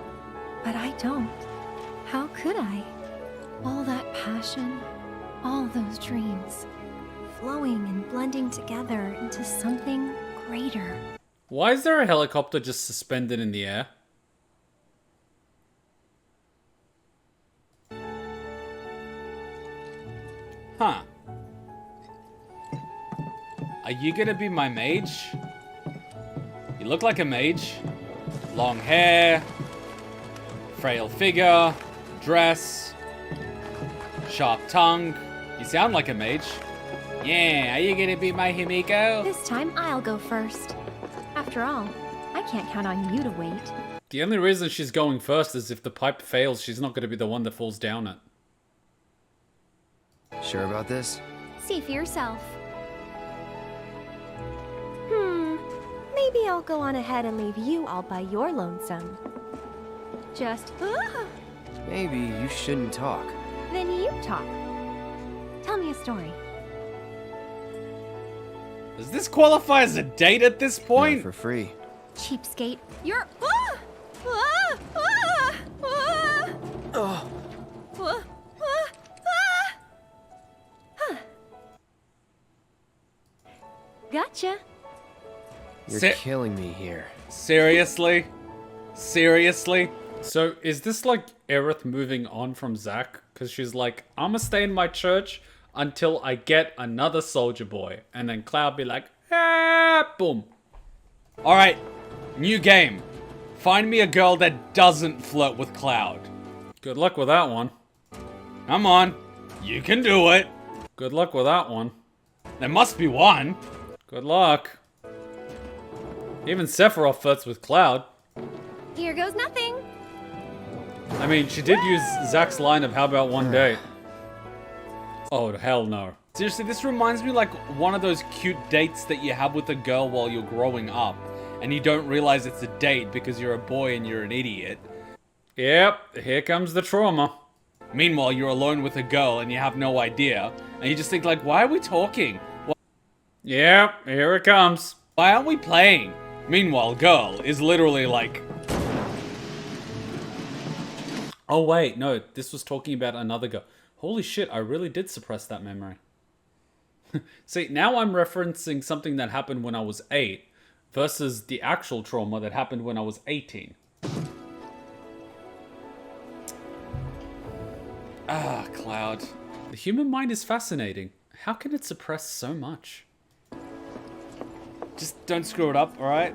but I don't. How could I? All that passion, all those dreams, flowing and blending together into something greater. Why is there a helicopter just suspended in the air? Huh. Are you gonna be my mage? You look like a mage. Long hair, frail figure, dress, sharp tongue. You sound like a mage. Yeah, are you gonna be my Himiko? This time I'll go first. After all, I can't count on you to wait. The only reason she's going first is if the pipe fails, she's not going to be the one that falls down it. Sure about this? See for yourself. Maybe I'll go on ahead and leave you all by your lonesome. Just, Maybe you shouldn't talk. Then you talk. Tell me a story. Does this qualify as a date at this point? Not for free. Cheapskate. You're... Gotcha. You're killing me here. Seriously? Seriously? So is this like Aerith moving on from Zack? Because she's like, I'ma stay in my church until I get another soldier boy. And then Cloud be like, ah, boom. Alright, new game. Find me a girl that doesn't flirt with Cloud. Good luck with that one. Come on. You can do it. Good luck with that one. There must be one. Good luck. Even Sephiroth flirts with Cloud. Here goes nothing. I mean, she did use Zack's line of how about one date? Oh, hell no. Seriously, this reminds me like one of those cute dates that you have with a girl while you're growing up. And you don't realize it's a date because you're a boy and you're an idiot. Yep, here comes the trauma. Meanwhile, you're alone with a girl and you have no idea. And you just think like, why are we talking? Yep, here it comes. Why aren't we playing? Meanwhile, girl is literally like... Oh wait, no, this was talking about another girl. Holy shit, I really did suppress that memory. See, now I'm referencing something that happened when I was 8 versus the actual trauma that happened when I was 18. Ah, Cloud. The human mind is fascinating. How can it suppress so much? Just don't screw it up, alright?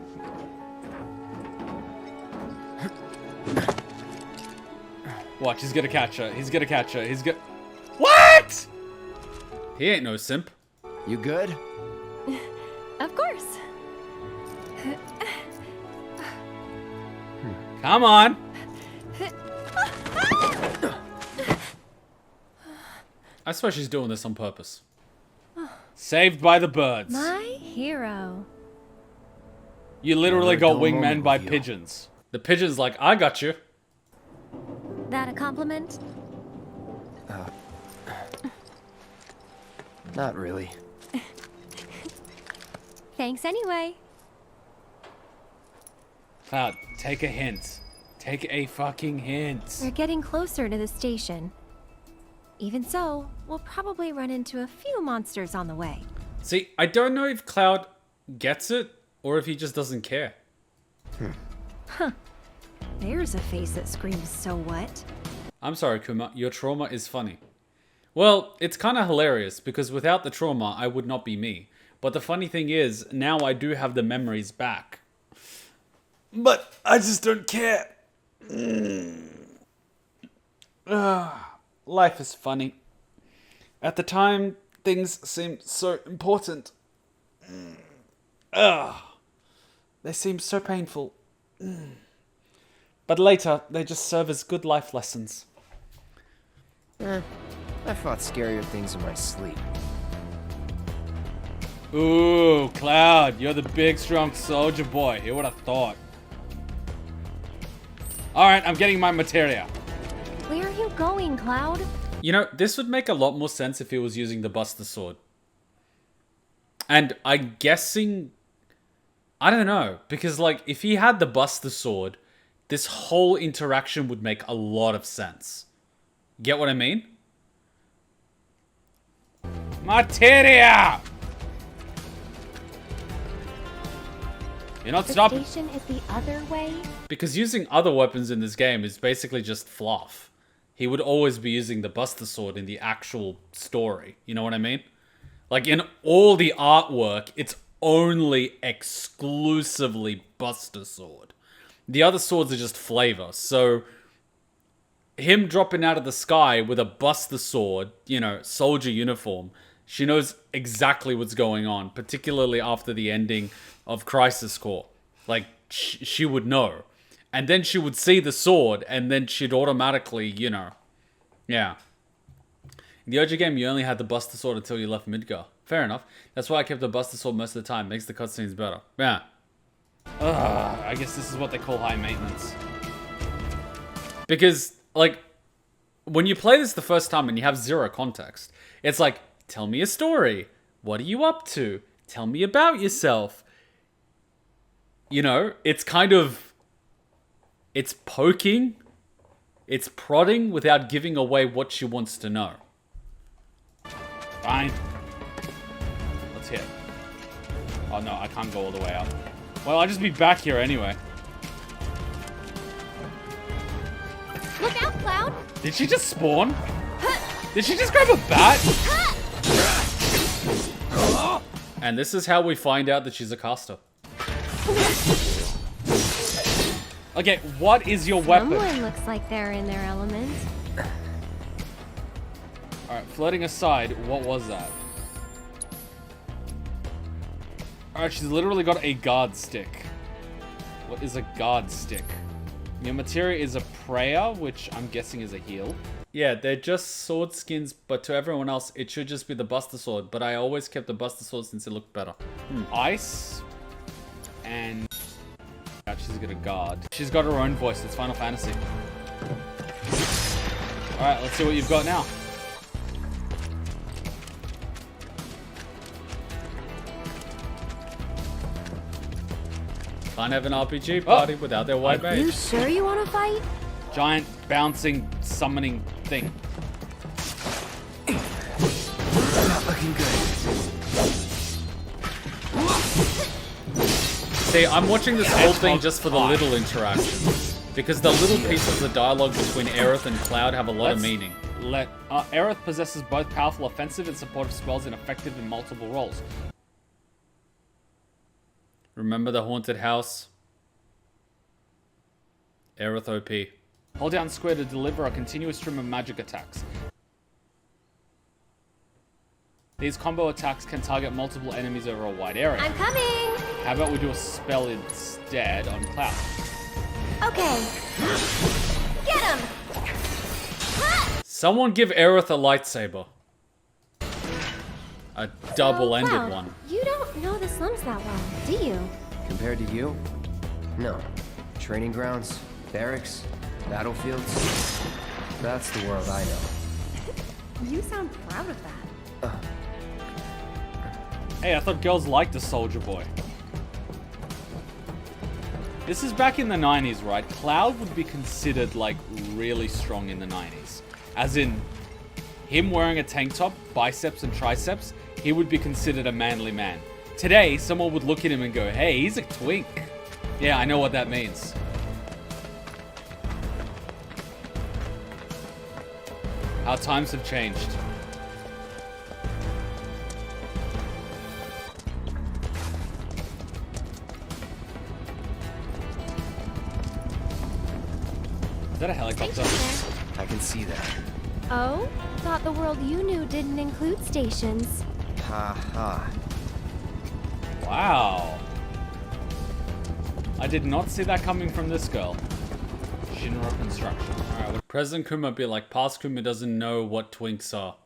Watch, he's gonna catch her. He's gonna catch her. He's gonna... What?! He ain't no simp. You good? Of course. Come on! I swear she's doing this on purpose. Saved by the birds. My hero. You literally got wingman by pigeons. The pigeon's like, I got you. That a compliment? Not really. Thanks anyway. Cloud, take a hint. Take a fucking hint. We're getting closer to the station. Even so, we'll probably run into a few monsters on the way. See, I don't know if Cloud gets it or if he just doesn't care. Huh. There's a face that screams, so what? I'm sorry, Kuma. Your trauma is funny. Well, it's kind of hilarious because without the trauma, I would not be me. But the funny thing is, now I do have the memories back. But I just don't care. Life is funny. At the time, things seemed so important. They seem so painful. But later, they just serve as good life lessons. I fought scarier things in my sleep. Ooh, Cloud, you're the big, strong soldier boy. Who would have thought? Alright, I'm getting my materia. Where are you going, Cloud? You know, this would make a lot more sense if he was using the Buster Sword. And I'm guessing... I don't know. Because, like, if he had the Buster Sword, this whole interaction would make a lot of sense. Get what I mean? Materia! You're not stopping. The station is the other way? Because using other weapons in this game is basically just fluff. He would always be using the Buster Sword in the actual story. You know what I mean? Like, in all the artwork, it's only exclusively Buster Sword. The other swords are just flavor. So, him dropping out of the sky with a Buster Sword, you know, soldier uniform, she knows exactly what's going on, particularly after the ending of Crisis Core. Like, she would know. And then she would see the sword, and then she'd automatically, you know. Yeah. In the OG game, you only had the Buster Sword until you left Midgar. Fair enough. That's why I kept the Buster Sword most of the time. Makes the cutscenes better. Yeah. I guess this is what they call high maintenance. Because, like, when you play this the first time and you have zero context, it's like, tell me a story. What are you up to? Tell me about yourself. You know, it's kind of... It's poking. It's prodding without giving away what she wants to know. Fine. Let's hit. Oh no, I can't go all the way up. Well, I'll just be back here anyway. Look out, Cloud! Did she just spawn? Did she just grab a bat? And this is how we find out that she's a caster. Okay, what is your weapon? Someone looks like they're in their element. Alright, flirting aside, what was that? Alright, she's literally got a guard stick. What is a guard stick? Your materia is a prayer, which I'm guessing is a heal. Yeah, they're just sword skins, but to everyone else, it should just be the Buster Sword. But I always kept the Buster Sword since it looked better. Ice. And... she's got a guard. She's got her own voice. It's Final Fantasy. Alright, let's see what you've got now. Can't have an RPG party without their white mage. You sure you want to fight? Giant bouncing summoning thing. Not looking good. See, I'm watching this whole thing just for the little interactions. Because the little pieces of dialogue between Aerith and Cloud have a lot of meaning. Aerith possesses both powerful offensive and supportive spells and effective in multiple roles. Remember the haunted house? Aerith OP. Hold down square to deliver a continuous stream of magic attacks. These combo attacks can target multiple enemies over a wide area. I'm coming! How about we do a spell instead on Cloud? Okay. Get him! Someone give Aerith a lightsaber. A double-ended Cloud, one. You don't know the slums that well, do you? Compared to you? No. Training grounds, barracks, battlefields. That's the world I know. You sound proud of that. Hey, I thought girls liked a soldier boy. This is back in the 90s, right? Cloud would be considered, like, really strong in the 90s. As in, him wearing a tank top, biceps and triceps, he would be considered a manly man. Today, someone would look at him and go, hey, he's a twink. Yeah, I know what that means. Our times have changed. Is that a helicopter? I can see that. Oh? Thought the world you knew didn't include stations. Ha ha. Wow. I did not see that coming from this girl. Shinra construction. Alright, President Kuma be like, past Kuma doesn't know what twinks are.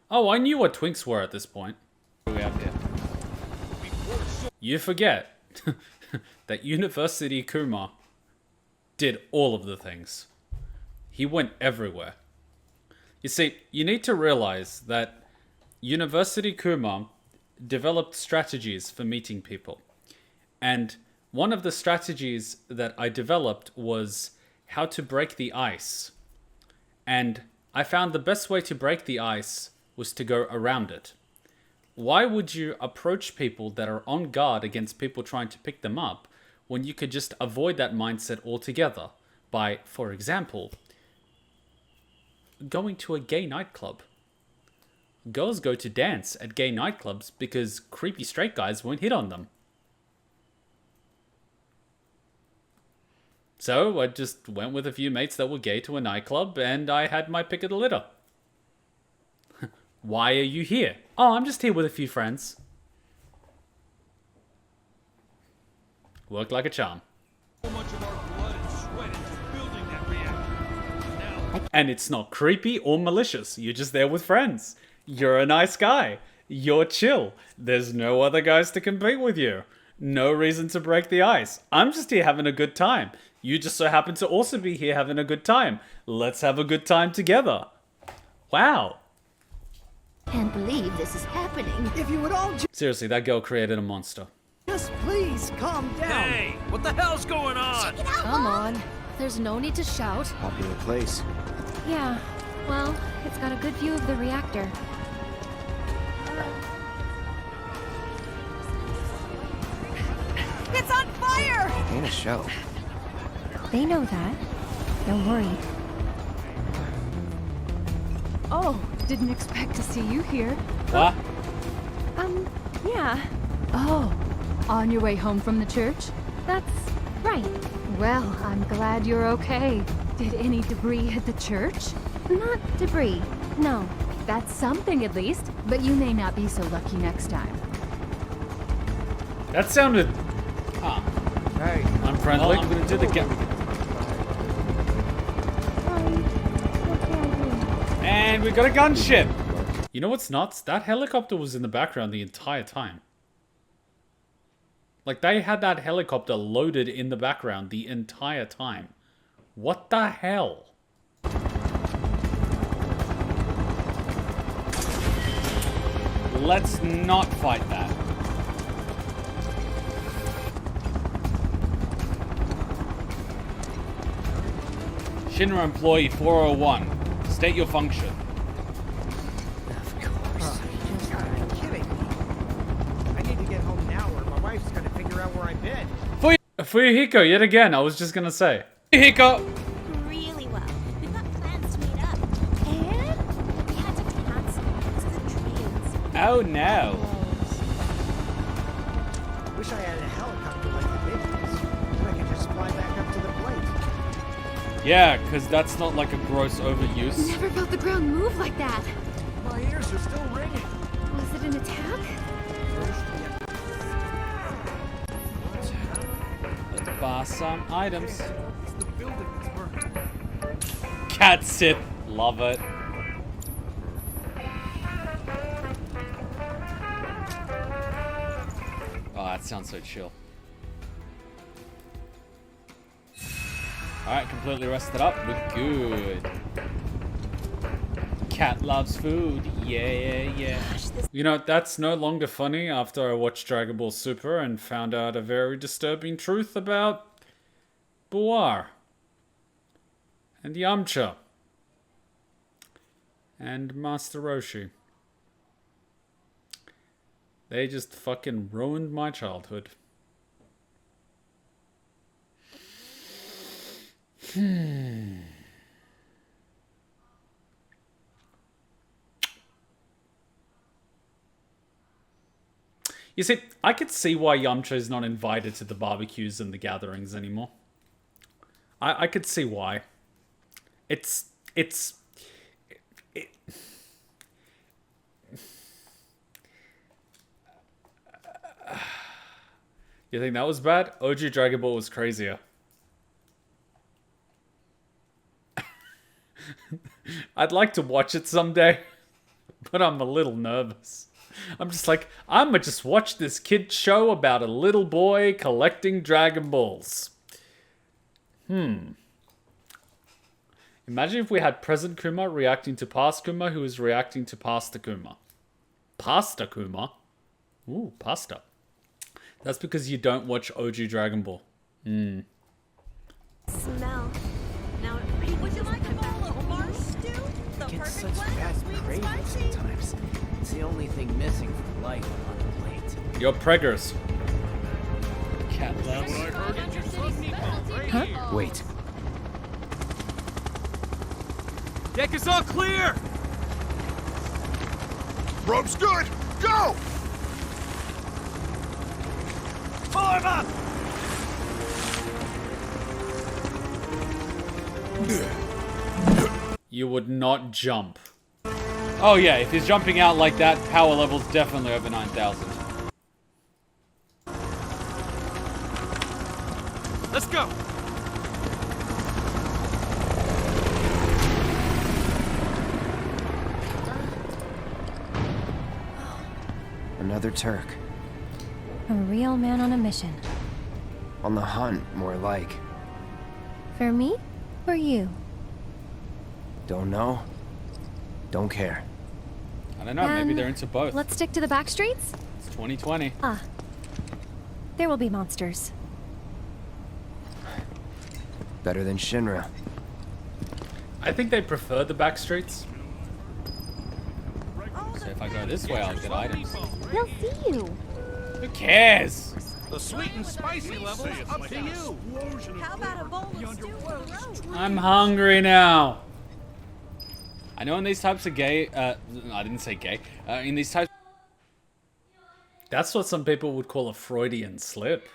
Oh, I knew what twinks were at this point. What do we have here? You forget that University Kuma did all of the things. He went everywhere. You see, you need to realize that University Kuma developed strategies for meeting people. And one of the strategies that I developed was how to break the ice. And I found the best way to break the ice was to go around it. Why would you approach people that are on guard against people trying to pick them up when you could just avoid that mindset altogether by, for example, going to a gay nightclub? Girls go to dance at gay nightclubs because creepy straight guys won't hit on them. So I just went with a few mates that were gay to a nightclub and I had my pick of the litter. Why are you here? Oh, I'm just here with a few friends. Worked like a charm. So much of our blood and sweat into building that reactor. And it's not creepy or malicious. You're just there with friends. You're a nice guy. You're chill. There's no other guys to compete with you. No reason to break the ice. I'm just here having a good time. You just so happen to also be here having a good time. Let's have a good time together. Wow. Can't believe this is happening. If you would all Seriously, that girl created a monster. just please calm down. Hey, what the hell's going on? Come on. There's no need to shout. Popular place. Yeah, well, it's got a good view of the reactor. It's on fire! ain't a show. They know that. Don't worry. Oh, didn't expect to see you here. What? Yeah. Oh, on your way home from the church? That's right. Well, I'm glad you're okay. Did any debris hit the church? Not debris, no. That's something at least, but you may not be so lucky next time. That sounded... Huh. Hey. Unfriendly. Well, I'm gonna do the get... And we got a gunship! You know what's nuts? That helicopter was in the background the entire time. Like, they had that helicopter loaded in the background the entire time. What the hell? Let's not fight that. Shinra employee 401. State your function. Of course. You're kidding me. I need to get home now or my wife's gonna figure out where I've been. Fuyuhiko, yet again, I was just gonna say. Fuyuhiko! Really well. We've got plans to meet up. And we had to cancel because of the trains. Oh no. Wish I had a helicopter like the big ones. Then I could just fly back up to the plate. Yeah, because that's not like a gross overuse. Never felt the ground move like that. My ears are still ringing. Was it an attack? Let's buy some items. It's the building that's burning. Cat sit. Love it. Oh, that sounds so chill. Alright, completely rested up. We're good. Cat loves food. Yeah. You know, that's no longer funny after I watched Dragon Ball Super and found out a very disturbing truth about Buar. And Yamcha. And Master Roshi. They just fucking ruined my childhood. You see, I could see why Yamcha is not invited to the barbecues and the gatherings anymore. I could see why. You think that was bad? OG Dragon Ball was crazier. I'd like to watch it someday, but I'm a little nervous. I'm just like, I'ma just watch this kid show about a little boy collecting Dragon Balls. Imagine if we had present Kuma reacting to past Kuma who is reacting to pasta Kuma. Pasta Kuma? Ooh, pasta. That's because you don't watch OG Dragon Ball. Smell. Now, would you like a bowl of marsh stew? The Gets perfect such blend bad of sweet and cravings spicy. sometimes. It's the only thing missing from life on the plate. You're preggers. Cat loves. Huh? Wait. Deck is all clear! Rope's good! Go! Form up! You would not jump. Oh yeah, if he's jumping out like that, power level's definitely over 9,000. Let's go! Another Turk. A real man on a mission. On the hunt, more like. For me or you? Don't know. Don't care. I don't know, maybe they're into both. Let's stick to the back streets? It's 2020. Ah. There will be monsters. Better than Shinra. I think they prefer the back streets. So if I go this way, I'll get items. They'll see you. Who cares? The sweet and spicy level's up to you. How about a bowl of stew for the road? I'm hungry now. I know in these types of gay, I didn't say gay. In these types That's what some people would call a Freudian slip.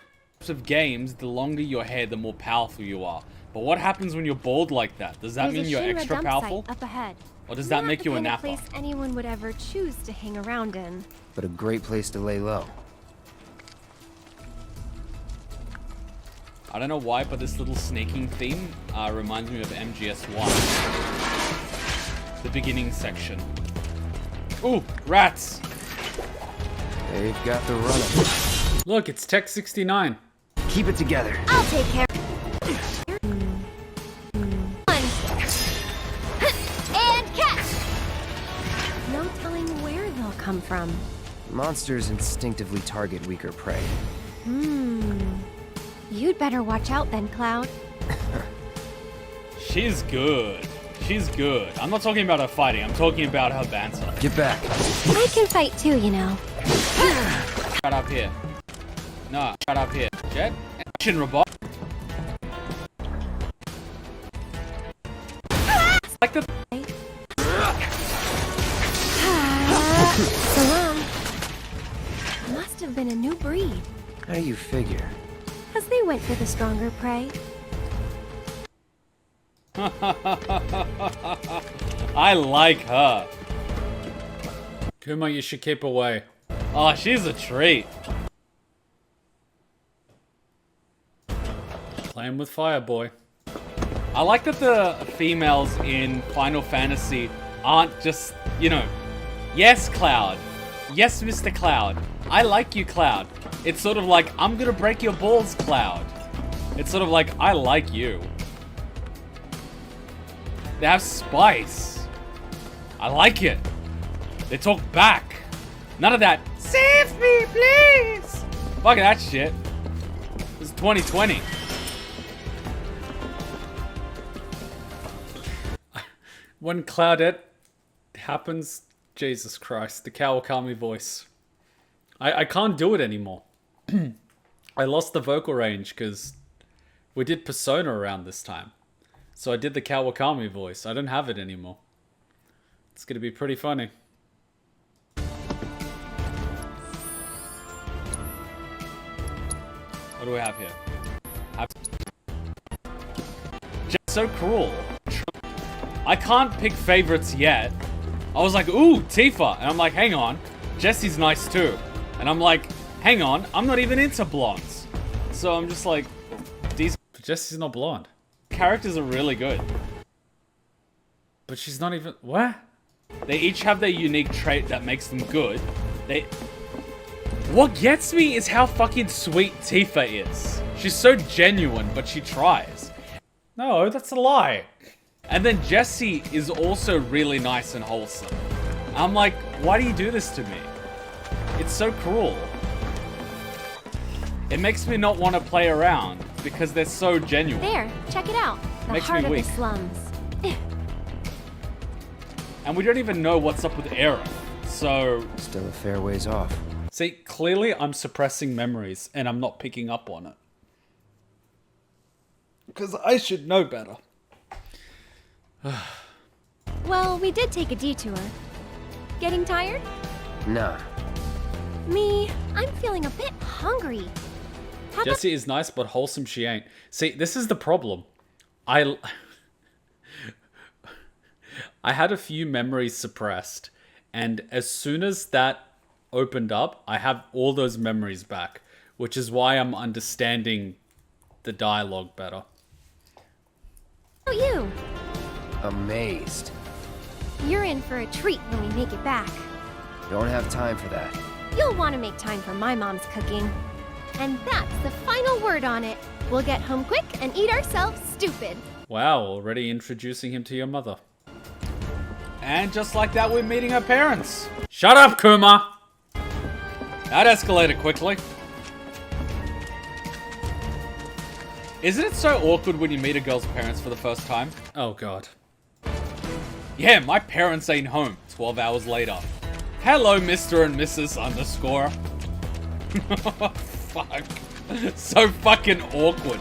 of games, the longer your hair, the more powerful you are. But what happens when you're bald like that? Does that mean you're There's a Shinra extra dump powerful? site up ahead. Or does that Not make the you a kind of napper? place anyone would ever choose to hang around in. But a great place to lay low. I don't know why, but this little sneaking theme reminds me of MGS1. The beginning section. Ooh, rats! They've got the run. Look, it's Tech 69. Keep it together. I'll take care. And catch! No telling where they'll come from. Monsters instinctively target weaker prey. You'd better watch out then, Cloud. She's good. She's good. I'm not talking about her fighting, I'm talking about her banter. Get back. I can fight too, you know. Shut up here. No, shut up here. Jet? Shinra bot. Like the... Salam. Must have been a new breed. How do you figure? Because they went for the stronger prey. I like her. Kuma, you should keep away. Oh, she's a treat. Playing with fire, boy. I like that the females in Final Fantasy aren't just, you know, yes, Cloud. Yes, Mr. Cloud. I like you, Cloud. It's sort of like, I'm gonna break your balls, Cloud. It's sort of like, I like you. They have spice. I like it. They talk back. None of that, save me, please. Fuck that shit. This is 2020. When Cloudette happens, Jesus Christ, the Kawakami voice. I can't do it anymore. I lost the vocal range because we did Persona around this time. So I did the Kawakami voice. I don't have it anymore. It's going to be pretty funny. What do we have here? Just so cruel. I can't pick favorites yet. I was like, ooh, Tifa. And I'm like, hang on. Jesse's nice too. And I'm like, hang on. I'm not even into blondes. So I'm just like, these... But Jesse's not blonde. Characters are really good. But she's not even... What? They each have their unique trait that makes them good. What gets me is how fucking sweet Tifa is. She's so genuine, but she tries. No, that's a lie. And then Jesse is also really nice and wholesome. I'm like, why do you do this to me? It's so cruel. It makes me not want to play around because they're so genuine. There, check it out. The Makes me heart of weak. the slums. And we don't even know what's up with Aerith, so... Still a fair ways off. See, clearly I'm suppressing memories and I'm not picking up on it. Because I should know better. Well, we did take a detour. Getting tired? Nah. Me, I'm feeling a bit hungry. How about Jessie is nice, but wholesome she ain't. See, this is the problem. I had a few memories suppressed, and as soon as that opened up, I have all those memories back, which is why I'm understanding the dialogue better. How about you? Amazed. You're in for a treat when we make it back. Don't have time for that. You'll want to make time for my mom's cooking. And that's the final word on it. We'll get home quick and eat ourselves stupid. Wow, already introducing him to your mother. And just like that, we're meeting her parents. Shut up, Kuma! That escalated quickly. Isn't it so awkward when you meet a girl's parents for the first time? Oh god. Yeah, my parents ain't home 12 hours later. Hello, Mr. and Mrs. underscore. fuck? So fucking awkward.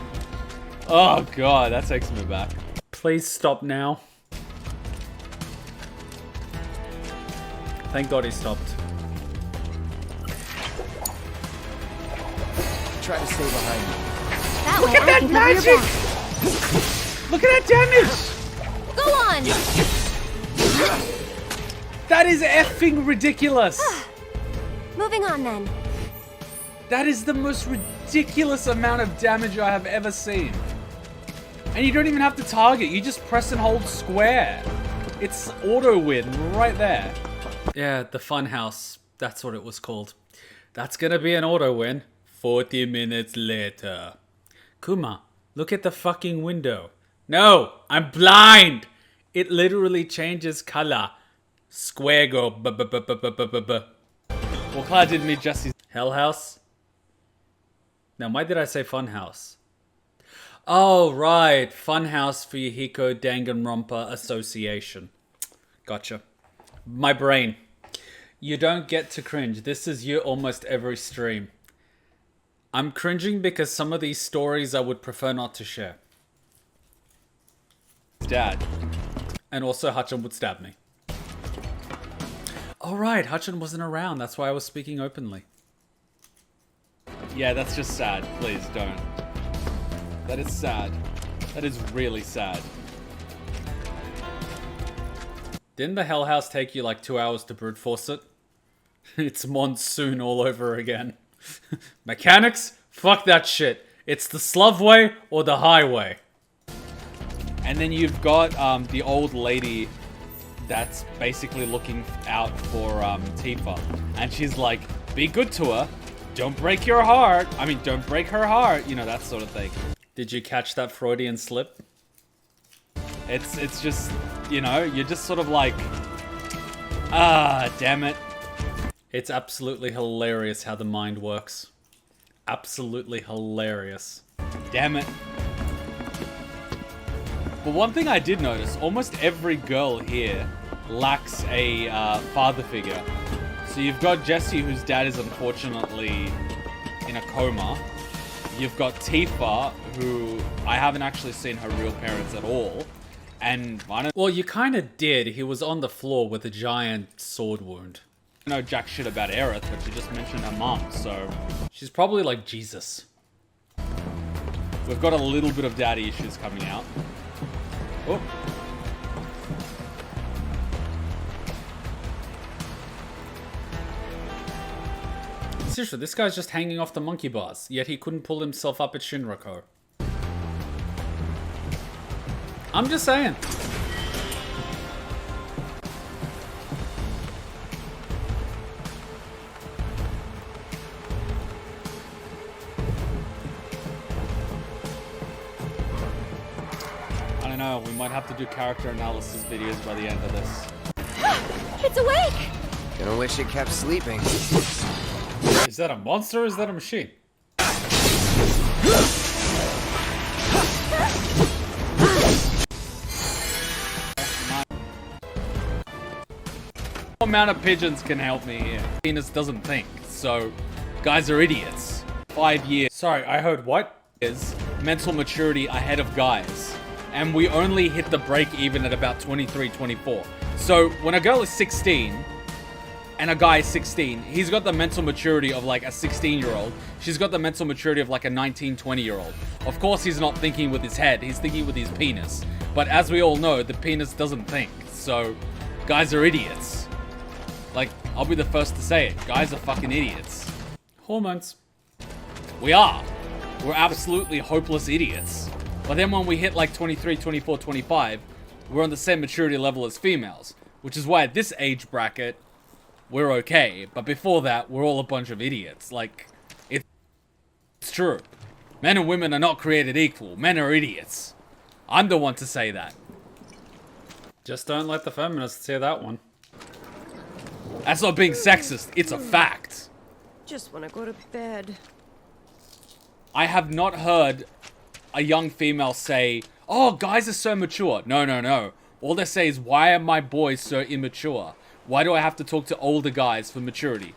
Oh god, that takes me back. Please stop now. Thank god he stopped. Try to stay behind me. That Look way at I that can cover your magic! back. Look at that damage! Go on! That is effing ridiculous! Moving on then. That is the most ridiculous amount of damage I have ever seen. And you don't even have to target, you just press and hold square. It's auto win right there. Yeah, the funhouse. That's what it was called. That's gonna be an auto win. 40 minutes later. Kuma, look at the fucking window. No, I'm blind! It literally changes color. Square go Well, Cloud did meet Jesse's Hell House. Now, why did I say Funhouse? Oh, right. Funhouse for Yahiko Danganronpa Association. Gotcha. My brain. You don't get to cringe. This is you almost every stream. I'm cringing because some of these stories I would prefer not to share. Dad. And also Hutchin would stab me. Oh right, Hutchin wasn't around. That's why I was speaking openly. Yeah, that's just sad. Please don't. That is sad. That is really sad. Didn't the Hell House take you like 2 hours to brute force it? It's monsoon all over again. Mechanics? Fuck that shit. It's the Slove way or the highway. And then you've got the old lady that's basically looking out for Tifa. And she's like, be good to her. Don't break your heart. I mean, don't break her heart. You know, that sort of thing. Did you catch that Freudian slip? It's just, you know, you're just sort of like, ah, damn it. It's absolutely hilarious how the mind works. Absolutely hilarious. Damn it. But one thing I did notice, almost every girl here lacks a father figure. So you've got Jessie, whose dad is unfortunately in a coma. You've got Tifa, who I haven't actually seen her real parents at all. And I don't... Well, you kind of did. He was on the floor with a giant sword wound. I know jack shit about Aerith, but she just mentioned her mom, so... She's probably like Jesus. We've got a little bit of daddy issues coming out. Oh. Seriously, this guy's just hanging off the monkey bars, yet he couldn't pull himself up at Shinra. I'm just saying. I don't know, we might have to do character analysis videos by the end of this. It's awake! Gonna wish it kept sleeping. Is that a monster or is that a machine? No amount of pigeons can help me here. Penis doesn't think, so guys are idiots. 5 years. Sorry, I heard what? Is mental maturity ahead of guys. And we only hit the break even at about 23, 24. So when a girl is 16 and a guy is 16, he's got the mental maturity of like a 16-year-old. She's got the mental maturity of like a 19, 20-year-old. Of course he's not thinking with his head, he's thinking with his penis. But as we all know, the penis doesn't think. So guys are idiots. Like, I'll be the first to say it. Guys are fucking idiots. Hormones. We are. We're absolutely hopeless idiots. But then when we hit like 23, 24, 25, we're on the same maturity level as females. Which is why at this age bracket, we're okay. But before that, we're all a bunch of idiots. Like, it's true. Men and women are not created equal. Men are idiots. I'm the one to say that. Just don't let the feminists hear that one. That's not being sexist. It's a fact. Just want to go to bed. I have not heard a young female say, oh, guys are so mature. No, no, no. All they say is, why are my boys so immature? Why do I have to talk to older guys for maturity?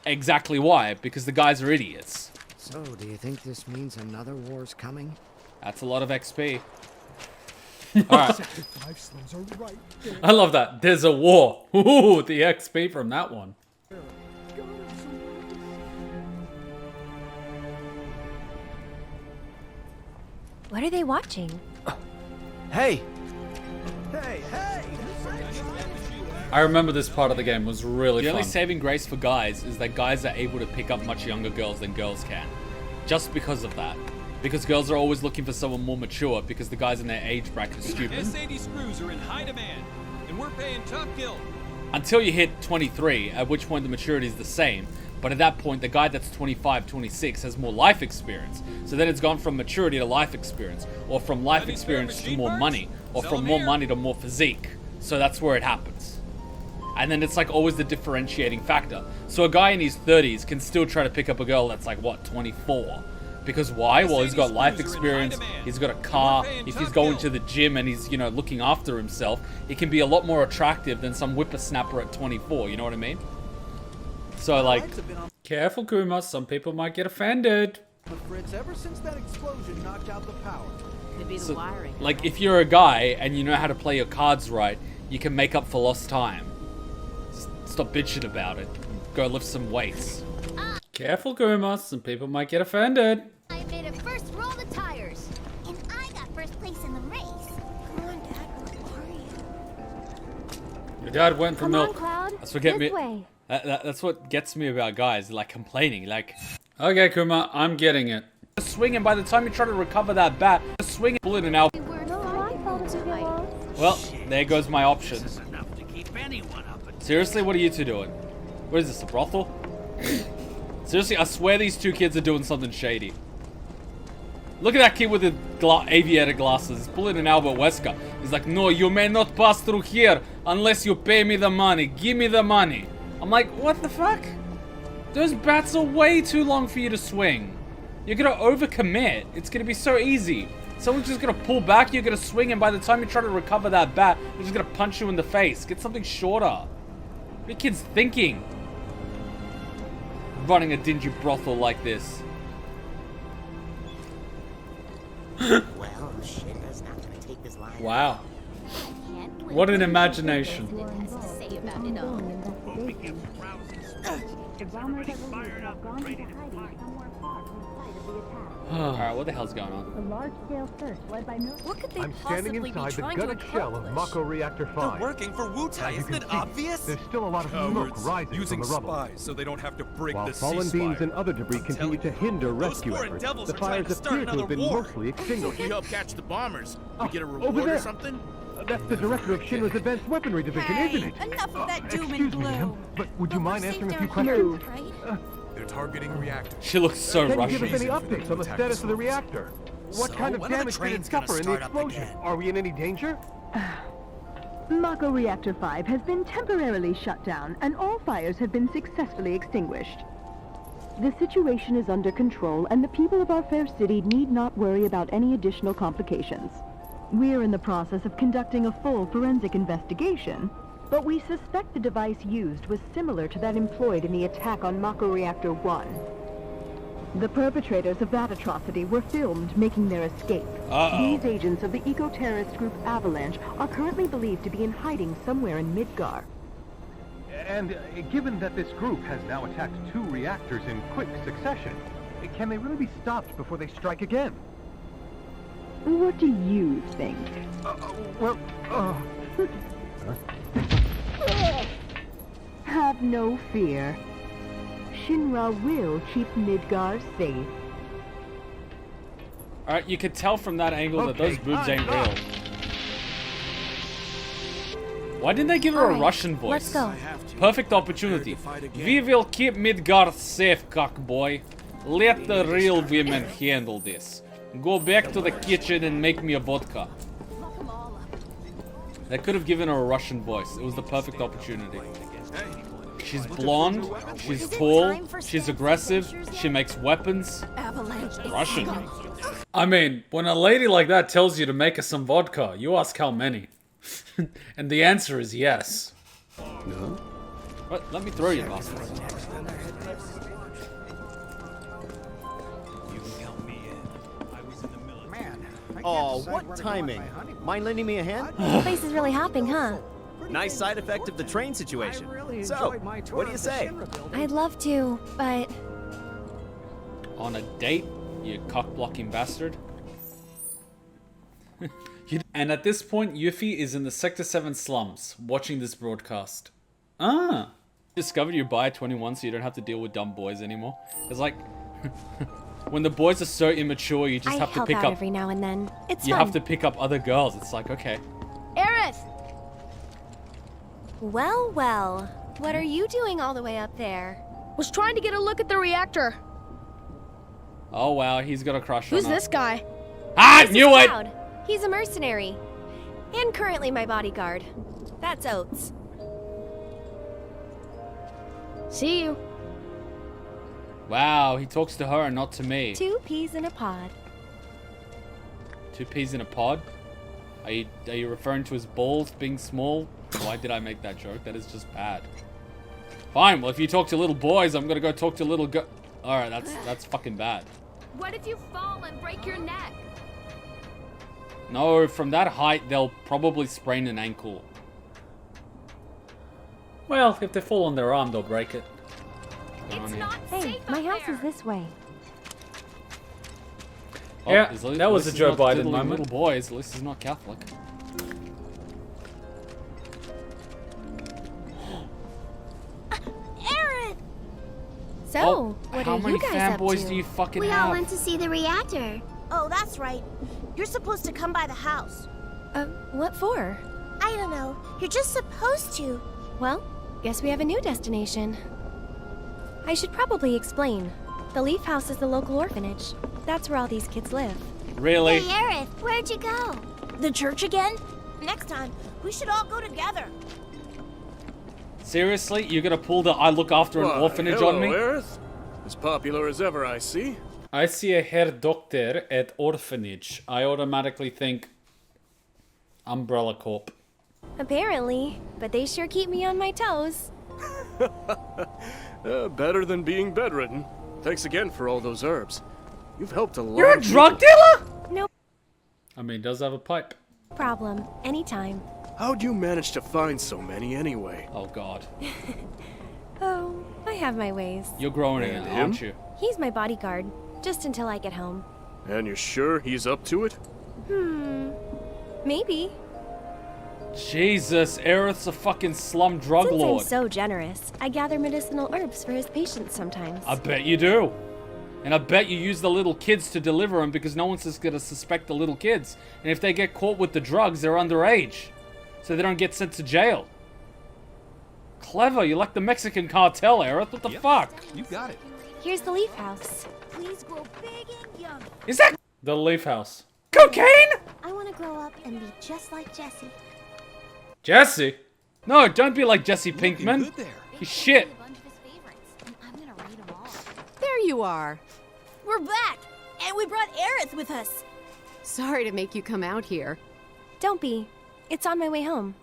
Exactly why. Because the guys are idiots. So, do you think this means another war's coming? That's a lot of XP. Alright. Sector 5 slums are right there. I love that. There's a war. Ooh, the XP from that one. What are they watching? Hey! Hey, hey! I remember this part of the game was really The fun. only saving grace for guys is that guys are able to pick up much younger girls than girls can. Just because of that. Because girls are always looking for someone more mature because the guys in their age bracket are stupid. S80 screws are in high demand, and we're paying top gill. Until you hit 23, at which point the maturity is the same. But at that point, the guy that's 25, 26 has more life experience. So then it's gone from maturity to life experience. Or from life experience to more money. Or from more money to more physique. So that's where it happens. And then it's like always the differentiating factor. So a guy in his 30s can still try to pick up a girl that's like, what, 24? Because why? Well, he's got life experience, he's got a car, if he's going to the gym and he's, you know, looking after himself, he can be a lot more attractive than some whippersnapper at 24, you know what I mean? So, like... Careful, Kuma, some people might get offended. Fritz, ever since that explosion knocked out the power. Could be the So, wiring. like, if you're a guy and you know how to play your cards right, you can make up for lost time. Just stop bitching about it. Go lift some weights. Careful, Kuma, some people might get offended. I made it first roll the tires. And I got first place in the race. Come on, Dad, where are you? Your dad went for Come milk. on, Cloud. That's what get This me. way. That's what gets me about guys, like complaining, like. Okay, Kuma, I'm getting it. Swing, and by the time you try to recover that bat, swing bullet and out. Well, there goes my option. Seriously, what are you two doing? What is this, a brothel? Seriously, I swear these two kids are doing something shady. Look at that kid with the aviator glasses. He's pulling an Albert Wesker. He's like, no, you may not pass through here unless you pay me the money. Give me the money. I'm like, what the fuck? Those bats are way too long for you to swing. You're gonna overcommit. It's gonna be so easy. Someone's just gonna pull back, you're gonna swing, and by the time you try to recover that bat, they're just gonna punch you in the face. Get something shorter. What are your kids thinking? Running a dingy brothel like this. Well, Shinra's not gonna take this line. Wow. What an imagination. Alright, what the hell's going on? A large-scale search led by What could they I'm standing possibly be inside the trying to gutted shell of accomplish? Mako Reactor 5. They're working for Wu-Tai, As you isn't can it see, obvious? There's still a lot of smoke rising using from the rubble. spies so they don't have to break While the fallen ceasefire. beams and other debris continue to hinder those rescue foreign efforts, devils the are trying fires to start appear to have another been war. mostly extinguished. We help catch the bombers. We get a over reward there. or something? That's the director of Shinra's Advanced Weaponry Division, isn't it? Enough of that doom and Excuse me, gloom. ma'am, but would you mind answering a few down here, questions? right? They're targeting reactors. She looks so Can you Russian. give us any updates on the status of the reactor? What kind of when are the damage did it trains gonna suffer in the start up explosion? again? Are we in any danger? Mako Reactor 5 has been temporarily shut down, and all fires have been successfully extinguished. The situation is under control, and the people of our fair city need not worry about any additional complications. We're in the process of conducting a full forensic investigation, but we suspect the device used was similar to that employed in the attack on Mako Reactor 1. The perpetrators of that atrocity were filmed making their escape. These agents of the eco-terrorist group Avalanche are currently believed to be in hiding somewhere in Midgar. And given that this group has now attacked 2 reactors in quick succession, can they really be stopped before they strike again? What do you think? Have no fear. Shinra will keep Midgar safe. Alright, you could tell from that angle that those boobs ain't real. Why didn't they give her a Russian voice? Let's go. Perfect opportunity. We will keep Midgar safe, cockboy. Let the real women handle this. Go back to the kitchen and make me a vodka. They could have given her a Russian voice. It was the perfect opportunity. She's blonde, she's tall, she's aggressive, she makes weapons. Russian. I mean, when a lady like that tells you to make us some vodka, you ask how many. And the answer is yes. No? What? Let me throw you, bastard. Oh, what timing. Mind lending me a hand? Place is really hopping, huh? Nice side effect of the train situation. So, what do you say? I'd love to, but... On a date, you cock-blocking bastard. And at this point, Yuffie is in the Sector 7 slums, watching this broadcast. Ah! Discovered you buy 21 so you don't have to deal with dumb boys anymore. It's like... when the boys are so immature, you just have to pick out up... every now and then. It's you fun. have to pick up other girls. It's like, okay. Aerith! Well, well. What are you doing all the way up there? Was trying to get a look at the reactor. Oh wow, he's got a crush on Who's her. this guy? Ah, This knew is it! Cloud. He's a mercenary. And currently my bodyguard. That's Oates. See you. Wow, he talks to her and not to me. 2 peas in a pod. 2 peas in a pod? Are you referring to his balls being small? Why did I make that joke? That is just bad. Fine, well if you talk to little boys, I'm gonna go talk to little girls. Alright, that's fucking bad. What if you fall and break your neck? No, from that height, they'll probably sprain an ankle. Well, if they fall on their arm, they'll break it. Hey, my house is this way. Oh, Yeah, at least that was a he's Joe not Biden diddling moment. Little boys, at least he's not Catholic. Aerith! So, Oh, what how are many you guys up fanboys to? do you fucking We have? all went to see the reactor. Oh, that's right. You're supposed to come by the house. What for? I don't know. You're just supposed to. Well, guess we have a new destination. I should probably explain. The Leaf House is the local orphanage. That's where all these kids live. Really? Hey, Aerith, where'd you go? The church again? Next time, we should all go together. Seriously? You're gonna pull the I look after an Why, orphanage hello, on me? Aerith. As popular as ever, I see. I see a Herr Doctor at orphanage. I automatically think Umbrella Corp. Apparently, but they sure keep me on my toes. Better than being bedridden. Thanks again for all those herbs. You've helped a lot. You're a of drug people. dealer? No I mean, he does have a pipe. problem. Anytime. How'd you manage to find so many anyway? Oh god. Oh, I have my ways. You're growing in And it, him? aren't you? He's my bodyguard, just until I get home. And you're sure he's up to it? Maybe. Jesus, Aerith's a fucking slum drug Since lord. I'm so generous, I gather medicinal herbs for his patients sometimes. I bet you do. And I bet you use the little kids to deliver them because no one's just gonna suspect the little kids. And if they get caught with the drugs, they're underage. So they don't get sent to jail. Clever, you're like the Mexican cartel, Aerith. What the fuck? You got it. Here's the Leaf House. Please grow big and young. Is that the Leaf House? Cocaine? I want to grow up and be just like Jesse. Jesse? No, don't be like Jesse Pinkman. He's shit. There you are. We're back, and we brought Aerith with us. Sorry to make you come out here. Don't be. It's on my way home.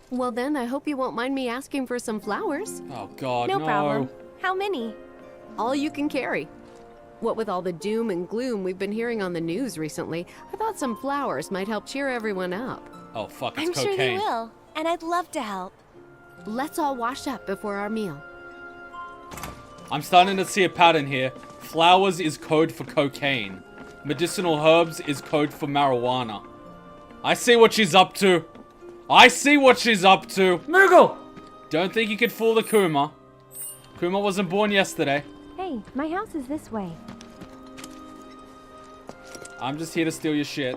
Well then, I hope you won't mind me asking for some flowers. Oh god, No problem. How many? All you can carry. What with all the doom and gloom we've been hearing on the news recently, I thought some flowers might help cheer everyone up. Oh fuck, it's I'm cocaine. sure they will, and I'd love to help. Let's all wash up before our meal. I'm starting to see a pattern here. Flowers is code for cocaine. Medicinal herbs is code for marijuana. I see what she's up to. I see what she's up to. Moogle! Don't think you can fool the Kuma. Kuma wasn't born yesterday. Hey, my house is this way. I'm just here to steal your shit.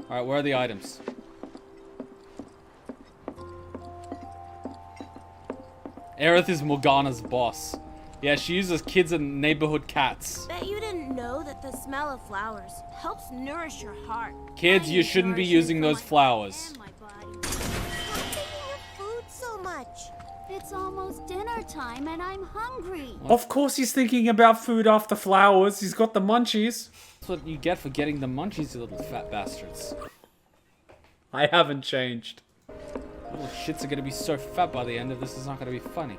Alright, where are the items? Aerith is Morgana's boss. Yeah, she uses kids and neighborhood cats. Bet you didn't know that the smell of flowers helps nourish your heart. Kids, you shouldn't be using those flowers. Food so much. It's almost dinner time and I'm hungry. Of course he's thinking about food after flowers. He's got the munchies. That's what you get for getting the munchies, you little fat bastards. I haven't changed. Little shits are gonna be so fat by the end of this, it's not gonna be funny.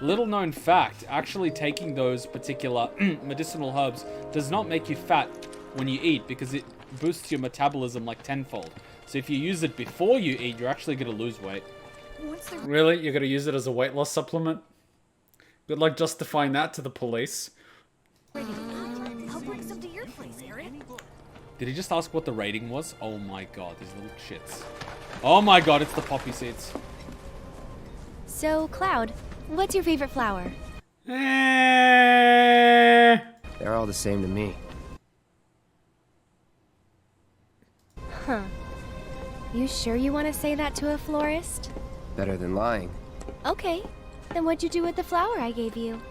Little known fact, actually taking those particular medicinal herbs does not make you fat when you eat because boosts your metabolism like tenfold. So if you use it before you eat, you're actually going to lose weight. Really? You're going to use it as a weight loss supplement? Good luck justifying that to the police. I'll bring some to your place, Aerith. Did he just ask what the rating was? Oh my god, these little shits. Oh my god, it's the poppy seeds. So, Cloud, what's your favorite flower? They're all the same to me. Huh. You sure you want to say that to a florist? Better than lying. Okay. Then what'd you do with the flower I gave you?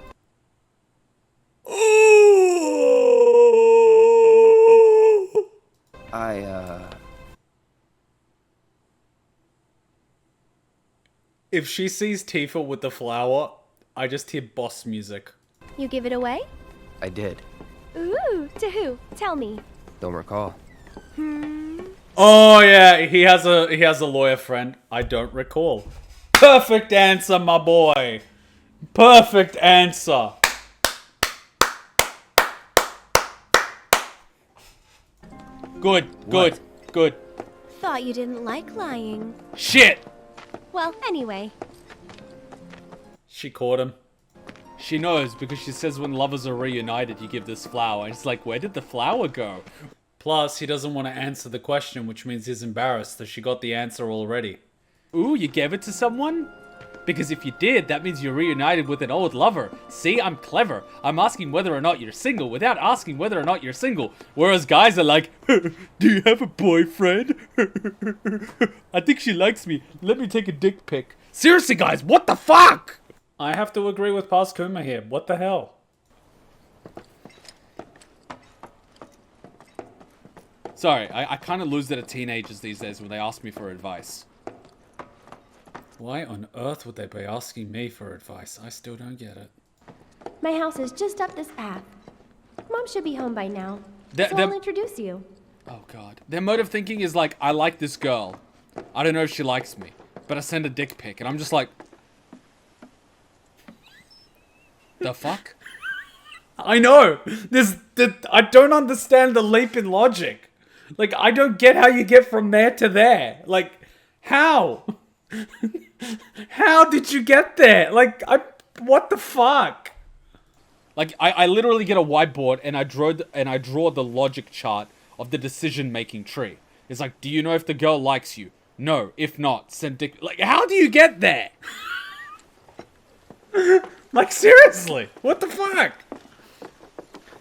If she sees Tifa with the flower, I just hear boss music. You give it away? I did. Ooh, to who? Tell me. Don't recall. Oh yeah, he has a lawyer friend. I don't recall. Perfect answer, my boy. Perfect answer. Good, good, good. Thought you didn't like lying. Shit! Well, anyway. She caught him. She knows because she says when lovers are reunited, you give this flower. And it's like, where did the flower go? Plus, he doesn't want to answer the question, which means he's embarrassed that she got the answer already. Ooh, you gave it to someone? Because if you did, that means you're reunited with an old lover. See, I'm clever. I'm asking whether or not you're single without asking whether or not you're single. Whereas guys are like, do you have a boyfriend? I think she likes me. Let me take a dick pic. Seriously, guys, what the fuck? I have to agree with Paz Kuma here. What the hell? Sorry, I kind of lose it at teenagers these days when they ask me for advice. Why on earth would they be asking me for advice? I still don't get it. My house is just up this path. Mom should be home by now. So I'll introduce you. Oh god. Their mode of thinking is like, I like this girl. I don't know if she likes me. But I send a dick pic and I'm just like... The fuck? I know! I don't understand the leap in logic. Like, I don't get how you get from there to there. Like, how? How did you get there? Like, what the fuck? Like, I literally get a whiteboard and I draw the logic chart of the decision-making tree. It's like, do you know if the girl likes you? No. If not, send dick... Like, how do you get there? Like, seriously? What the fuck?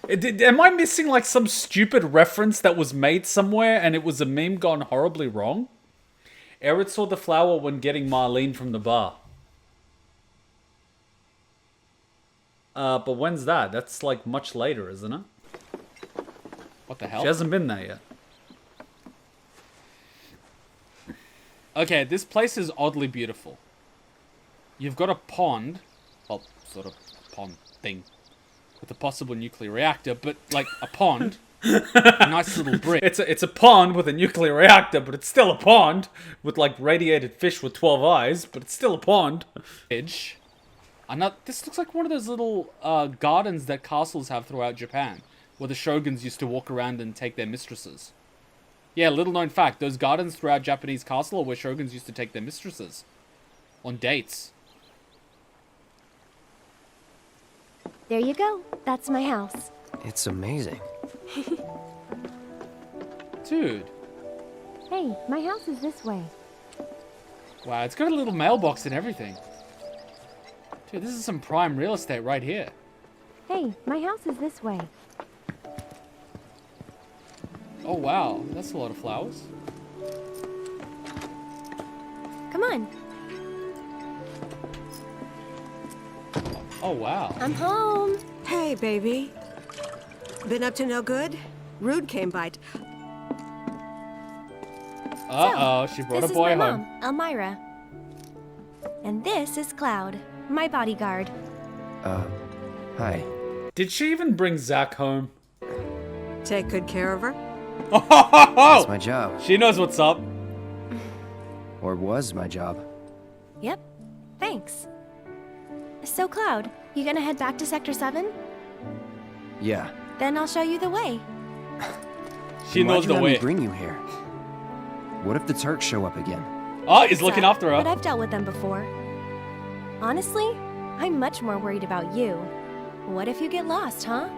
Am I missing, like, some stupid reference that was made somewhere and it was a meme gone horribly wrong? Aerith saw the flower when getting Marlene from the bar. But when's that? That's, like, much later, isn't it? What the hell? She hasn't been there yet. Okay, this place is oddly beautiful. You've got a pond. Well, sort of pond thing. With a possible nuclear reactor, but, like, a pond. A nice little brick. It's a pond with a nuclear reactor, but it's still a pond. With, like, radiated fish with 12 eyes, but it's still a pond. This looks like one of those little gardens that castles have throughout Japan. Where the shoguns used to walk around and take their mistresses. Yeah, little known fact. Those gardens throughout Japanese castle are where shoguns used to take their mistresses. On dates. There you go. That's my house. It's amazing. Dude. Hey, my house is this way. Wow, it's got a little mailbox and everything. Dude, this is some prime real estate right here. Hey, my house is this way. Oh, wow. That's a lot of flowers. Come on. Oh, wow. I'm home. Hey, baby. Been up to no good? Rude came by. Uh-oh, she brought a boy home. This is my mom, Elmira. And this is Cloud, my bodyguard. Hi. Did she even bring Zach home? Take good care of her? That's my job. She knows what's up. Or was my job. Yep. Thanks. So, Cloud, you gonna head back to Sector 7? Yeah. Then I'll show you the way. She knows the Why'd you way. have me bring you here? What if the Turks show up again? Oh, he's looking after her. But I've dealt with them before. Honestly, I'm much more worried about you. What if you get lost, huh?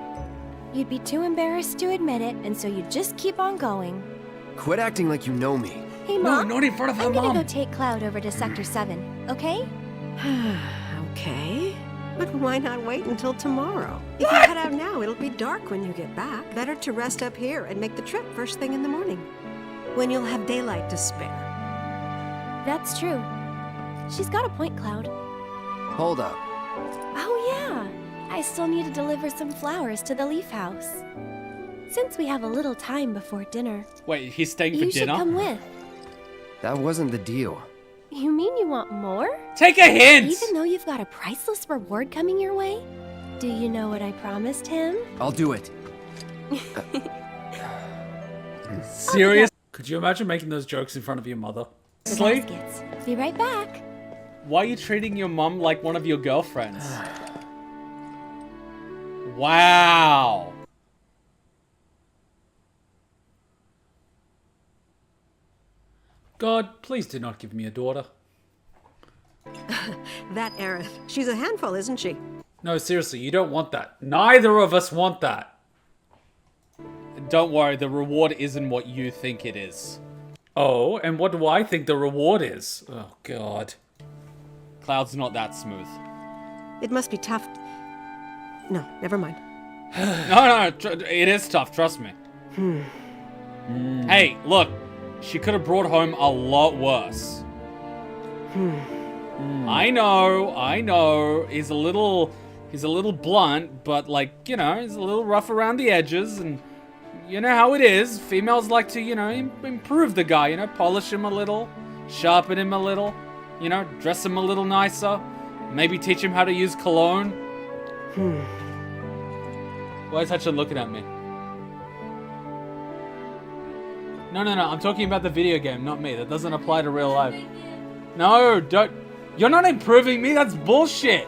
You'd be too embarrassed to admit it, and so you'd just keep on going. Quit acting like you know me. Hey, Mom. not in front of her I'm gonna mom. go take Cloud over to Sector 7, okay? Okay. But why not wait until tomorrow? If you head out now, it'll be dark when you get back. Better to rest up here and make the trip first thing in the morning, when you'll have daylight to spare. That's true. She's got a point, Cloud. Hold up. Oh, yeah. I still need to deliver some flowers to the Leaf House. Since we have a little time before dinner, Wait, he's staying for you should dinner? come with. That wasn't the deal. You mean you want more? Take a hint! Even though you've got a priceless reward coming your way? Do you know what I promised him? I'll do it. Serious? Could you imagine making those jokes in front of your mother? Seriously? Baskets. Be right back. Why are you treating your mum like one of your girlfriends? Wow. God, please do not give me a daughter. That Aerith. She's a handful, isn't she? No, seriously, you don't want that. Neither of us want that. Don't worry, the reward isn't what you think it is. Oh, and what do I think the reward is? Oh, God. Cloud's not that smooth. It must be tough. No, never mind. No, it is tough, trust me. Hey, look, she could have brought home a lot worse. I know, he's a little blunt, but like, you know, he's a little rough around the edges, and you know how it is. Females like to, you know, improve the guy, you know, polish him a little, sharpen him a little, you know, dress him a little nicer, maybe teach him how to use cologne. Why is Hutchin looking at me? No, I'm talking about the video game, not me. That doesn't apply to real life. No, don't. You're not improving me, that's bullshit.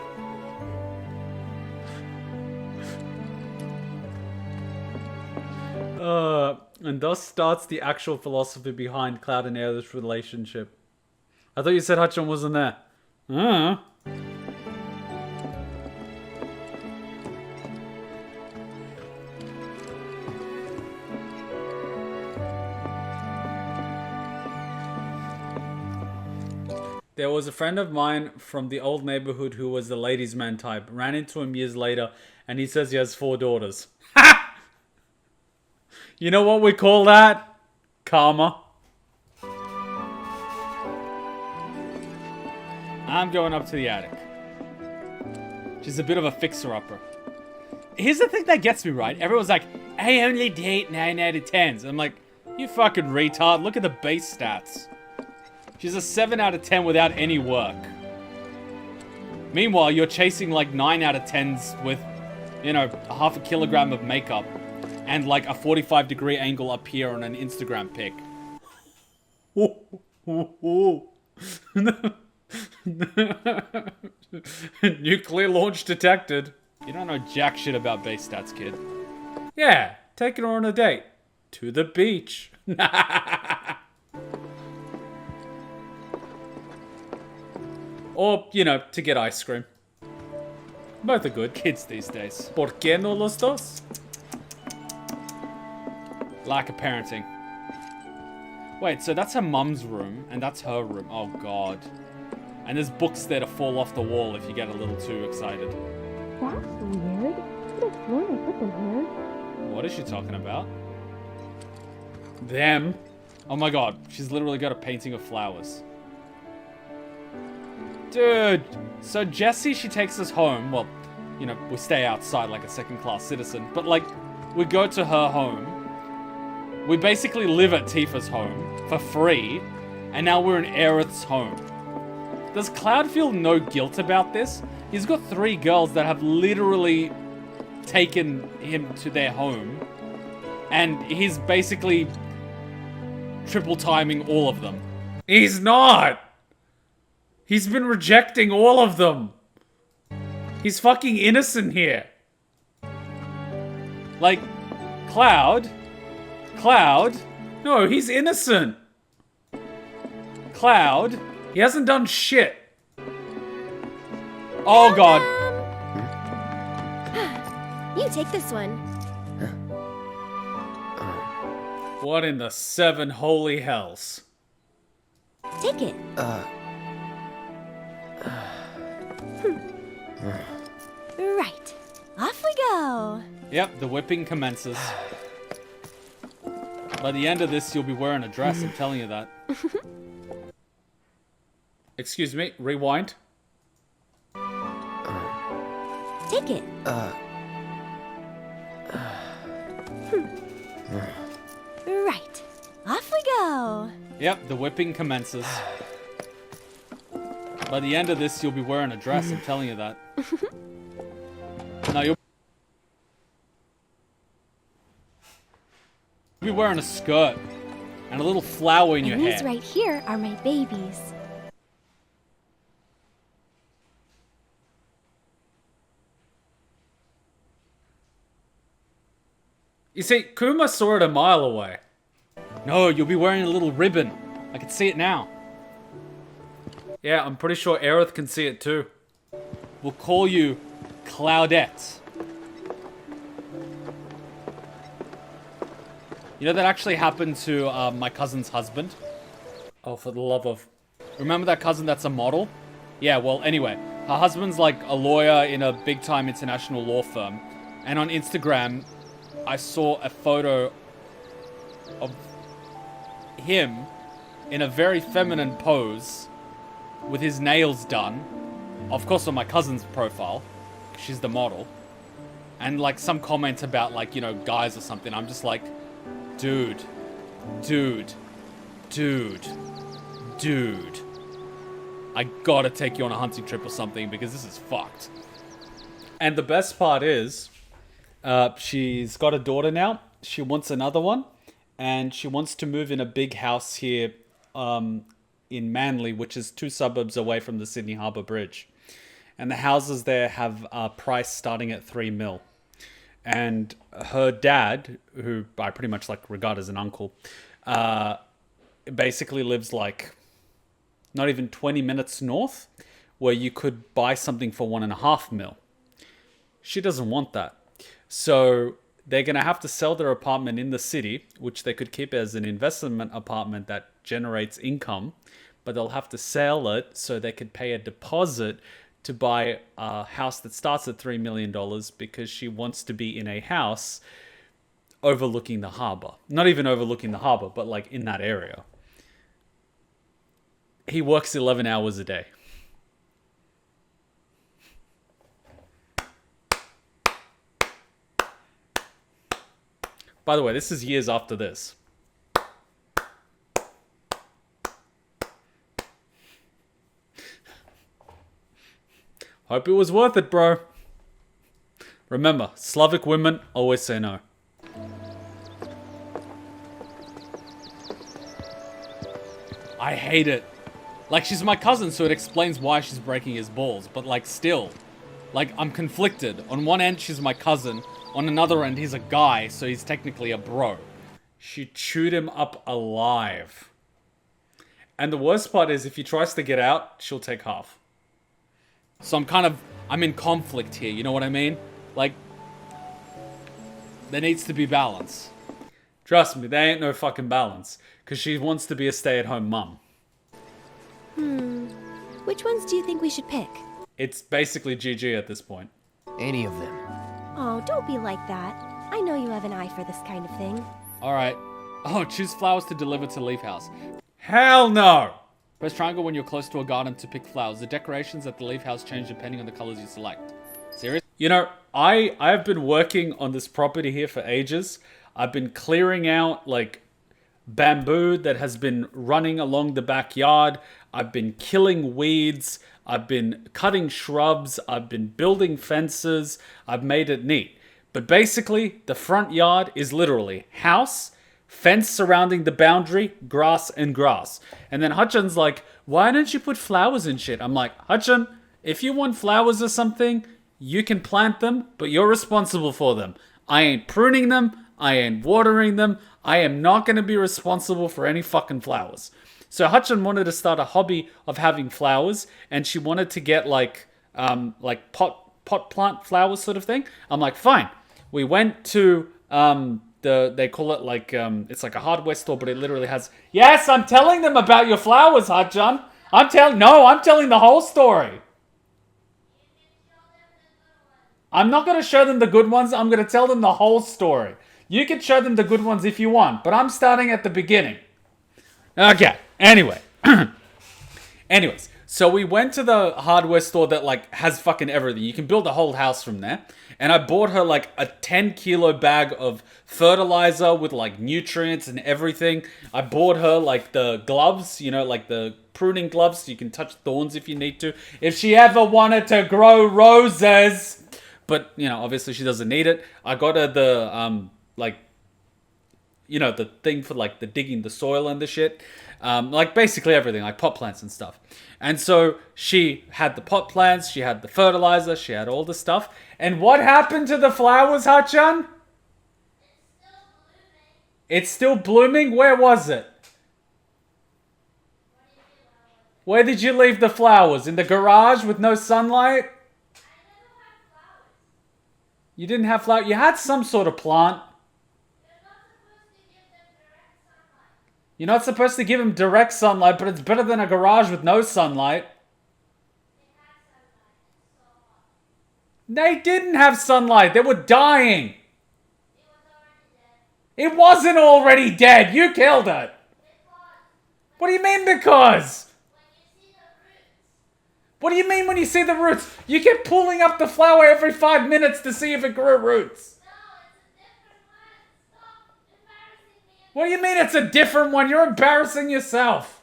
And thus starts the actual philosophy behind Cloud and Aerith's relationship. I thought you said Hutchin wasn't there. There was a friend of mine from the old neighborhood who was the ladies' man type. Ran into him years later, and he says he has 4 daughters. Ha! You know what we call that? Karma. I'm going up to the attic. She's a bit of a fixer-upper. Here's the thing that gets me, right? Everyone's like, I only date 9 out of 10s. I'm like, you fucking retard. Look at the base stats. She's a 7 out of 10 without any work. Meanwhile, you're chasing like 9 out of 10s with, you know, half a kilogram of makeup and like a 45-degree angle up here on an Instagram pic. Nuclear launch detected. You don't know jack shit about base stats, kid. Yeah, taking her on a date. To the beach. Or, you know, to get ice cream. Both are good. Kids these days. ¿Por qué no los dos? Lack of parenting. Wait, so that's her mum's room, and that's her room. Oh, God. And there's books there to fall off the wall if you get a little too excited. That's weird. I could have sworn I put them here. What is she talking about? Them? Oh my God, she's literally got a painting of flowers. Dude, so Jessie, she takes us home. Well, you know, we stay outside like a second-class citizen. But, like, we go to her home. We basically live at Tifa's home for free. And now we're in Aerith's home. Does Cloud feel no guilt about this? He's got 3 girls that have literally taken him to their home. And he's basically triple timing all of them. He's not! He's been rejecting all of them. He's fucking innocent here. Like, Cloud, Cloud? No, he's innocent. Cloud? He hasn't done shit. Oh god. You take this one. What in the 7 holy hells? Take it. Right. Off we go. Yep, the whipping commences. By the end of this, you'll be wearing a dress, I'm telling you that. Excuse me, rewind. Take it. Right. Off we go. Yep, the whipping commences. By the end of this, you'll be wearing a dress, I'm telling you that. No, you'll be wearing a skirt and a little flower in your These hair. right here are my babies. You see, Kuma saw it a mile away. No, you'll be wearing a little ribbon. I can see it now. Yeah, I'm pretty sure Aerith can see it too. We'll call you Cloudette. You know that actually happened to my cousin's husband? Oh, for the love of... Remember that cousin that's a model? Yeah, well, anyway. Her husband's like a lawyer in a big-time international law firm. And on Instagram, I saw a photo of him in a very feminine pose with his nails done. Of course, on my cousin's profile. She's the model. And like some comment about like, you know, guys or something. I'm just like, dude. I gotta take you on a hunting trip or something because this is fucked. And the best part is, she's got a daughter now. She wants another one. And she wants to move in a big house here in Manly, which is 2 suburbs away from the Sydney Harbour Bridge. And the houses there have a price starting at 3 mil. And her dad, who I pretty much like regard as an uncle, basically lives like not even 20 minutes north, where you could buy something for 1.5 mil. She doesn't want that. So they're going to have to sell their apartment in the city, which they could keep as an investment apartment that generates income, but they'll have to sell it so they could pay a deposit to buy a house that starts at $3 million because she wants to be in a house overlooking the harbour. Not even overlooking the harbour, but like in that area. He works 11 hours a day. By the way, this is years after this. Hope it was worth it, bro. Remember, Slavic women always say no. I hate it. Like, she's my cousin, so it explains why she's breaking his balls. But, like, still. Like, I'm conflicted. On one end, she's my cousin. On another end, he's a guy, so he's technically a bro. She chewed him up alive. And the worst part is, if he tries to get out, she'll take half. So I'm in conflict here, you know what I mean? Like, there needs to be balance. Trust me, there ain't no fucking balance. Because she wants to be a stay-at-home mum. Which ones do you think we should pick? It's basically GG at this point. Any of them. Oh, don't be like that. I know you have an eye for this kind of thing. Alright. Oh, choose flowers to deliver to Leaf House. Hell no! Press triangle when you're close to a garden to pick flowers. The decorations at the Leaf House change depending on the colors you select. Serious? You know, I've been working on this property here for ages. I've been clearing out, like, bamboo that has been running along the backyard. I've been killing weeds. I've been cutting shrubs. I've been building fences. I've made it neat. But basically, the front yard is literally house, fence surrounding the boundary, grass, and grass. And then Hutchin's like, why don't you put flowers and shit? I'm like, Hutchin, if you want flowers or something, you can plant them, but you're responsible for them. I ain't pruning them. I ain't watering them. I am not going to be responsible for any fucking flowers. So Hachan wanted to start a hobby of having flowers, and she wanted to get like pot plant flowers sort of thing. I'm like, fine. We went to they call it like it's like a hardware store, but it literally has. Yes, I'm telling them about your flowers, Hachan. I'm telling the whole story. I'm not going to show them the good ones. I'm going to tell them the whole story. You can show them the good ones if you want, but I'm starting at the beginning. Okay. Anyway. Anyways, so we went to the hardware store that like has fucking everything. You can build a whole house from there. And I bought her like a 10-kilo bag of fertilizer with like nutrients and everything. I bought her like the gloves, you know, like the pruning gloves so you can touch thorns if you need to. If she ever wanted to grow roses. But, you know, obviously she doesn't need it. I got her the, like, you know, the thing for like the digging the soil and the shit. Like basically everything, like pot plants and stuff. And so she had the pot plants, she had the fertilizer, she had all the stuff. And what happened to the flowers, Hachan? It's still blooming? Where was it? Where did you leave the flowers? In the garage with no sunlight? You didn't have flowers? You had some sort of plant. You're not supposed to give them direct sunlight, but it's better than a garage with no sunlight. They didn't have sunlight. They were dying. It wasn't already dead. You killed it. What do you mean because? What do you mean when you see the roots? You keep pulling up the flower every 5 minutes to see if it grew roots. What do you mean it's a different one? You're embarrassing yourself.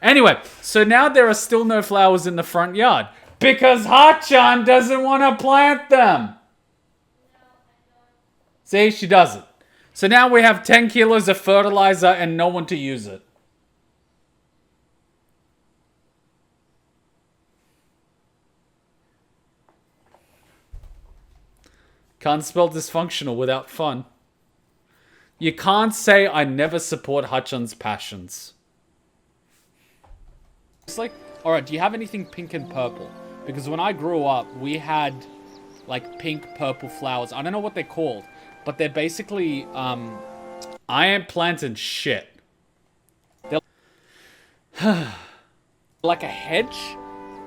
Anyway, so now there are still no flowers in the front yard. Because Hachan doesn't want to plant them. See, she doesn't. So now we have 10 kilos of fertilizer and no one to use it. Can't spell dysfunctional without fun. You can't say I never support Hachan's passions. It's like, alright, do you have anything pink and purple? Because when I grew up, we had like pink, purple flowers. I don't know what they're called, but they're basically, I ain't planting shit. They're like a hedge,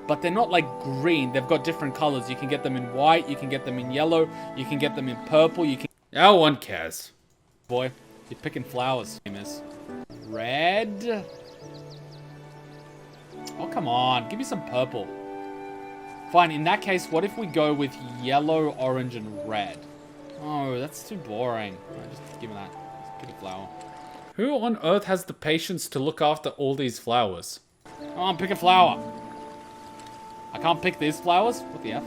but they're not like green. They've got different colors. You can get them in white, you can get them in yellow, you can get them in purple, you can... No one cares. Boy, you're picking flowers. Name is red. Oh, come on. Give me some purple. Fine, in that case, what if we go with yellow, orange, and red? Oh, that's too boring. Right, just give me that. Just pick a flower. Who on earth has the patience to look after all these flowers? Come on, pick a flower. I can't pick these flowers? What the F?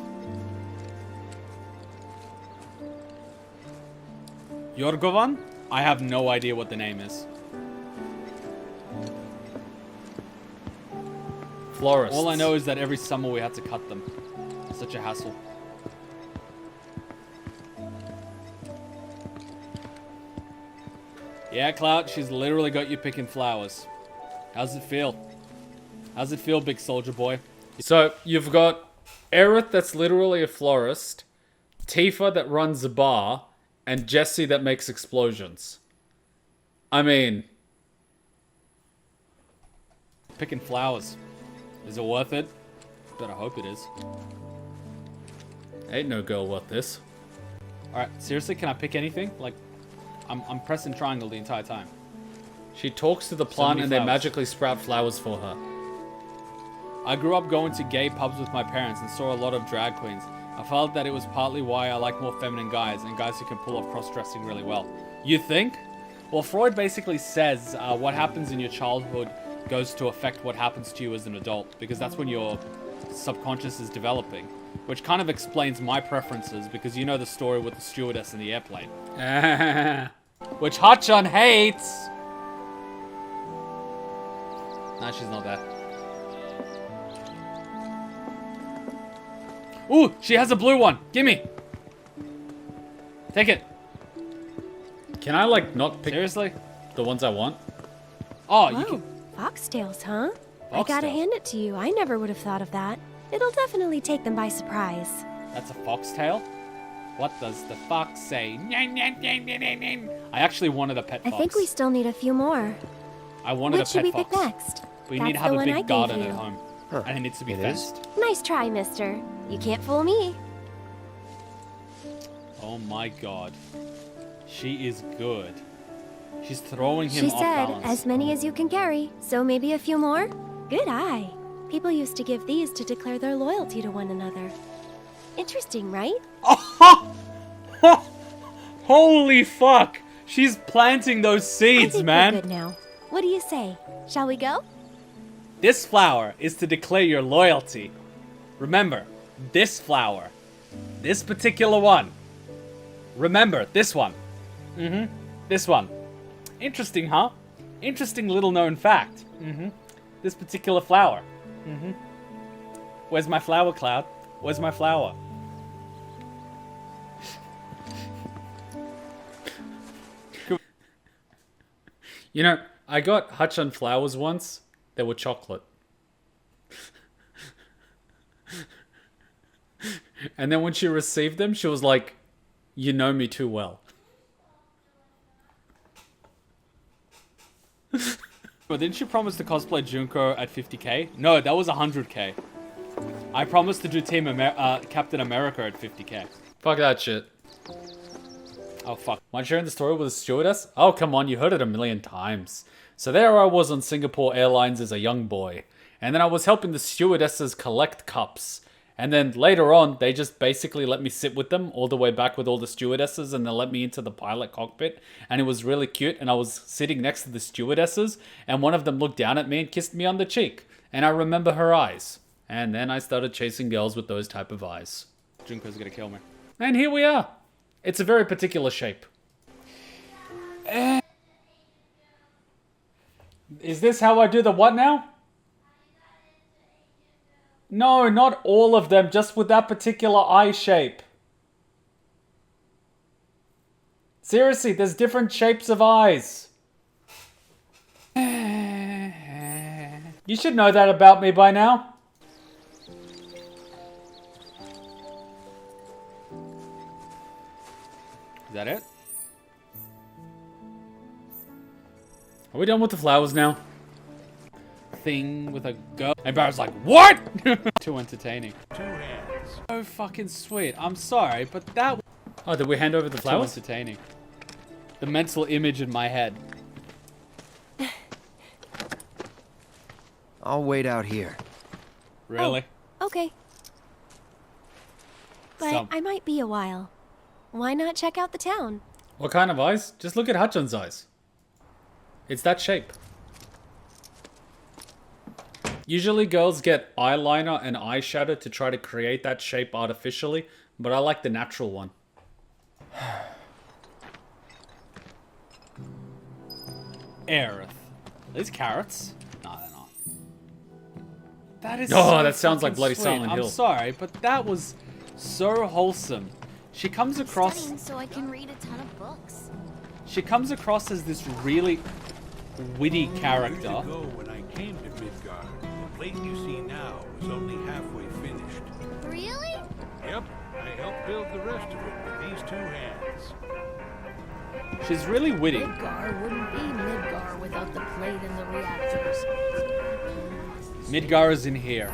Yorgovan? I have no idea what the name is. Florists. All I know is that every summer we had to cut them. Such a hassle. Yeah, Cloud, she's literally got you picking flowers. How's it feel? How's it feel, big soldier boy? So, you've got Aerith that's literally a florist, Tifa that runs a bar, and Jessie that makes explosions. I mean... Picking flowers. Is it worth it? Better hope it is. Ain't no girl worth this. Alright, seriously, can I pick anything? Like, I'm pressing triangle the entire time. She talks to the plant and they magically sprout flowers for her. I grew up going to gay pubs with my parents and saw a lot of drag queens. I felt that it was partly why I like more feminine guys and guys who can pull off cross-dressing really well. You think? Well, Freud basically says what happens in your childhood goes to affect what happens to you as an adult, because that's when your subconscious is developing, which kind of explains my preferences, because you know the story with the stewardess in the airplane. Which Hachan hates! Nah, she's not there. Ooh, she has a blue one. Gimme. Take it. Can I, like, not pick... Seriously? The ones I want? Oh, you can... Foxtails, huh? I gotta hand it to you. I never would have thought of that. It'll definitely take them by surprise. That's a foxtail? What does the fox say? I actually wanted a pet fox. I think we still need a few more. I wanted What a should pet we fox. pick next? We need to have a big garden at home. And it needs to be fenced. Nice try, mister. You can't fool me. Oh my god. She is good. She's throwing him She off said, balance. as many as you can carry, so maybe a few more? Good eye. People used to give these to declare their loyalty to one another. Interesting, right? Holy fuck! She's planting those seeds, I think man. we're good now. What do you say? Shall we go? This flower is to declare your loyalty. Remember, this flower. This particular one. Remember, this one. This one. Interesting, huh? Interesting little known fact. This particular flower. Where's my flower, Cloud? Where's my flower? You know, I got Hutch-on flowers once. They were chocolate. And then when she received them, she was like, "You know me too well." But didn't you promise to cosplay Junko at 50k? No, that was 100k. I promised to do Captain America at 50k. Fuck that shit. Oh fuck. Mind sharing the story with a stewardess? Oh come on, you heard it a million times. So there I was on Singapore Airlines as a young boy. And then I was helping the stewardesses collect cups. And then later on, they just basically let me sit with them all the way back with all the stewardesses, and they let me into the pilot cockpit. And it was really cute, and I was sitting next to the stewardesses, and one of them looked down at me and kissed me on the cheek. And I remember her eyes. And then I started chasing girls with those type of eyes. Junko's gonna kill me. And here we are. It's a very particular shape. Is this how I do the what now? No, not all of them, just with that particular eye shape. Seriously, there's different shapes of eyes. You should know that about me by now. Is that it? Are we done with the flowers now? Thing with a girl. And Barrett's like, what? Too entertaining. So fucking sweet. I'm sorry, but that... Oh, did we hand over the flowers? Too entertaining. The mental image in my head. I'll wait out here. Really? Oh, okay. But I might be a while. Why not check out the town? What kind of eyes? Just look at Hutch-on's eyes. It's that shape. Usually girls get eyeliner and eyeshadow to try to create that shape artificially, but I like the natural one. Aerith. Are these carrots? No, they're not. That is so that sounds like bloody sweet. Silent Hill. I'm sorry, but that was so wholesome. She comes across... Studying so I can read a ton of books. She comes across as this really witty character. When I came to Midgard, the plate you see now is only halfway finished. Really? Yep, I helped build the rest of it with these two hands. She's really witty. Midgar wouldn't be Midgar without the plate and the reactors. Midgar is in here.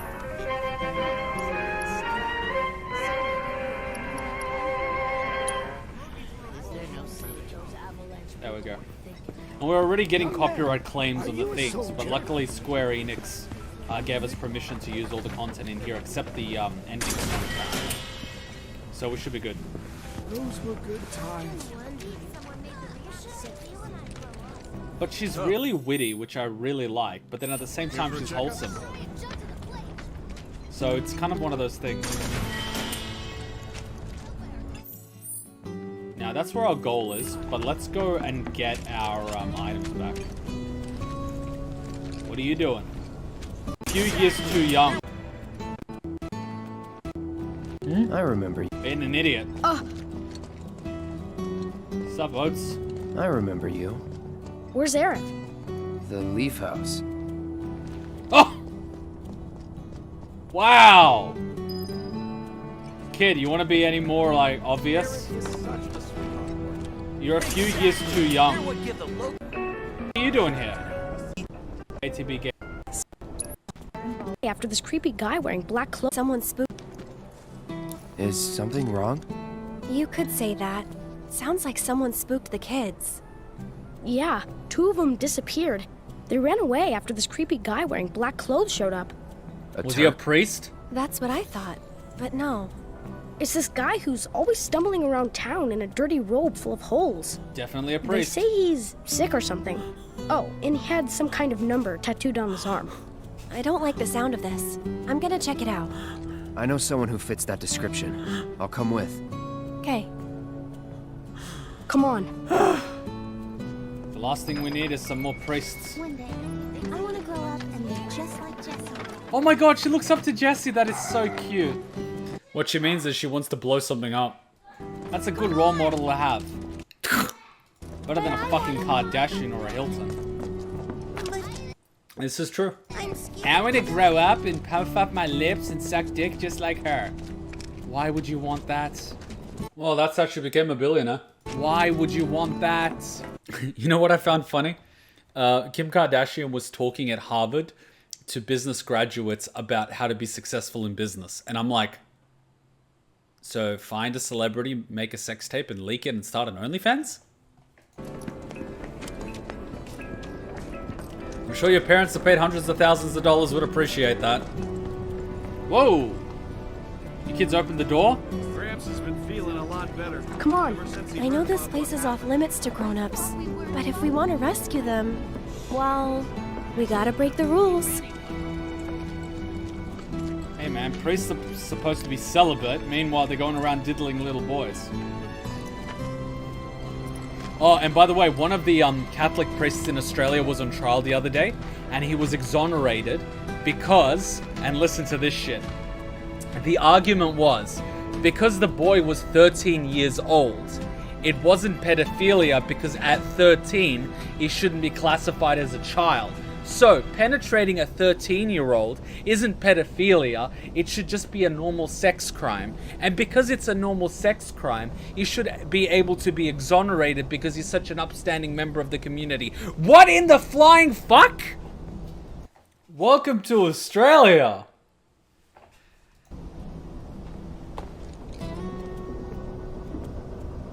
There we go. And we're already getting copyright claims on the things, but luckily Square Enix gave us permission to use all the content in here except the ending. So we should be good. Those were good times. But she's really witty, which I really like, but then at the same time she's wholesome. So it's kind of one of those things. Now that's where our goal is, but let's go and get our items back. What are you doing? A few years too young. I remember you. Being an idiot. Sup, Oats? I remember you. Where's Aerith? The Leaf House. Oh! Wow! Kid, you want to be any more, like, obvious? You're a few years too young. What are you doing here? ATB game. After this creepy guy wearing black clothes. Someone spooked. Is something wrong? You could say that. Sounds like someone spooked the kids. Yeah, 2 of them disappeared. They ran away after this creepy guy wearing black clothes showed up. Was he a priest? That's what I thought, but no. It's this guy who's always stumbling around town in a dirty robe full of holes. Definitely a priest. They say he's sick or something. Oh, and he had some kind of number tattooed on his arm. I don't like the sound of this. I'm gonna check it out. I know someone who fits that description. I'll come with. Okay. Come on. The last thing we need is some more priests. One day, I want to grow up and be just like Jessie. Oh my god, she looks up to Jessie. That is so cute. What she means is she wants to blow something up. That's a good role model to have. Better than a fucking Kardashian or a Hilton. This is true. I want to grow up and puff up my lips and suck dick just like her. Why would you want that? Well, that's how she became a billionaire. Why would you want that? You know what I found funny? Kim Kardashian was talking at Harvard to business graduates about how to be successful in business. And I'm like, so find a celebrity, make a sex tape and leak it and start an OnlyFans? I'm sure your parents that paid hundreds of thousands of dollars would appreciate that. Whoa! You kids opened the door? Gramps has been feeling a lot better. Come on. I know this place is off limits to grown-ups, but if we want to rescue them, well, we gotta break the rules. Hey man, priests are supposed to be celibate, meanwhile they're going around diddling little boys. Oh, and by the way, one of the Catholic priests in Australia was on trial the other day, and he was exonerated because, and listen to this shit, the argument was, because the boy was 13 years old, it wasn't pedophilia because at 13, he shouldn't be classified as a child. So, penetrating a 13-year-old isn't pedophilia, it should just be a normal sex crime. And because it's a normal sex crime, he should be able to be exonerated because he's such an upstanding member of the community. What in the flying fuck? Welcome to Australia.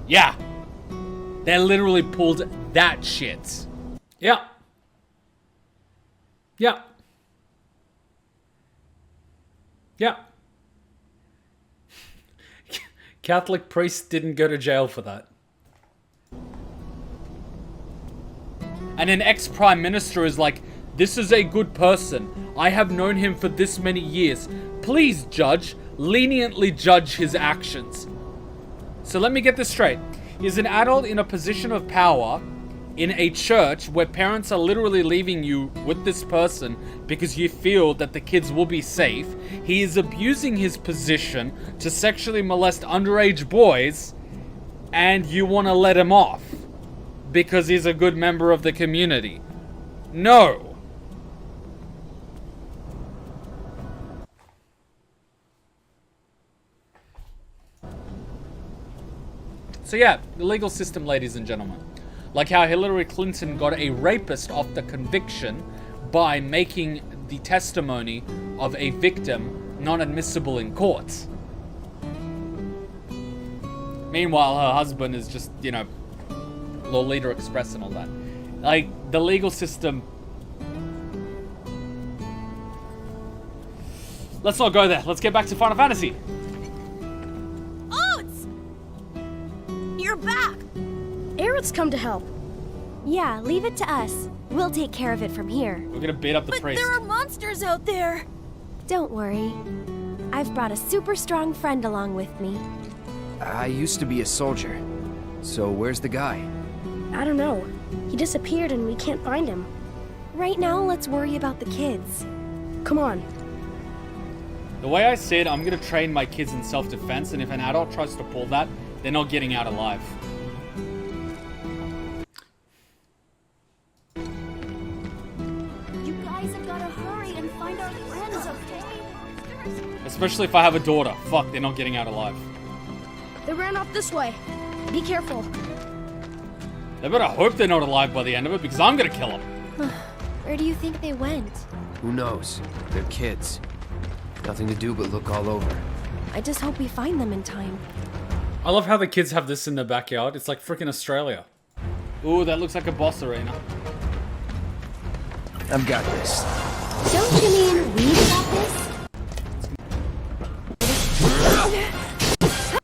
Yeah. They literally pulled that shit. Yeah. Yeah. Yeah. Catholic priests didn't go to jail for that. And an ex-prime minister is like, this is a good person. I have known him for this many years. Please, judge, leniently judge his actions. So let me get this straight. He's an adult in a position of power in a church where parents are literally leaving you with this person because you feel that the kids will be safe. He is abusing his position to sexually molest underage boys, and you want to let him off because he's a good member of the community. No. So yeah, the legal system, ladies and gentlemen. Like how Hillary Clinton got a rapist off the conviction by making the testimony of a victim non-admissible in court. Meanwhile, her husband is just, you know, Lolita Express and all that. Like, the legal system... Let's not go there. Let's get back to Final Fantasy. Oats! You're back! Aerith's come to help. Yeah, leave it to us. We'll take care of it from here. We're gonna beat up the priest. There are monsters out there! Don't worry. I've brought a super strong friend along with me. I used to be a soldier. So where's the guy? I don't know. He disappeared and we can't find him. Right now, let's worry about the kids. Come on. The way I see it, I'm gonna train my kids in self-defense, and if an adult tries to pull that, they're not getting out alive. Especially if I have a daughter. Fuck, they're not getting out alive. They ran off this way. Be careful. They better hope they're not alive by the end of it, because I'm gonna kill them. Where do you think they went? Who knows? They're kids. Nothing to do but look all over. I just hope we find them in time. I love how the kids have this in their backyard. It's like freaking Australia. Ooh, that looks like a boss arena. I've got this. Don't you mean we got this?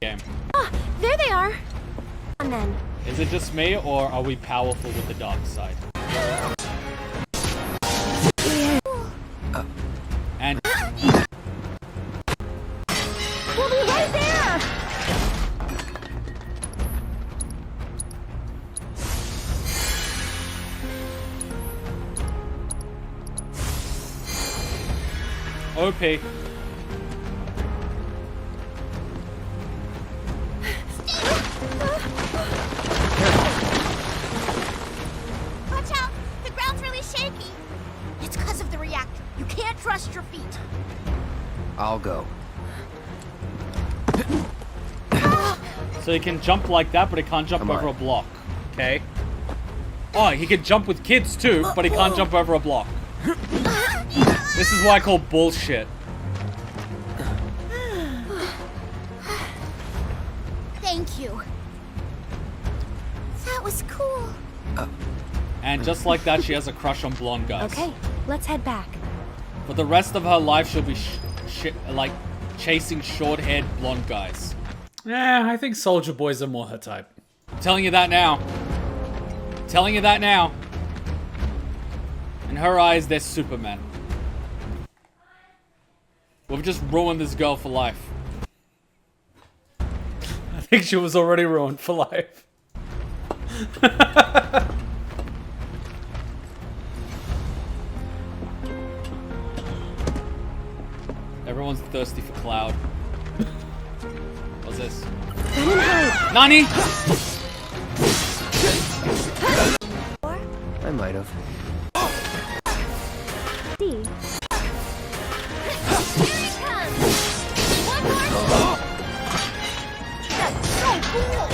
Game. Ah, there they are. And then. Is it just me, or are we powerful with the dark side? And We'll be right there. OP. Watch out! The ground's really shaky. It's because of the reactor. You can't trust your feet. I'll go. So he can jump like that, but he can't jump over a block. Okay. Oh, he can jump with kids too, but he can't jump over a block. This is what I call bullshit. Thank you. That was cool. And just like that, she has a crush on blonde guys. Okay, let's head back. For the rest of her life, she'll be like chasing short-haired blonde guys. I think soldier boys are more her type. I'm telling you that now. I'm telling you that now. In her eyes, they're Superman. We've just ruined this girl for life. I think she was already ruined for life. Everyone's thirsty for Cloud. What's this? Nani? I might have. See. Here he comes! One more! That's so cool!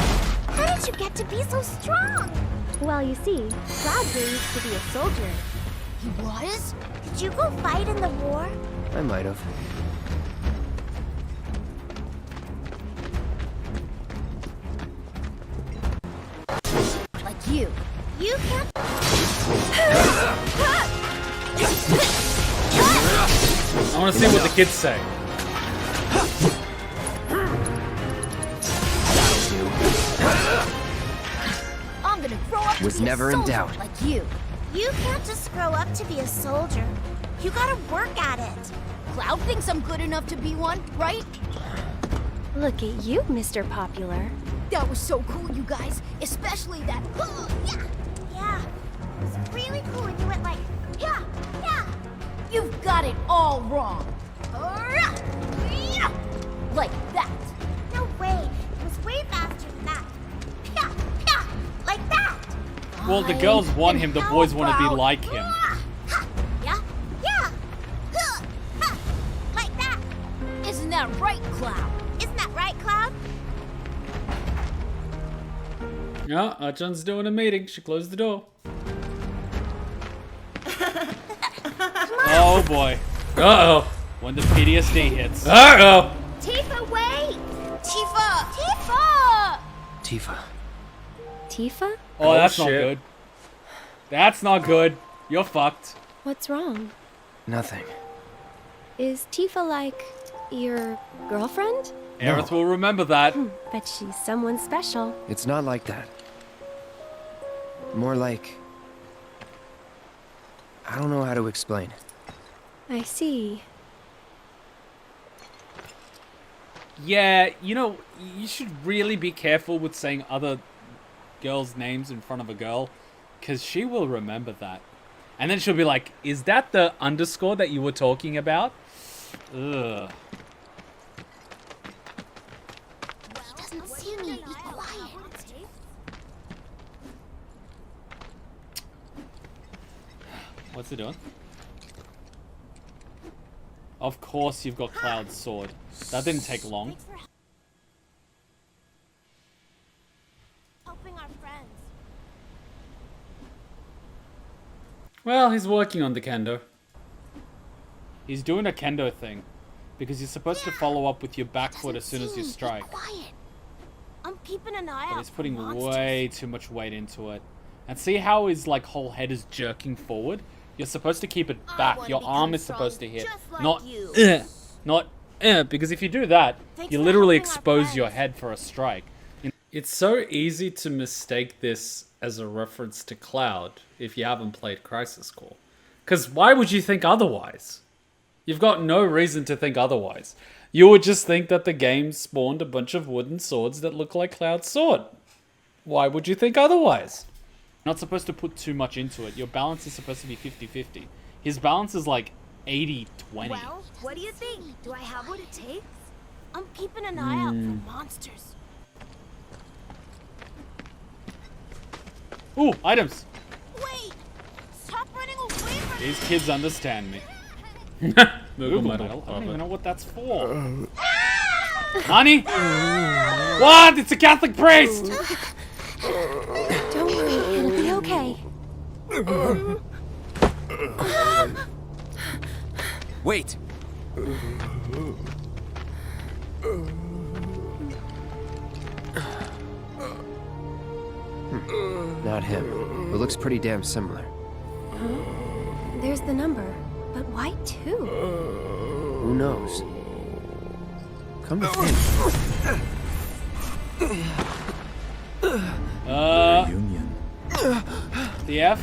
How did you get to be so strong? Well, you see, Cloud here used to be a soldier. He was? Did you go fight in the war? I might have. Like you. You can't. I want to see what the kids say. I'm gonna grow up Was to be never a in soldier doubt. like you. You can't just grow up to be a soldier. You gotta work at it. Cloud thinks I'm good enough to be one, right? Look at you, Mr. Popular. That was so cool, you guys. Especially that. Yeah. Yeah. It was really cool when you went like, yeah, yeah. You've got it all wrong. Like that. No way. It was way faster than that. Yeah, yeah. Like that. Well, the girls want him, the boys want to be like him. Yeah, yeah. Like that. Isn't that right, Cloud? Isn't that right, Cloud? Yeah, Archon's doing a meeting. She closed the door. Oh boy. Uh-oh. When the PTSD hits. Uh-oh. Tifa, wait! Tifa! Tifa! Tifa. Tifa? Oh, that's not good. That's not good. You're fucked. What's wrong? Nothing. Is Tifa like your girlfriend? Aerith will remember that. Bet she's someone special. It's not like that. More like... I don't know how to explain. I see. Yeah, you know, you should really be careful with saying other girls' names in front of a girl, because she will remember that. And then she'll be like, is that the underscore that you were talking about? Ugh. He doesn't see me. Be quiet. What's he doing? Of course you've got Cloud's sword. That didn't take long. Helping our friends. Well, he's working on the kendo. He's doing a kendo thing. Because you're supposed to follow up with your back foot as soon as you strike. Quiet. I'm keeping an eye But out he's for putting monsters. way too much weight into it. And see how his like whole head is jerking forward? You're supposed to keep it back. Your arm is supposed to hit. Not because if you do that, you literally expose your head for a strike. It's so easy to mistake this as a reference to Cloud if you haven't played Crisis Core. Because why would you think otherwise? You've got no reason to think otherwise. You would just think that the game spawned a bunch of wooden swords that look like Cloud's sword. Why would you think otherwise? You're not supposed to put too much into it. Your balance is supposed to be 50-50. His balance is like 80-20. Well, what do you think? Do I have what it takes? I'm keeping an eye out for monsters. Ooh, items. Wait! Stop running away from These kids understand me. Moogle medal. I don't even know what that's for. Honey? What? It's a Catholic priest! Don't worry, it'll be okay. Wait! Not him. It looks pretty damn similar. There's the number, but why 2? Who knows? Come to think. Reunion. The F?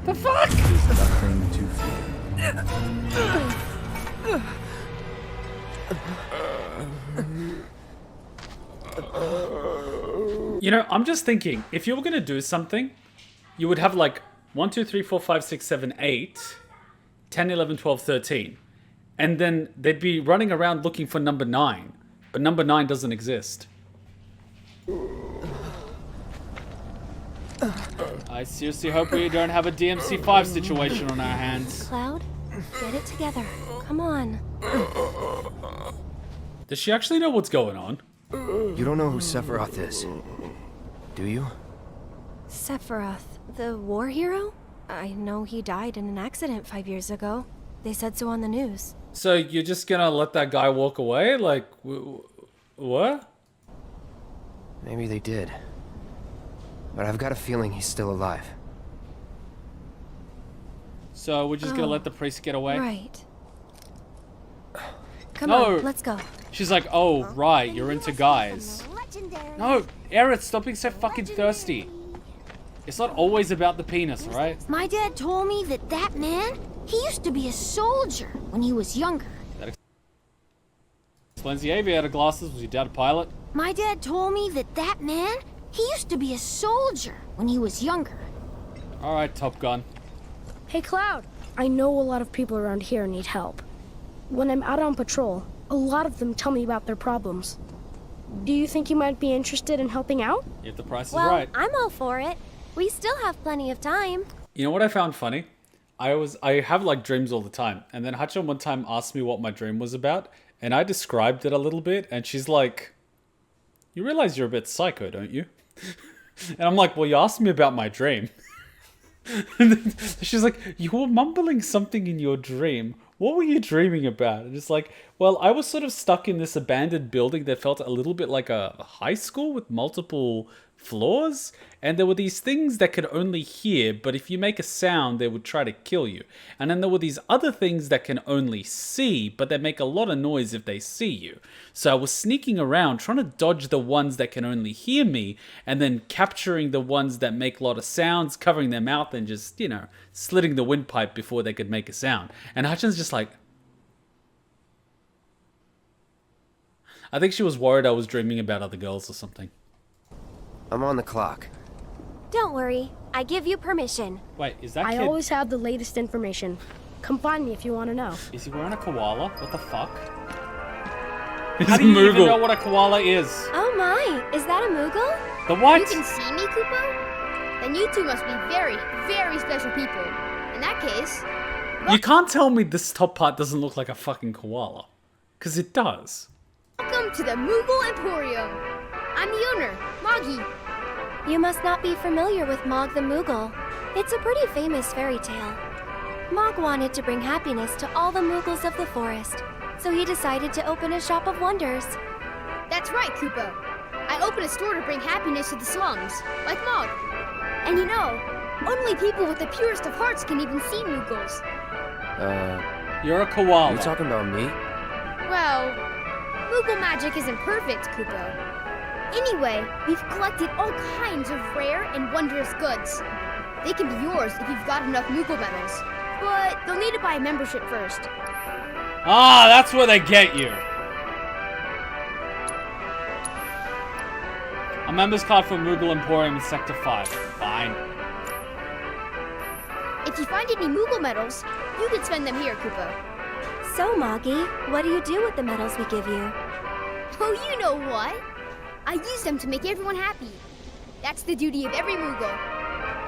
The fuck? There's nothing to fear. You know, I'm just thinking, if you were going to do something, you would have like 1, 2, 3, 4, 5, 6, 7, 8, 10, 11, 12, 13. And then they'd be running around looking for number 9. But number 9 doesn't exist. I seriously hope we don't have a DMC5 situation on our hands. Cloud, get it together. Come on. Does she actually know what's going on? You don't know who Sephiroth is, do you? Sephiroth, the war hero? I know he died in an accident 5 years ago. They said so on the news. So you're just gonna let that guy walk away? Like, what? Maybe they did. But I've got a feeling he's still alive. So we're just gonna let the priest get away? Right. Come on, let's go. She's like, oh, right, you're into guys. No, Aerith, stop being so fucking thirsty. It's not always about the penis, right? My dad told me that man, he used to be a soldier when he was younger. That explains the aviator glasses. Was your dad a pilot? My dad told me that man, he used to be a soldier when he was younger. Alright, Top Gun. Hey, Cloud. I know a lot of people around here need help. When I'm out on patrol, a lot of them tell me about their problems. Do you think you might be interested in helping out? If the price is Well, right. I'm all for it. We still have plenty of time. You know what I found funny? I have like dreams all the time. And then Hachan one time asked me what my dream was about. And I described it a little bit. And she's like, you realize you're a bit psycho, don't you? And I'm like, well, you asked me about my dream. And then she's like, you were mumbling something in your dream. What were you dreaming about? And it's like, well, I was sort of stuck in this abandoned building that felt a little bit like a high school with multiple floors. And there were these things that could only hear, but if you make a sound, they would try to kill you. And then there were these other things that can only see, but they make a lot of noise if they see you. So I was sneaking around trying to dodge the ones that can only hear me, and then capturing the ones that make a lot of sounds, covering their mouth and just, you know, slitting the windpipe before they could make a sound. And Hutchin's just like, I think she was worried I was dreaming about other girls or something. I'm on the clock. Don't worry. I give you permission. Wait, is that I kid... always have the latest information. Come find me if you want to know. Is he wearing a koala? What the fuck? It's How do you Moogle. even know what a koala is? Oh my, is that a Moogle? The what? You can see me, Koopa? Then you two must be very, very special people. In that case... You can't tell me this top part doesn't look like a fucking koala. Because it does. Welcome to the Moogle Emporium. I'm the owner, Moggy. You must not be familiar with Mog the Moogle. It's a pretty famous fairy tale. Mog wanted to bring happiness to all the Moogles of the forest, so he decided to open a shop of wonders. That's right, Kupo. I opened a store to bring happiness to the slums, like Mog. And you know, only people with the purest of hearts can even see Moogles. You're a koala. You talking about me? Well, Moogle magic isn't perfect, Kupo. Anyway, we've collected all kinds of rare and wondrous goods. They can be yours if you've got enough Moogle medals. But they'll need to buy a membership first. Ah, that's where they get you. A member's card for Moogle Emporium in Sector 5. Fine. If you find any Moogle medals, you can spend them here, Kupo. So, Moggy, what do you do with the medals we give you? Oh, you know what? I use them to make everyone happy. That's the duty of every Moogle.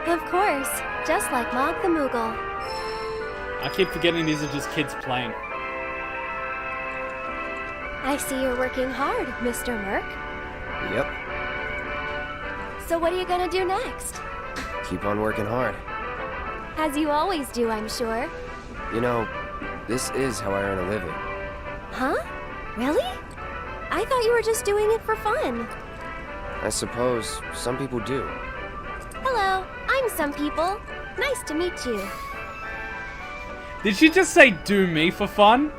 Of course, just like Mog the Moogle. I keep forgetting these are just kids playing. I see you're working hard, Mr. Merc. Yep. So what are you gonna do next? Keep on working hard. As you always do, I'm sure. You know, this is how I earn a living. Huh? Really? I thought you were just doing it for fun. I suppose some people do. Hello, I'm some people. Nice to meet you. Did she just say do me for fun?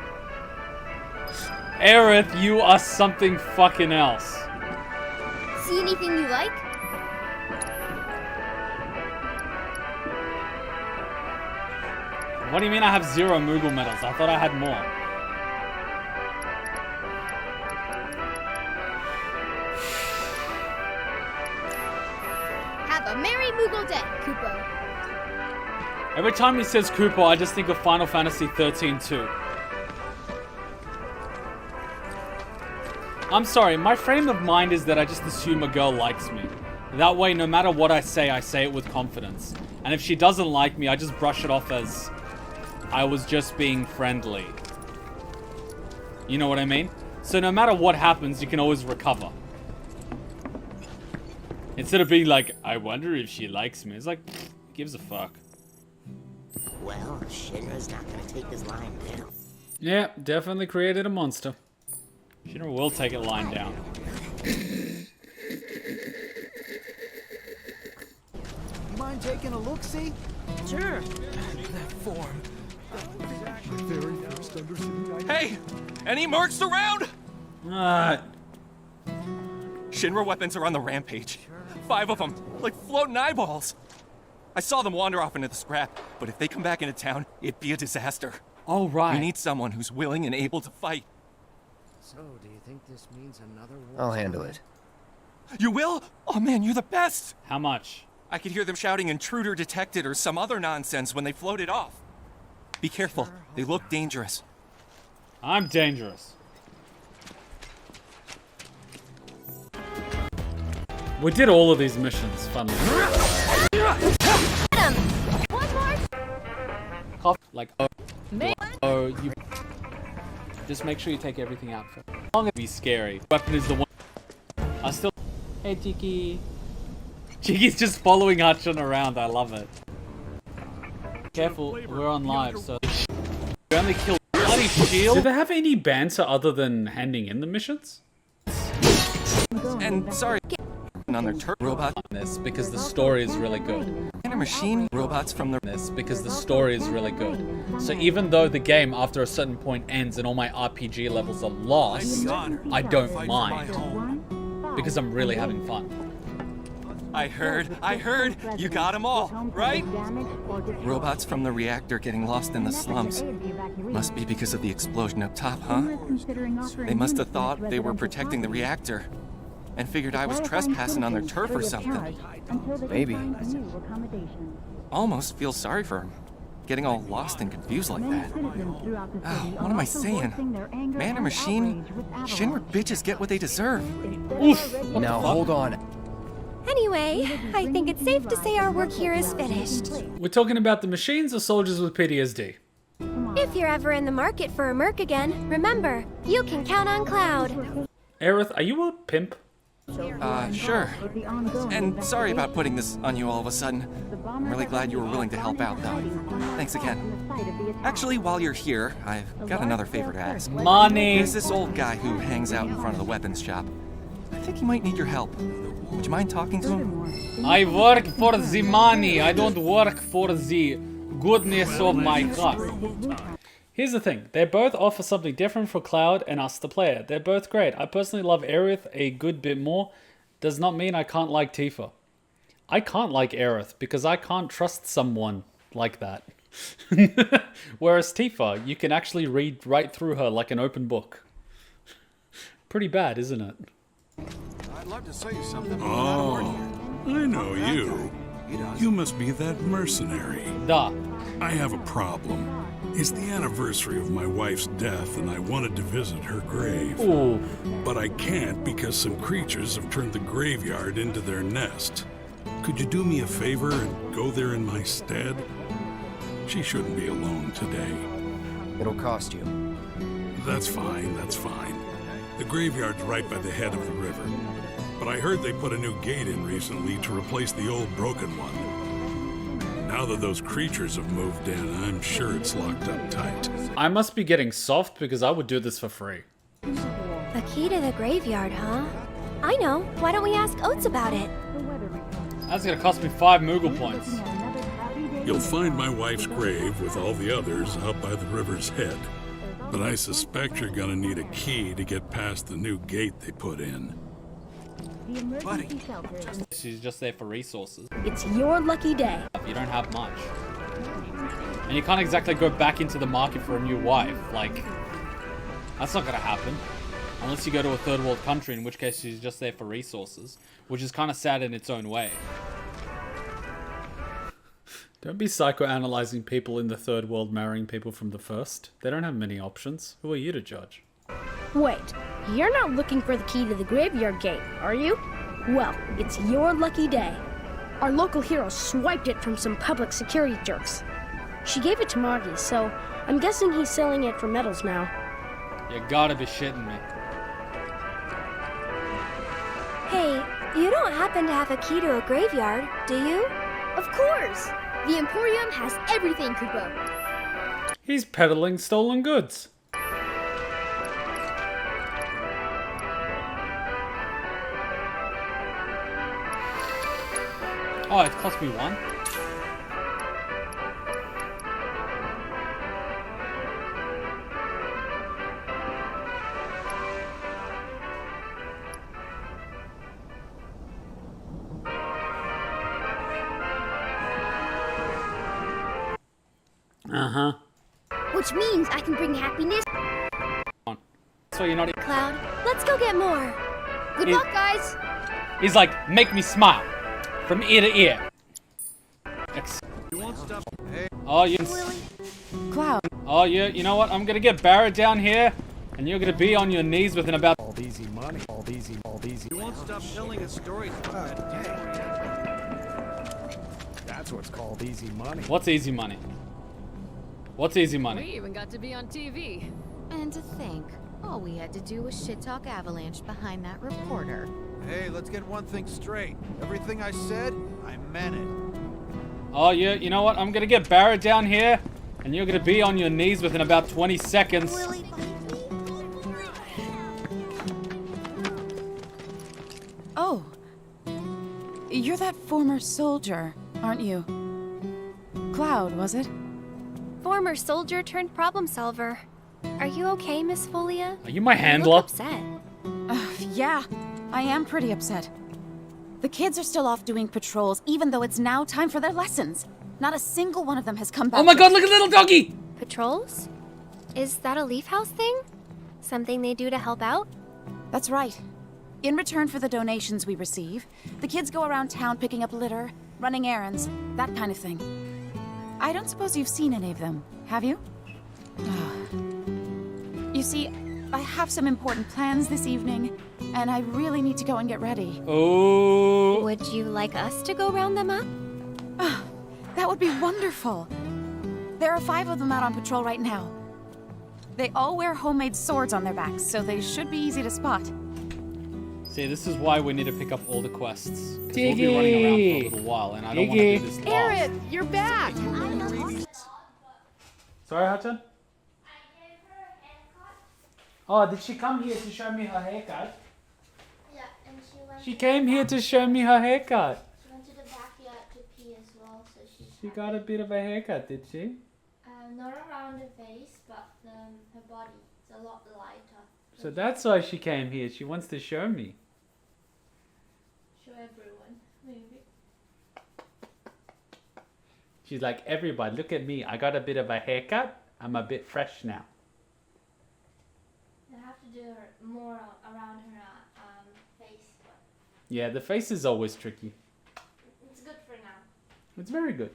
Aerith, you are something fucking else. See anything you like? What do you mean I have 0 Moogle medals? I thought I had more. Have a merry Moogle day, Kupo. Every time he says Koopa, I just think of Final Fantasy 13-2. I'm sorry, my frame of mind is that I just assume a girl likes me. That way, no matter what I say it with confidence. And if she doesn't like me, I just brush it off as I was just being friendly. You know what I mean? So no matter what happens, you can always recover. Instead of being like, I wonder if she likes me. It's like, who gives a fuck? Well, Shinra's not gonna take his line down. Yeah, definitely created a monster. Shinra will take it lying down. Mind taking a look-see? Sure. That form. Very first Undercity. Hey! Any mercs around? Shinra weapons are on the rampage. 5 of them, like floating eyeballs. I saw them wander off into the scrap, but if they come back into town, it'd be a disaster. Oh, right. We need someone who's willing and able to fight. So, do you think this means another war? I'll handle it. You will? Oh man, you're the best! How much? I could hear them shouting intruder detected or some other nonsense when they floated off. Be careful, they look dangerous. I'm dangerous. We did all of these missions, funnily. Like, oh, you just make sure you take everything out for long as be scary. Weapon is the one. I still. Hey, Tiki. Tiki's just following Hachan around. I love it. Careful, we're on live, so we only kill bloody shield. Do they have any banter other than handing in the missions? And sorry, on their robot this because the story is really good. And a machine robots from the this because the story is really good. So even though the game after a certain point ends and all my RPG levels are lost, I don't mind because I'm really having fun. I heard, you got them all, right? Robots from the reactor getting lost in the slums. Must be because of the explosion up top, huh? They must have thought they were protecting the reactor and figured I was trespassing on their turf or something. Maybe. Almost feel sorry for him, getting all lost and confused like that. Oh, what am I saying? Man or machine? Shinra bitches get what they deserve. Oof. Now hold on. Anyway, I think it's safe to say our work here is finished. We're talking about the machines or soldiers with PTSD? If you're ever in the market for a merc again, remember, you can count on Cloud. Aerith, are you a pimp? Sure. And sorry about putting this on you all of a sudden. I'm really glad you were willing to help out, though. Thanks again. Actually, while you're here, I've got another favor to ask. Money! There's this old guy who hangs out in front of the weapons shop. I think he might need your help. Would you mind talking to him? I work for the money. I don't work for the goodness of my heart. Here's the thing. They both offer something different for Cloud and us, the player. They're both great. I personally love Aerith a good bit more. Does not mean I can't like Tifa. I can't like Aerith because I can't trust someone like that. Whereas Tifa, you can actually read right through her like an open book. Pretty bad, isn't it? I'd love to say something. Oh, I know you. You must be that mercenary. Duh. I have a problem. It's the anniversary of my wife's death, and I wanted to visit her grave. Ooh. But I can't because some creatures have turned the graveyard into their nest. Could you do me a favor and go there in my stead? She shouldn't be alone today. It'll cost you. That's fine, that's fine. The graveyard's right by the head of the river. But I heard they put a new gate in recently to replace the old broken one. Now that those creatures have moved in, I'm sure it's locked up tight. I must be getting soft because I would do this for free. The key to the graveyard, huh? I know. Why don't we ask Oates about it? That's gonna cost me 5 Moogle points. You'll find my wife's grave with all the others up by the river's head. But I suspect you're gonna need a key to get past the new gate they put in. Buddy, She's just there for resources. It's your lucky day. You don't have much. And you can't exactly go back into the market for a new wife. Like, that's not gonna happen. Unless you go to a third world country, in which case she's just there for resources. Which is kind of sad in its own way. Don't be psychoanalyzing people in the third world marrying people from the first. They don't have many options. Who are you to judge? Wait, you're not looking for the key to the graveyard gate, are you? Well, it's your lucky day. Our local hero swiped it from some public security jerks. She gave it to Margie, so I'm guessing he's selling it for medals now. You gotta be shitting me. Hey, you don't happen to have a key to a graveyard, do you? Of course! The Emporium has everything, Kupo. He's peddling stolen goods. Oh, it cost me 1? Uh-huh. Which means I can bring happiness. So you're not... Cloud, let's go get more. Good luck, guys. He's like, make me smile. From ear to ear. Oh, you... Cloud. Oh, you know what? I'm gonna get Barrett down here, and you're gonna be on your knees within about... all easy money. All easy. You won't stop telling us stories about that. That's what's called easy money. What's easy money? What's easy money? We even got to be on TV. And to think, all we had to do was shit-talk Avalanche behind that reporter. Hey, let's get one thing straight. Everything I said, I meant it. Oh, you know what? I'm gonna get Barrett down here, and you're gonna be on your knees within about 20 seconds. Oh. You're that former soldier, aren't you? Cloud, was it? Former soldier turned problem solver. Are you okay, Miss Folia? Are you my You handler? look upset. Yeah, I am pretty upset. The kids are still off doing patrols, even though it's now time for their lessons. Not a single one of them has come back. Oh my god, look at little doggy! Patrols? Is that a Leaf House thing? Something they do to help out? That's right. In return for the donations we receive, the kids go around town picking up litter, running errands, that kind of thing. I don't suppose you've seen any of them, have you? You see, I have some important plans this evening, and I really need to go and get ready. Oh. Would you like us to go round them up? That would be wonderful. There are 5 of them out on patrol right now. They all wear homemade swords on their backs, so they should be easy to spot. See, this is why we need to pick up all the quests. 'Cause we'll be running around for a little while, and I don't want to do this lost. Aerith, you're back! Sorry, Hudson? Oh, did she come here to show me her haircut? Yeah, and She came here to show me her haircut. She went to the backyard to pee as well, so She got a bit of a haircut, did she? not around her face, but her body. It's a lot lighter. So that's why she came here. She wants to show me. Show everyone, maybe. She's like, everybody, look at me. I got a bit of a haircut. I'm a bit fresh now. You have to do more around her face. But Yeah, the face is always tricky. it's good for now. It's very good.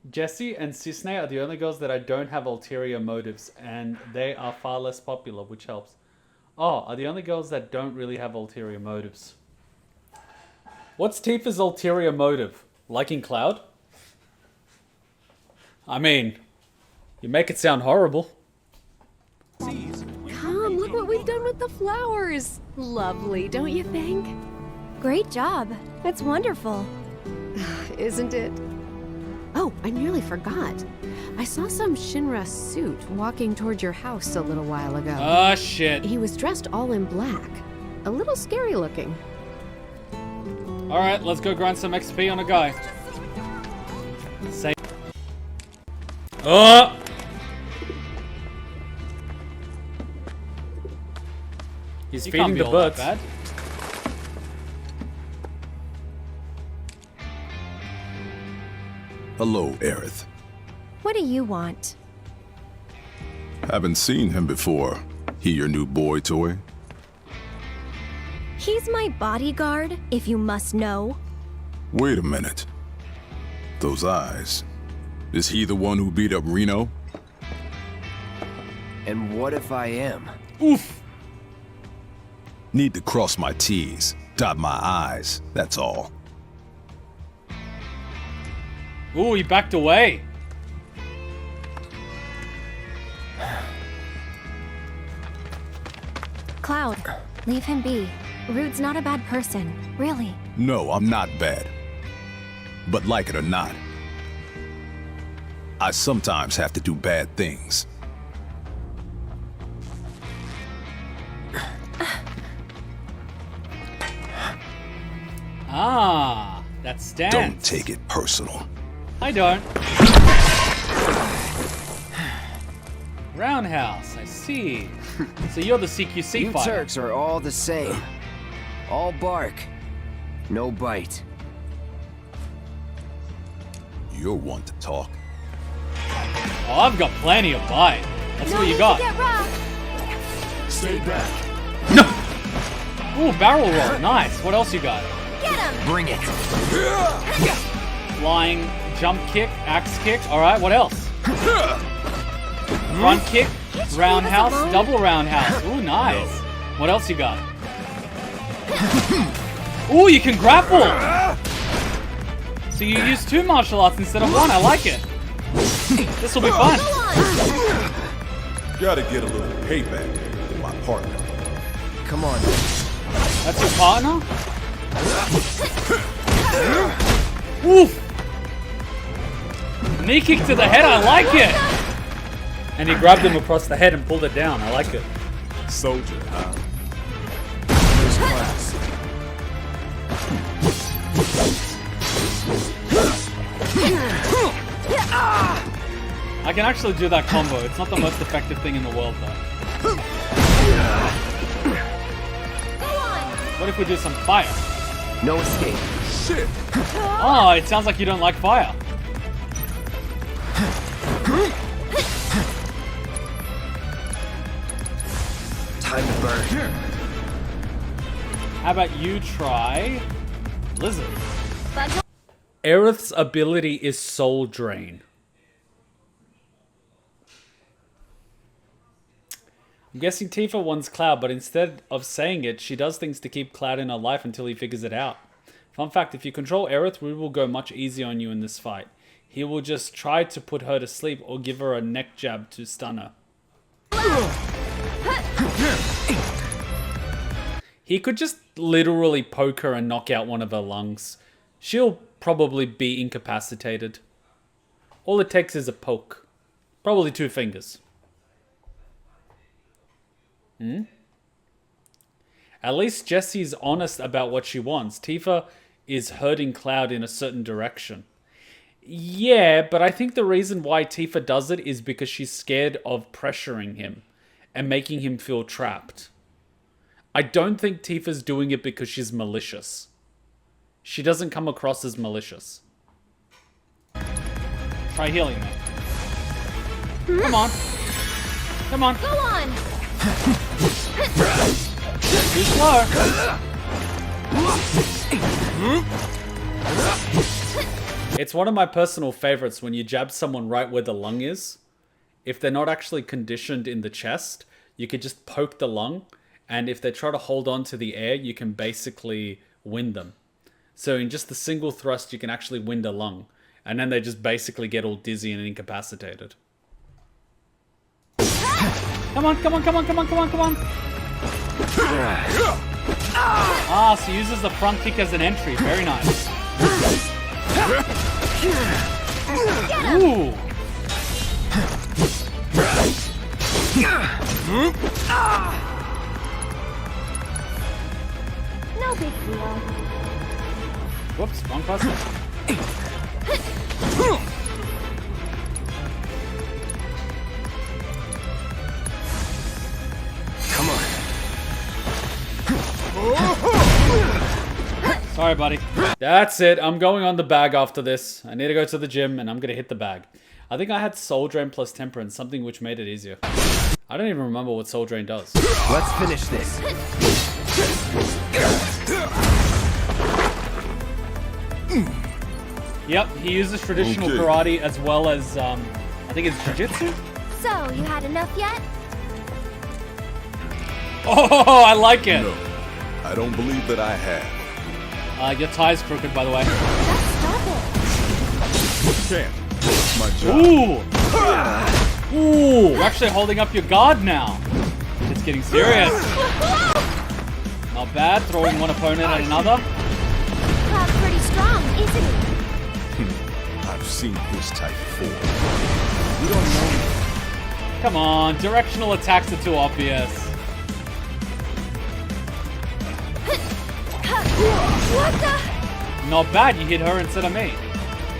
Jessie and Cisne are the only girls that I don't have ulterior motives, and they are far less popular, which helps. Oh, are the only girls that don't really have ulterior motives. What's Tifa's ulterior motive? Liking Cloud? I mean, you make it sound horrible. Come, look what we've done with the flowers. Lovely, don't you think? Great job. That's wonderful. Isn't it? Oh, I nearly forgot. I saw some Shinra suit walking toward your house a little while ago. Ah, shit. He was dressed all in black. A little scary looking. Alright, let's go grind some XP on a guy. Say. Oh! He's feeding the birds. Hello, Aerith. What do you want? Haven't seen him before. He your new boy toy? He's my bodyguard, if you must know. Wait a minute. Those eyes. Is he the one who beat up Reno? And what if I am? Oof. Need to cross my T's, dot my I's, that's all. Ooh, he backed away. Cloud, leave him be. Rude's not a bad person, really. No, I'm not bad. But like it or not, I sometimes have to do bad things. Ah, that stance. Don't take it personal. I don't. Roundhouse, I see. So you're the CQC You fighter. Turks are all the same. All bark, no bite. You're one to talk. Oh, I've got plenty of bite. Let's see what you got. Stay back. Ooh, barrel roll. Nice. What else you got? Get him! Bring it. Flying jump kick, axe kick. All right, what else? Front kick, roundhouse, double roundhouse. Ooh, nice. What else you got? Ooh, you can grapple. So you use 2 martial arts instead of 1. I like it. This will be fun. Gotta get a little payback with my partner. Come on. That's your partner? Oof! Knee kick to the head, I like it! And he grabbed him across the head and pulled it down, I like it. Soldier, huh? First class. I can actually do that combo. It's not the most effective thing in the world, though. What if we do some fire? No escape. Shit! Oh, it sounds like you don't like fire. Time to burn. How about you try Lizard? Bug Aerith's ability is Soul Drain. I'm guessing Tifa wants Cloud, but instead of saying it, she does things to keep Cloud in her life until he figures it out. Fun fact, if you control Aerith, we will go much easier on you in this fight. He will just try to put her to sleep or give her a neck jab to stun her. He could just literally poke her and knock out one of her lungs. She'll probably be incapacitated. All it takes is a poke. Probably 2 fingers. At least Jessie's honest about what she wants. Tifa is hurting Cloud in a certain direction. Yeah, but I think the reason why Tifa does it is because she's scared of pressuring him and making him feel trapped. I don't think Tifa's doing it because she's malicious. She doesn't come across as malicious. Try healing me. Come on. Come on. Go on. Too slow. It's one of my personal favorites when you jab someone right where the lung is. If they're not actually conditioned in the chest, you could just poke the lung, and if they try to hold on to the air, you can basically wind them. So in just the single thrust, you can actually wind a lung, and then they just basically get all dizzy and incapacitated. Come on, come on, come on, come on, come on, come on. Ah, so he uses the front kick as an entry. Very nice. Ooh. No big deal. Whoops, wrong button. Come on. Sorry, buddy. That's it. I'm going on the bag after this. I need to go to the gym, and I'm going to hit the bag. I think I had Soul Drain plus Temperance, something which made it easier. I don't even remember what Soul Drain does. Let's finish this. Yep, he uses traditional karate as well as, I think it's jiu-jitsu? So, you had enough yet? Oh, I like it. No, I don't believe that I have. Your tie's crooked, by the way. Can't. It's my job. Ooh! Ooh! You're actually holding up your guard now. It's getting serious. Not bad. Throwing one opponent at another. Cloud's pretty strong, isn't he? I've seen this type before. You don't know me. Come on. Directional attacks are too obvious. What the? Not bad. You hit her instead of me.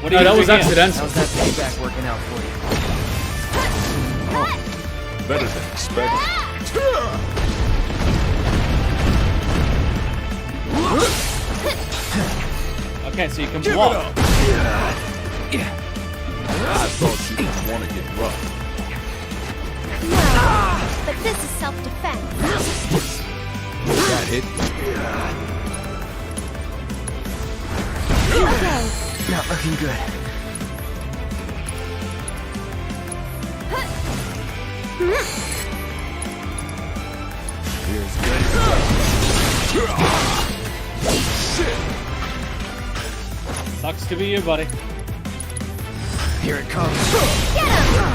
What No, that was accidental. How's that payback working out for you? Better than expected. Okay, so you can block. I thought you didn't want to get rough. No, but this is self-defense. Got hit. Okay. Not looking good. You're as good as Sucks to be you, buddy. Here it comes. Get him!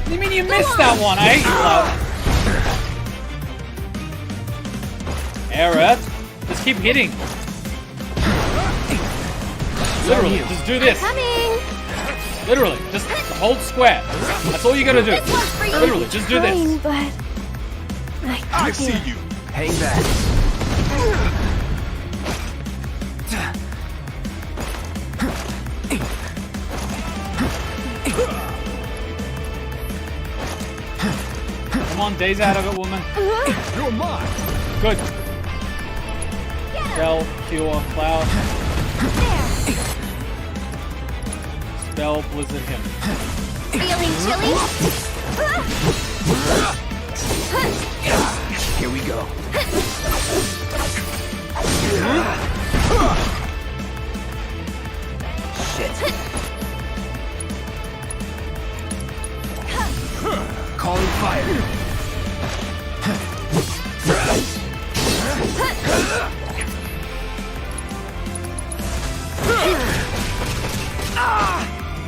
What do you mean you missed that one, eh? Aerith, just keep hitting. Literally, just do this. Coming! Literally, just hold square. That's all you gotta do. Literally, just do this. But I see you. Hang back. Come on, days out of it, woman. You're mine. Good. Spell, cure, cloud. Spell, blizzard him. feeling chilly? Here we go. Shit. Calling fire.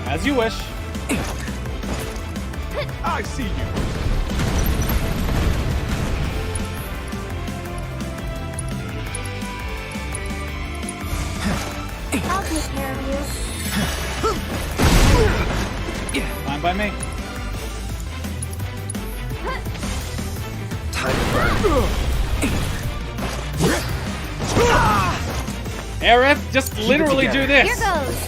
As you wish. I see you. I'll take care of you. Fine by me. Time to burn. Aerith, just literally do this. Here goes.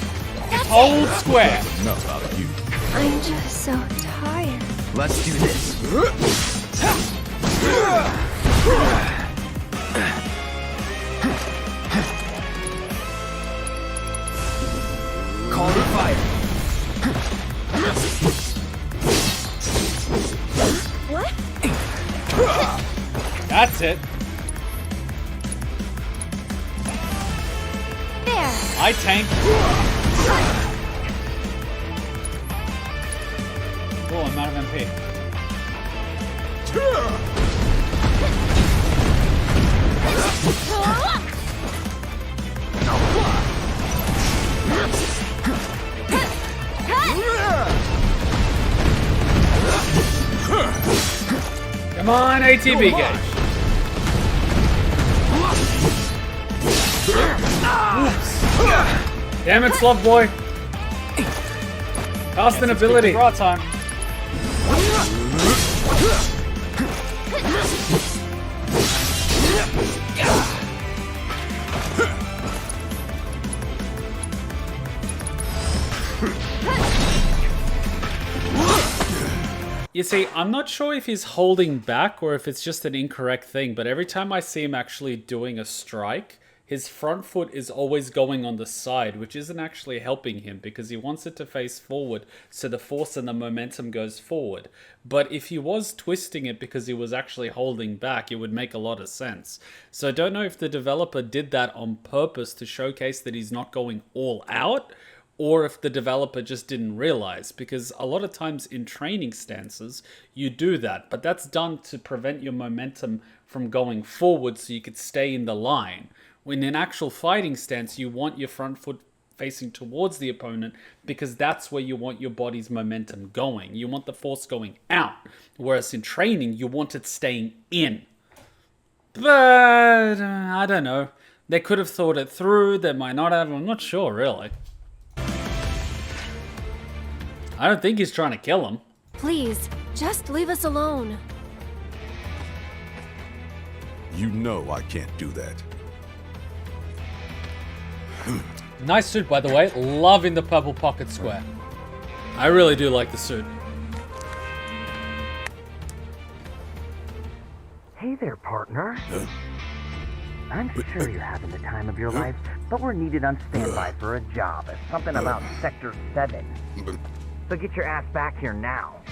Hold square. Enough out of you. I'm just so tired. Let's do this. Call the fire. What? That's it. There. I tank. Oh, I'm out of MP. Come on, ATB gauge. Oops. Damn it, Slug Boy. Cast an ability. Draw time. You see, I'm not sure if he's holding back or if it's just an incorrect thing, but every time I see him actually doing a strike, his front foot is always going on the side, which isn't actually helping him because he wants it to face forward so the force and the momentum goes forward. But if he was twisting it because he was actually holding back, it would make a lot of sense. So I don't know if the developer did that on purpose to showcase that he's not going all out, or if the developer just didn't realize, because a lot of times in training stances, you do that, but that's done to prevent your momentum from going forward so you could stay in the line. When in actual fighting stance, you want your front foot facing towards the opponent because that's where you want your body's momentum going. You want the force going out, whereas in training, you want it staying in. But, I don't know. They could have thought it through, they might not have, I'm not sure, really. I don't think he's trying to kill him. Please, just leave us alone. You know I can't do that. Nice suit, by the way. Loving the purple pocket square. I really do like the suit. Hey there, partner. I'm sure you're having the time of your life, but we're needed on standby for a job. It's something about Sector 7. So get your ass back here now.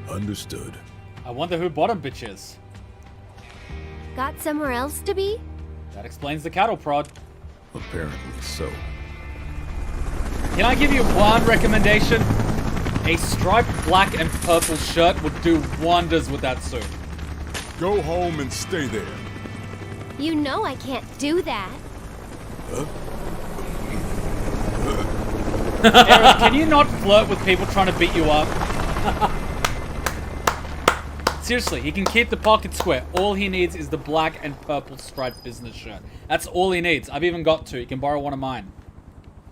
Understood. I wonder who bottom bitch is. Got somewhere else to be? That explains the cattle prod. Apparently so. Can I give you one recommendation? A striped black and purple shirt would do wonders with that suit. Go home and stay there. You know I can't do that. Huh? Aerith, can you not flirt with people trying to beat you up? Seriously, he can keep the pocket square. All he needs is the black and purple striped business shirt. That's all he needs. I've even got two. You can borrow one of mine.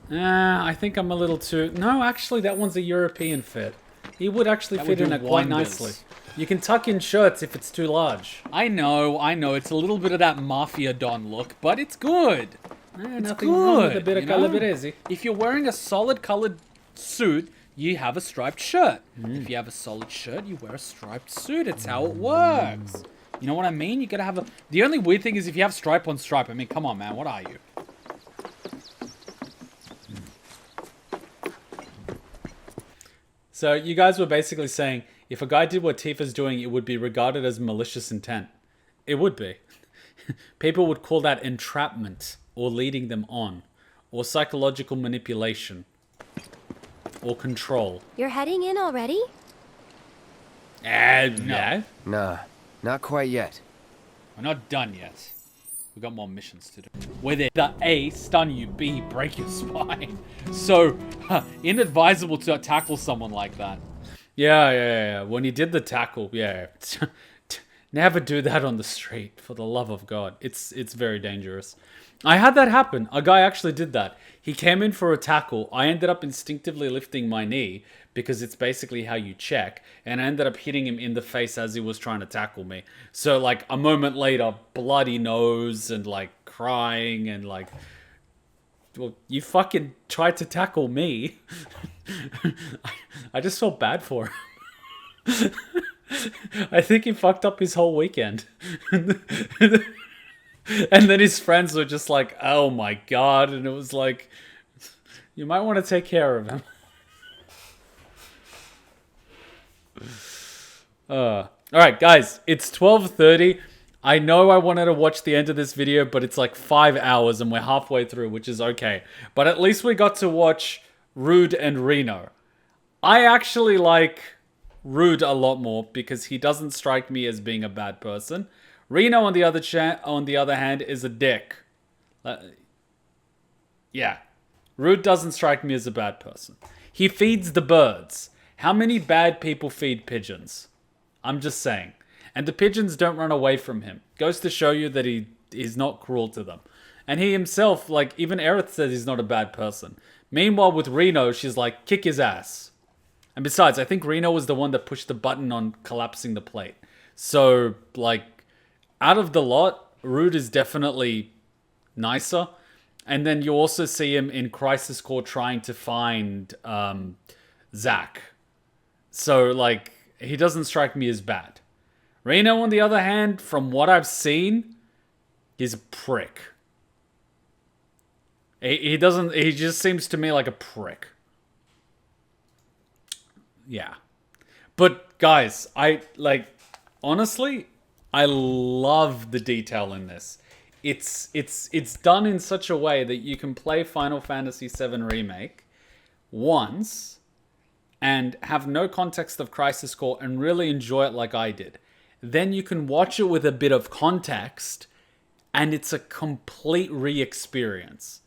I think I'm a little too... No, actually, that one's a European fit. He would actually fit in it quite nicely. You can tuck in shirts if it's too large. I know. It's a little bit of that Mafia Don look, but it's good. It's nothing wrong with good. a bit of you know? Calabrese. If you're wearing a solid colored suit, you have a striped shirt. If you have a solid shirt, you wear a striped suit. It's how it works. You know what I mean? You gotta have a... The only weird thing is if you have stripe on stripe. I mean, come on, man. What are you? So you guys were basically saying if a guy did what Tifa's doing, it would be regarded as malicious intent. It would be. People would call that entrapment, or leading them on, or psychological manipulation, or control. You're heading in already? No. Nah, not quite yet. We're not done yet. We've got more missions to do. Where the A, stun you, B, break your spine. So, inadvisable to tackle someone like that. Yeah. When he did the tackle, yeah. Never do that on the street, for the love of God. It's very dangerous. I had that happen. A guy actually did that. He came in for a tackle. I ended up instinctively lifting my knee because it's basically how you check. And I ended up hitting him in the face as he was trying to tackle me. So like a moment later, bloody nose and like crying and like, well, you fucking tried to tackle me. I just felt bad for him. I think he fucked up his whole weekend. And then his friends were just like, oh my God. And it was like, you might want to take care of him. Alright, guys, it's 12:30. I know I wanted to watch the end of this video, but it's like 5 hours and we're halfway through, which is okay. But at least we got to watch Rude and Reno. I actually like Rude a lot more because he doesn't strike me as being a bad person. Reno, on the other hand, is a dick. Yeah. Rude doesn't strike me as a bad person. He feeds the birds. How many bad people feed pigeons? I'm just saying. And the pigeons don't run away from him. Goes to show you that he is not cruel to them. And he himself, like, even Aerith says he's not a bad person. Meanwhile, with Reno, she's like, kick his ass. And besides, I think Reno was the one that pushed the button on collapsing the plate. So, like, out of the lot, Rude is definitely nicer. And then you also see him in Crisis Core trying to find Zack. So, like, he doesn't strike me as bad. Reno, on the other hand, from what I've seen, he's a prick. He just seems to me like a prick. Yeah. But, guys, honestly, I love the detail in this. It's done in such a way that you can play Final Fantasy VII Remake once and have no context of Crisis Core and really enjoy it like I did. Then you can watch it with a bit of context and it's a complete re-experience.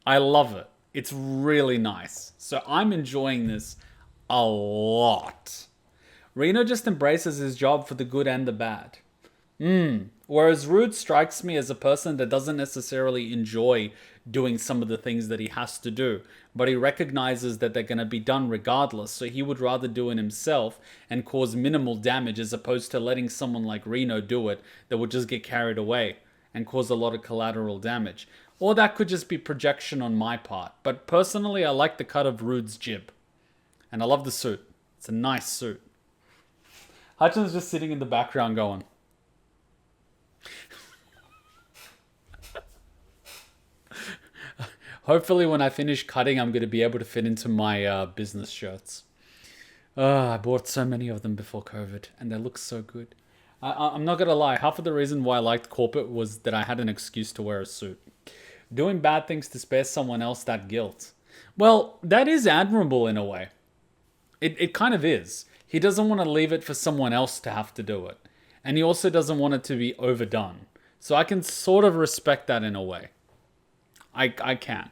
I love it. It's really nice. So I'm enjoying this a lot. Reno just embraces his job for the good and the bad. Whereas Rude strikes me as a person that doesn't necessarily enjoy doing some of the things that he has to do, but he recognizes that they're going to be done regardless, so he would rather do it himself and cause minimal damage as opposed to letting someone like Reno do it that would just get carried away and cause a lot of collateral damage. Or that could just be projection on my part, but personally I like the cut of Rude's jib. And I love the suit. It's a nice suit. Hutchin's just sitting in the background going, hopefully when I finish cutting, I'm going to be able to fit into my business shirts. I bought so many of them before COVID, and they look so good. I'm not going to lie, half of the reason why I liked corporate was that I had an excuse to wear a suit. Doing bad things to spare someone else that guilt. Well, that is admirable in a way. It kind of is. He doesn't want to leave it for someone else to have to do it. And he also doesn't want it to be overdone. So I can sort of respect that in a way. I can.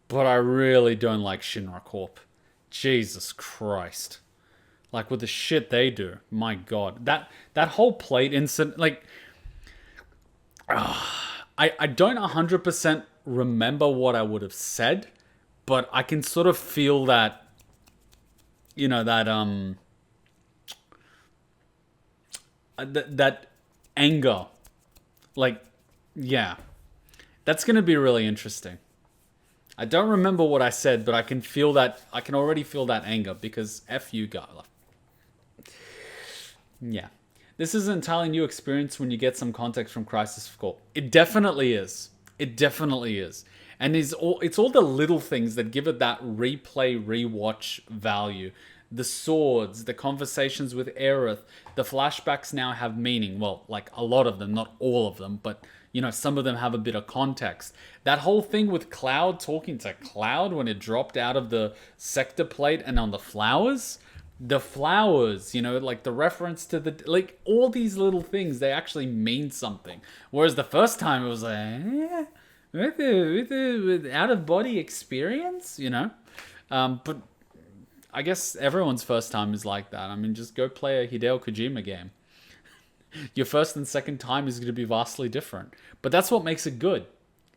But I really don't like Shinra Corp. Jesus Christ. Like with the shit they do. My God. That whole plate incident, like... I don't 100% remember what I would have said, but I can sort of feel that, you know, that anger. Like, yeah. That's going to be really interesting. I don't remember what I said, but I can feel that, I can already feel that anger because F you guys. Yeah. This is an entirely new experience when you get some context from Crisis Core. It definitely is. It definitely is. And it's all the little things that give it that replay, rewatch value. The swords, the conversations with Aerith, the flashbacks now have meaning. Well, like a lot of them, not all of them, but you know, some of them have a bit of context. That whole thing with Cloud talking to Cloud when it dropped out of the sector plate and on the flowers, you know, like the reference to the, like all these little things, they actually mean something. Whereas the first time it was like, with out of body experience, you know, but I guess everyone's first time is like that. I mean, just go play a Hideo Kojima game. Your first and second time is going to be vastly different. But that's what makes it good.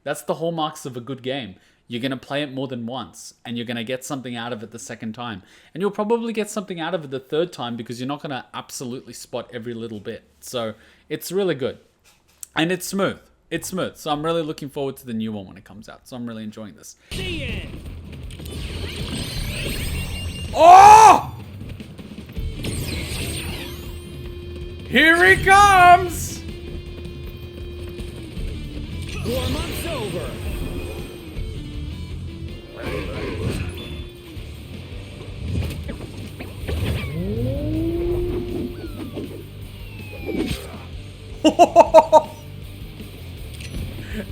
That's the hallmarks of a good game. You're going to play it more than once, and you're going to get something out of it the second time. And you'll probably get something out of it the third time because you're not going to absolutely spot every little bit. So it's really good. And it's smooth. It's smooth. So I'm really looking forward to the new one when it comes out. So I'm really enjoying this. Oh! Here he comes! Warm-up's over.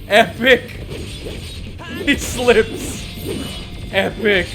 Epic! He slips. Epic.